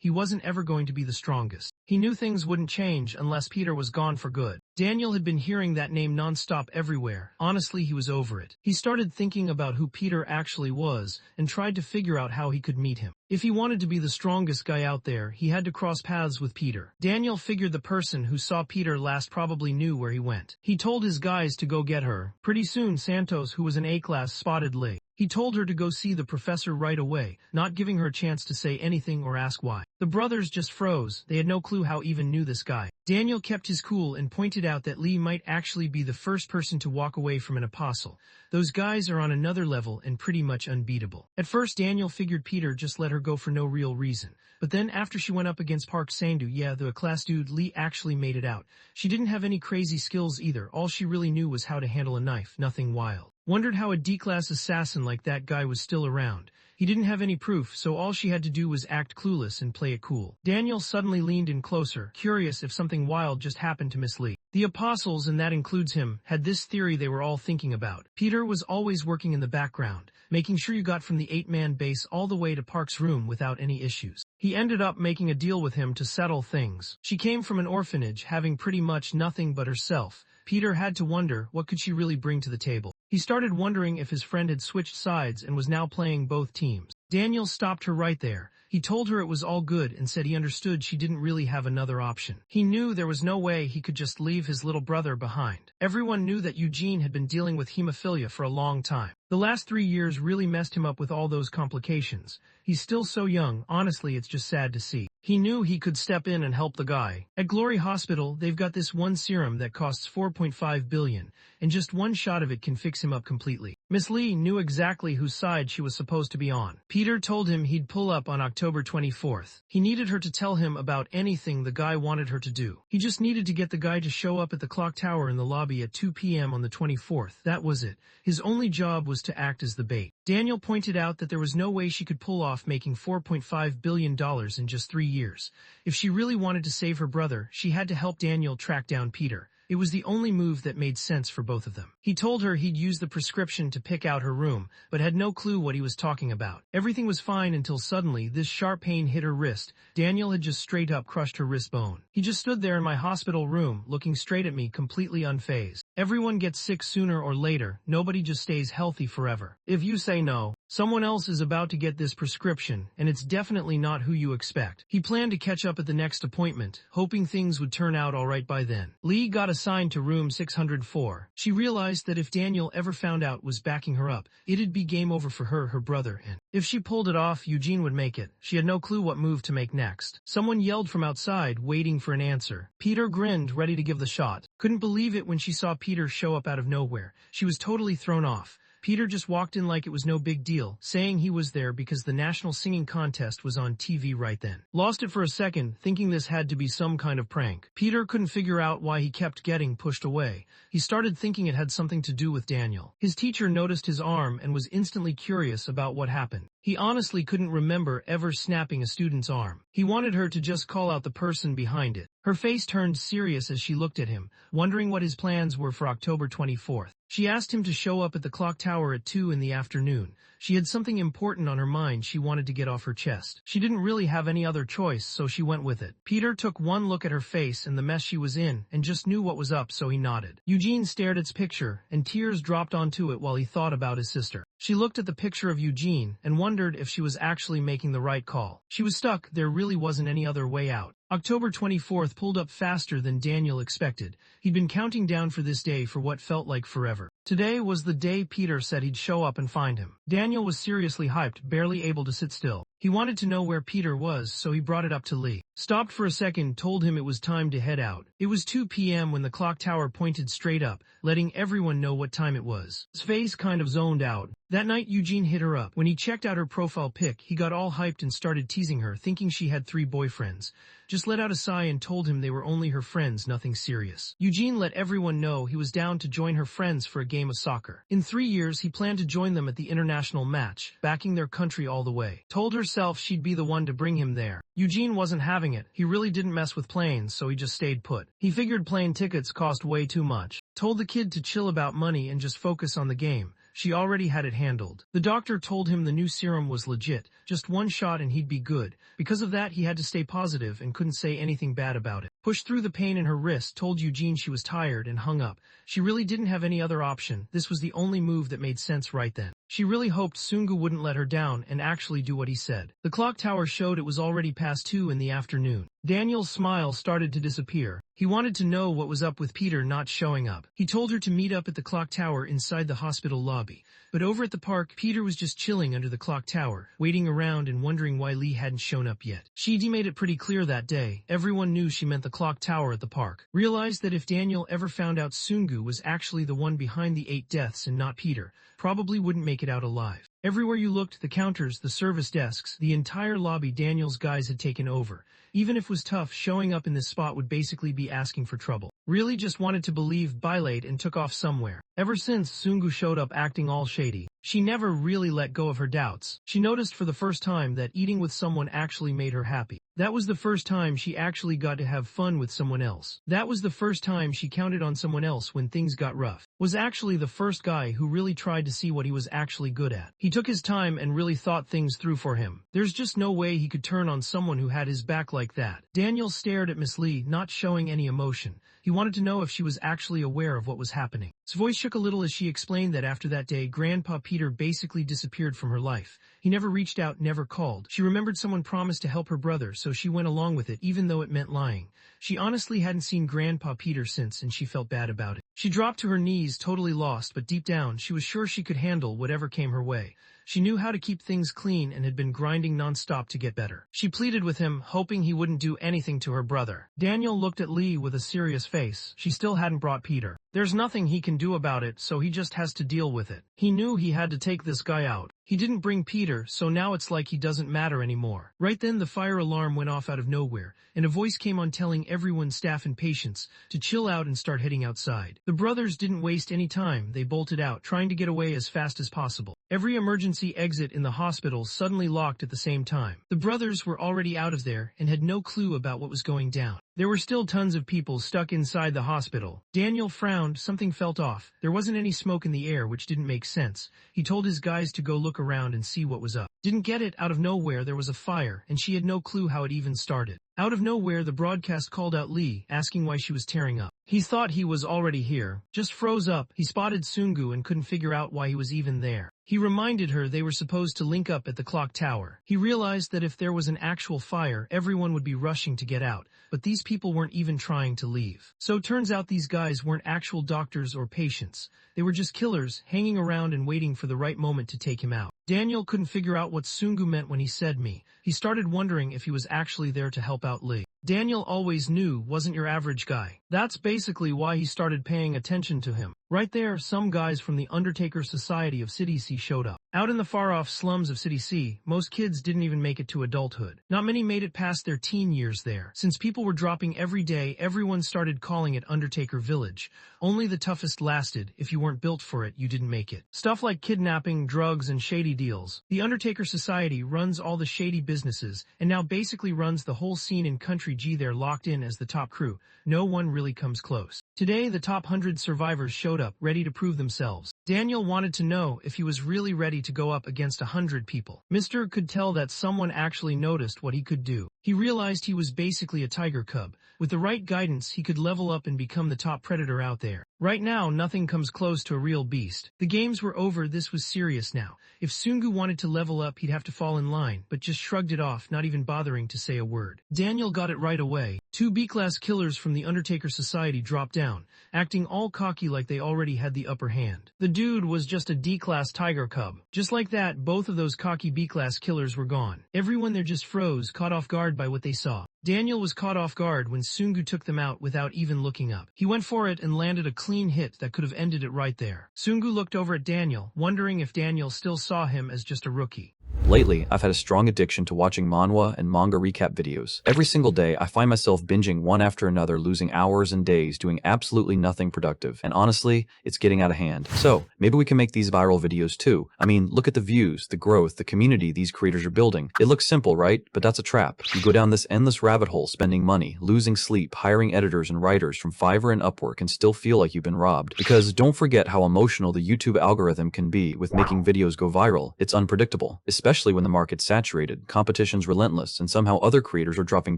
Speaker 1: he wasn't ever going to be the strongest. He knew things wouldn't change unless Peter was gone for good. Daniel had been hearing that name nonstop everywhere. Honestly, he was over it. He started thinking about who Peter actually was and tried to figure out how he could meet him. If he wanted to be the strongest guy out there, he had to cross paths with Peter. Daniel figured the person who saw Peter last probably knew where he went. He told his guys to go get her. Pretty soon, Santos, who was in A-class, spotted Lee. He told her to go see the professor right away, not giving her a chance to say anything or ask why. The brothers just froze. They had no clue how even knew this guy. Daniel kept his cool and pointed out that Lee might actually be the first person to walk away from an apostle. Those guys are on another level and pretty much unbeatable. At first, Daniel figured Peter just let her go for no real reason. But then after she went up against Park Sangdu, the class dude, Lee actually made it out. She didn't have any crazy skills either. All she really knew was how to handle a knife, nothing wild. Wondered how a D-class assassin like that guy was still around. He didn't have any proof, so all she had to do was act clueless and play it cool. Daniel suddenly leaned in closer, curious if something wild just happened to Miss Lee. The apostles, and that includes him, had this theory they were all thinking about. Peter was always working in the background, making sure you got from the 8-man base all the way to Park's room without any issues. He ended up making a deal with him to settle things. She came from an orphanage, having pretty much nothing but herself. Peter had to wonder, what could she really bring to the table? He started wondering if his friend had switched sides and was now playing both teams. Daniel stopped her right there. He told her it was all good and said he understood she didn't really have another option. He knew there was no way he could just leave his little brother behind. Everyone knew that Eugene had been dealing with hemophilia for a long time. The last 3 years really messed him up with all those complications. He's still so young, honestly it's just sad to see. He knew he could step in and help the guy. At Glory Hospital, they've got this one serum that costs $4.5 billion, and just one shot of it can fix him up completely. Miss Lee knew exactly whose side she was supposed to be on. Peter told him he'd pull up on October 24th. He needed her to tell him about anything the guy wanted her to do. He just needed to get the guy to show up at the clock tower in the lobby at 2 p.m. on the 24th. That was it. His only job was to act as the bait. Daniel pointed out that there was no way she could pull off making $4.5 billion in just 3 years. If she really wanted to save her brother, she had to help Daniel track down Peter. It was the only move that made sense for both of them. He told her he'd use the prescription to pick out her room, but had no clue what he was talking about. Everything was fine until suddenly this sharp pain hit her wrist. Daniel had just straight up crushed her wrist bone. He just stood there in my hospital room, looking straight at me, completely unfazed. Everyone gets sick sooner or later. Nobody just stays healthy forever. If you say no, someone else is about to get this prescription, and it's definitely not who you expect. He planned to catch up at the next appointment, hoping things would turn out alright by then. Lee got assigned to room 604. She realized that if Daniel ever found out was backing her up, it'd be game over for her brother, and if she pulled it off, Eugene would make it. She had no clue what move to make next. Someone yelled from outside, waiting for an answer. Peter grinned, ready to give the shot. Couldn't believe it when she saw Peter show up out of nowhere. She was totally thrown off. Peter just walked in like it was no big deal, saying he was there because the national singing contest was on TV right then. Lost it for a second, thinking this had to be some kind of prank. Peter couldn't figure out why he kept getting pushed away. He started thinking it had something to do with Daniel. His teacher noticed his arm and was instantly curious about what happened. He honestly couldn't remember ever snapping a student's arm. He wanted her to just call out the person behind it. Her face turned serious as she looked at him, wondering what his plans were for October 24th. She asked him to show up at the clock tower at 2 in the afternoon. She had something important on her mind she wanted to get off her chest. She didn't really have any other choice, so she went with it. Peter took one look at her face and the mess she was in, and just knew what was up, so he nodded. Eugene stared at its picture, and tears dropped onto it while he thought about his sister. She looked at the picture of Eugene and wondered if she was actually making the right call. She was stuck. There really wasn't any other way out. October 24th pulled up faster than Daniel expected. He'd been counting down for this day for what felt like forever. Today was the day Peter said he'd show up and find him. Daniel was seriously hyped, barely able to sit still. He wanted to know where Peter was, so he brought it up to Lee. Stopped for a second, told him it was time to head out. It was 2 p.m. when the clock tower pointed straight up, letting everyone know what time it was. His face kind of zoned out. That night, Eugene hit her up. When he checked out her profile pic, he got all hyped and started teasing her, thinking she had 3 boyfriends. Just let out a sigh and told him they were only her friends, nothing serious. Eugene let everyone know he was down to join her friends for a game of soccer. In 3 years, he planned to join them at the international match, backing their country all the way. Told herself she'd be the one to bring him there. Eugene wasn't having it. He really didn't mess with planes, so he just stayed put. He figured plane tickets cost way too much. Told the kid to chill about money and just focus on the game. she already had it handled. The doctor told him the new serum was legit, just one shot and he'd be good. Because of that, he had to stay positive and couldn't say anything bad about it. Pushed through the pain in her wrist, told Eugene she was tired, and hung up. She really didn't have any other option. This was the only move that made sense right then. She really hoped Sungu wouldn't let her down and actually do what he said. The clock tower showed it was already past 2 in the afternoon. Daniel's smile started to disappear. He wanted to know what was up with Peter not showing up. He told her to meet up at the clock tower inside the hospital lobby. But over at the park, Peter was just chilling under the clock tower, waiting around and wondering why Lee hadn't shown up yet. She'd made it pretty clear that day. Everyone knew she meant the clock tower at the park. Realized that if Daniel ever found out Sungu was actually the one behind the 8 deaths and not Peter, probably wouldn't make it out alive. Everywhere you looked, the counters, the service desks, the entire lobby, Daniel's guys had taken over. Even if it was tough, showing up in this spot would basically be asking for trouble. Really just wanted to believe Bilate and took off somewhere. Ever since Sungu showed up acting all shady, she never really let go of her doubts. She noticed for the first time that eating with someone actually made her happy. That was the first time she actually got to have fun with someone else. That was the first time she counted on someone else when things got rough. Was actually the first guy who really tried to see what he was actually good at. He took his time and really thought things through for him. There's just no way he could turn on someone who had his back like that. Daniel stared at Miss Lee, not showing any emotion. He wanted to know if she was actually aware of what was happening. His voice shook a little as she explained that after that day, Grandpa Peter basically disappeared from her life. He never reached out, never called. She remembered someone promised to help her brother, so she went along with it, even though it meant lying. She honestly hadn't seen Grandpa Peter since, and she felt bad about it. She dropped to her knees, totally lost, but deep down, she was sure she could handle whatever came her way. She knew how to keep things clean and had been grinding non-stop to get better. She pleaded with him, hoping he wouldn't do anything to her brother. Daniel looked at Lee with a serious face. She still hadn't brought Peter. There's nothing he can do about it, so he just has to deal with it. He knew he had to take this guy out. He didn't bring Peter, so now it's like he doesn't matter anymore. Right then the fire alarm went off out of nowhere, and a voice came on telling everyone, staff and patients, to chill out and start heading outside. The brothers didn't waste any time. They bolted out, trying to get away as fast as possible. Every emergency exit in the hospital suddenly locked at the same time. The brothers were already out of there and had no clue about what was going down. There were still tons of people stuck inside the hospital. Daniel frowned. Something felt off. There wasn't any smoke in the air, which didn't make sense. He told his guys to go look around and see what was up. Didn't get it. Out of nowhere there was a fire, and she had no clue how it even started. Out of nowhere the broadcast called out Lee, asking why she was tearing up. He thought he was already here. Just froze up. He spotted Sungu and couldn't figure out why he was even there. He reminded her they were supposed to link up at the clock tower. He realized that if there was an actual fire, everyone would be rushing to get out, but these people weren't even trying to leave. So turns out these guys weren't actual doctors or patients. They were just killers, hanging around and waiting for the right moment to take him out. Daniel couldn't figure out what Sungu meant when he said me. He started wondering if he was actually there to help out Lee. Daniel always knew wasn't your average guy. That's basically why he started paying attention to him. Right there, some guys from the Undertaker Society of City C showed up. Out in the far-off slums of City C, most kids didn't even make it to adulthood. Not many made it past their teen years there. Since people were dropping every day, everyone started calling it Undertaker Village. Only the toughest lasted. If you weren't built for it, you didn't make it. Stuff like kidnapping, drugs, and shady deals. The Undertaker Society runs all the shady businesses, and now basically runs the whole scene in Country G. They're locked in as the top crew. No one really comes close. Today, the top 100 survivors showed up, ready to prove themselves. Daniel wanted to know if he was really ready to go up against 100 people. Mr. could tell that someone actually noticed what he could do. He realized he was basically a tiger cub. With the right guidance, he could level up and become the top predator out there. Right now, nothing comes close to a real beast. The games were over. This was serious now. If Sungu wanted to level up, he'd have to fall in line, but just shrugged it off, not even bothering to say a word. Daniel got it right away. 2 B-class killers from the Undertaker Society dropped down, acting all cocky like they already had the upper hand. The dude was just a D-class tiger cub. Just like that, both of those cocky B-class killers were gone. Everyone there just froze, caught off guard by what they saw. Daniel was caught off guard when Sungu took them out without even looking up. He went for it and landed a clean hit that could have ended it right there. Sungu looked over at Daniel, wondering if Daniel still saw him as just a rookie.
Speaker 2: Lately, I've had a strong addiction to watching manhwa and manga recap videos. Every single day, I find myself binging one after another, losing hours and days doing absolutely nothing productive. And honestly, it's getting out of hand. So, maybe we can make these viral videos too. I mean, look at the views, the growth, the community these creators are building. It looks simple, right? But that's a trap. You go down this endless rabbit hole, spending money, losing sleep, hiring editors and writers from Fiverr and Upwork, and still feel like you've been robbed. Because don't forget how emotional the YouTube algorithm can be with making videos go viral. It's unpredictable, especially when the market's saturated, competition's relentless, and somehow other creators are dropping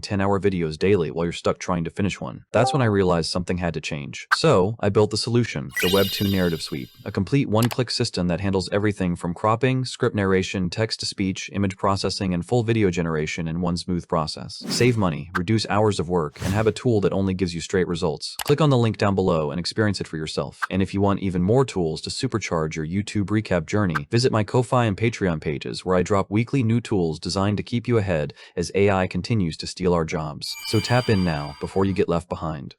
Speaker 2: 10-hour videos daily while you're stuck trying to finish one. That's when I realized something had to change. So, I built the solution, the Webtoon Narrative Suite, a complete one-click system that handles everything from cropping, script narration, text-to-speech, image processing, and full video generation in one smooth process. Save money, reduce hours of work, and have a tool that only gives you straight results. Click on the link down below and experience it for yourself. And if you want even more tools to supercharge your YouTube recap journey, visit my Ko-Fi and Patreon pages where I drop weekly new tools designed to keep you ahead as AI continues to steal our jobs. So tap in now before you get left behind.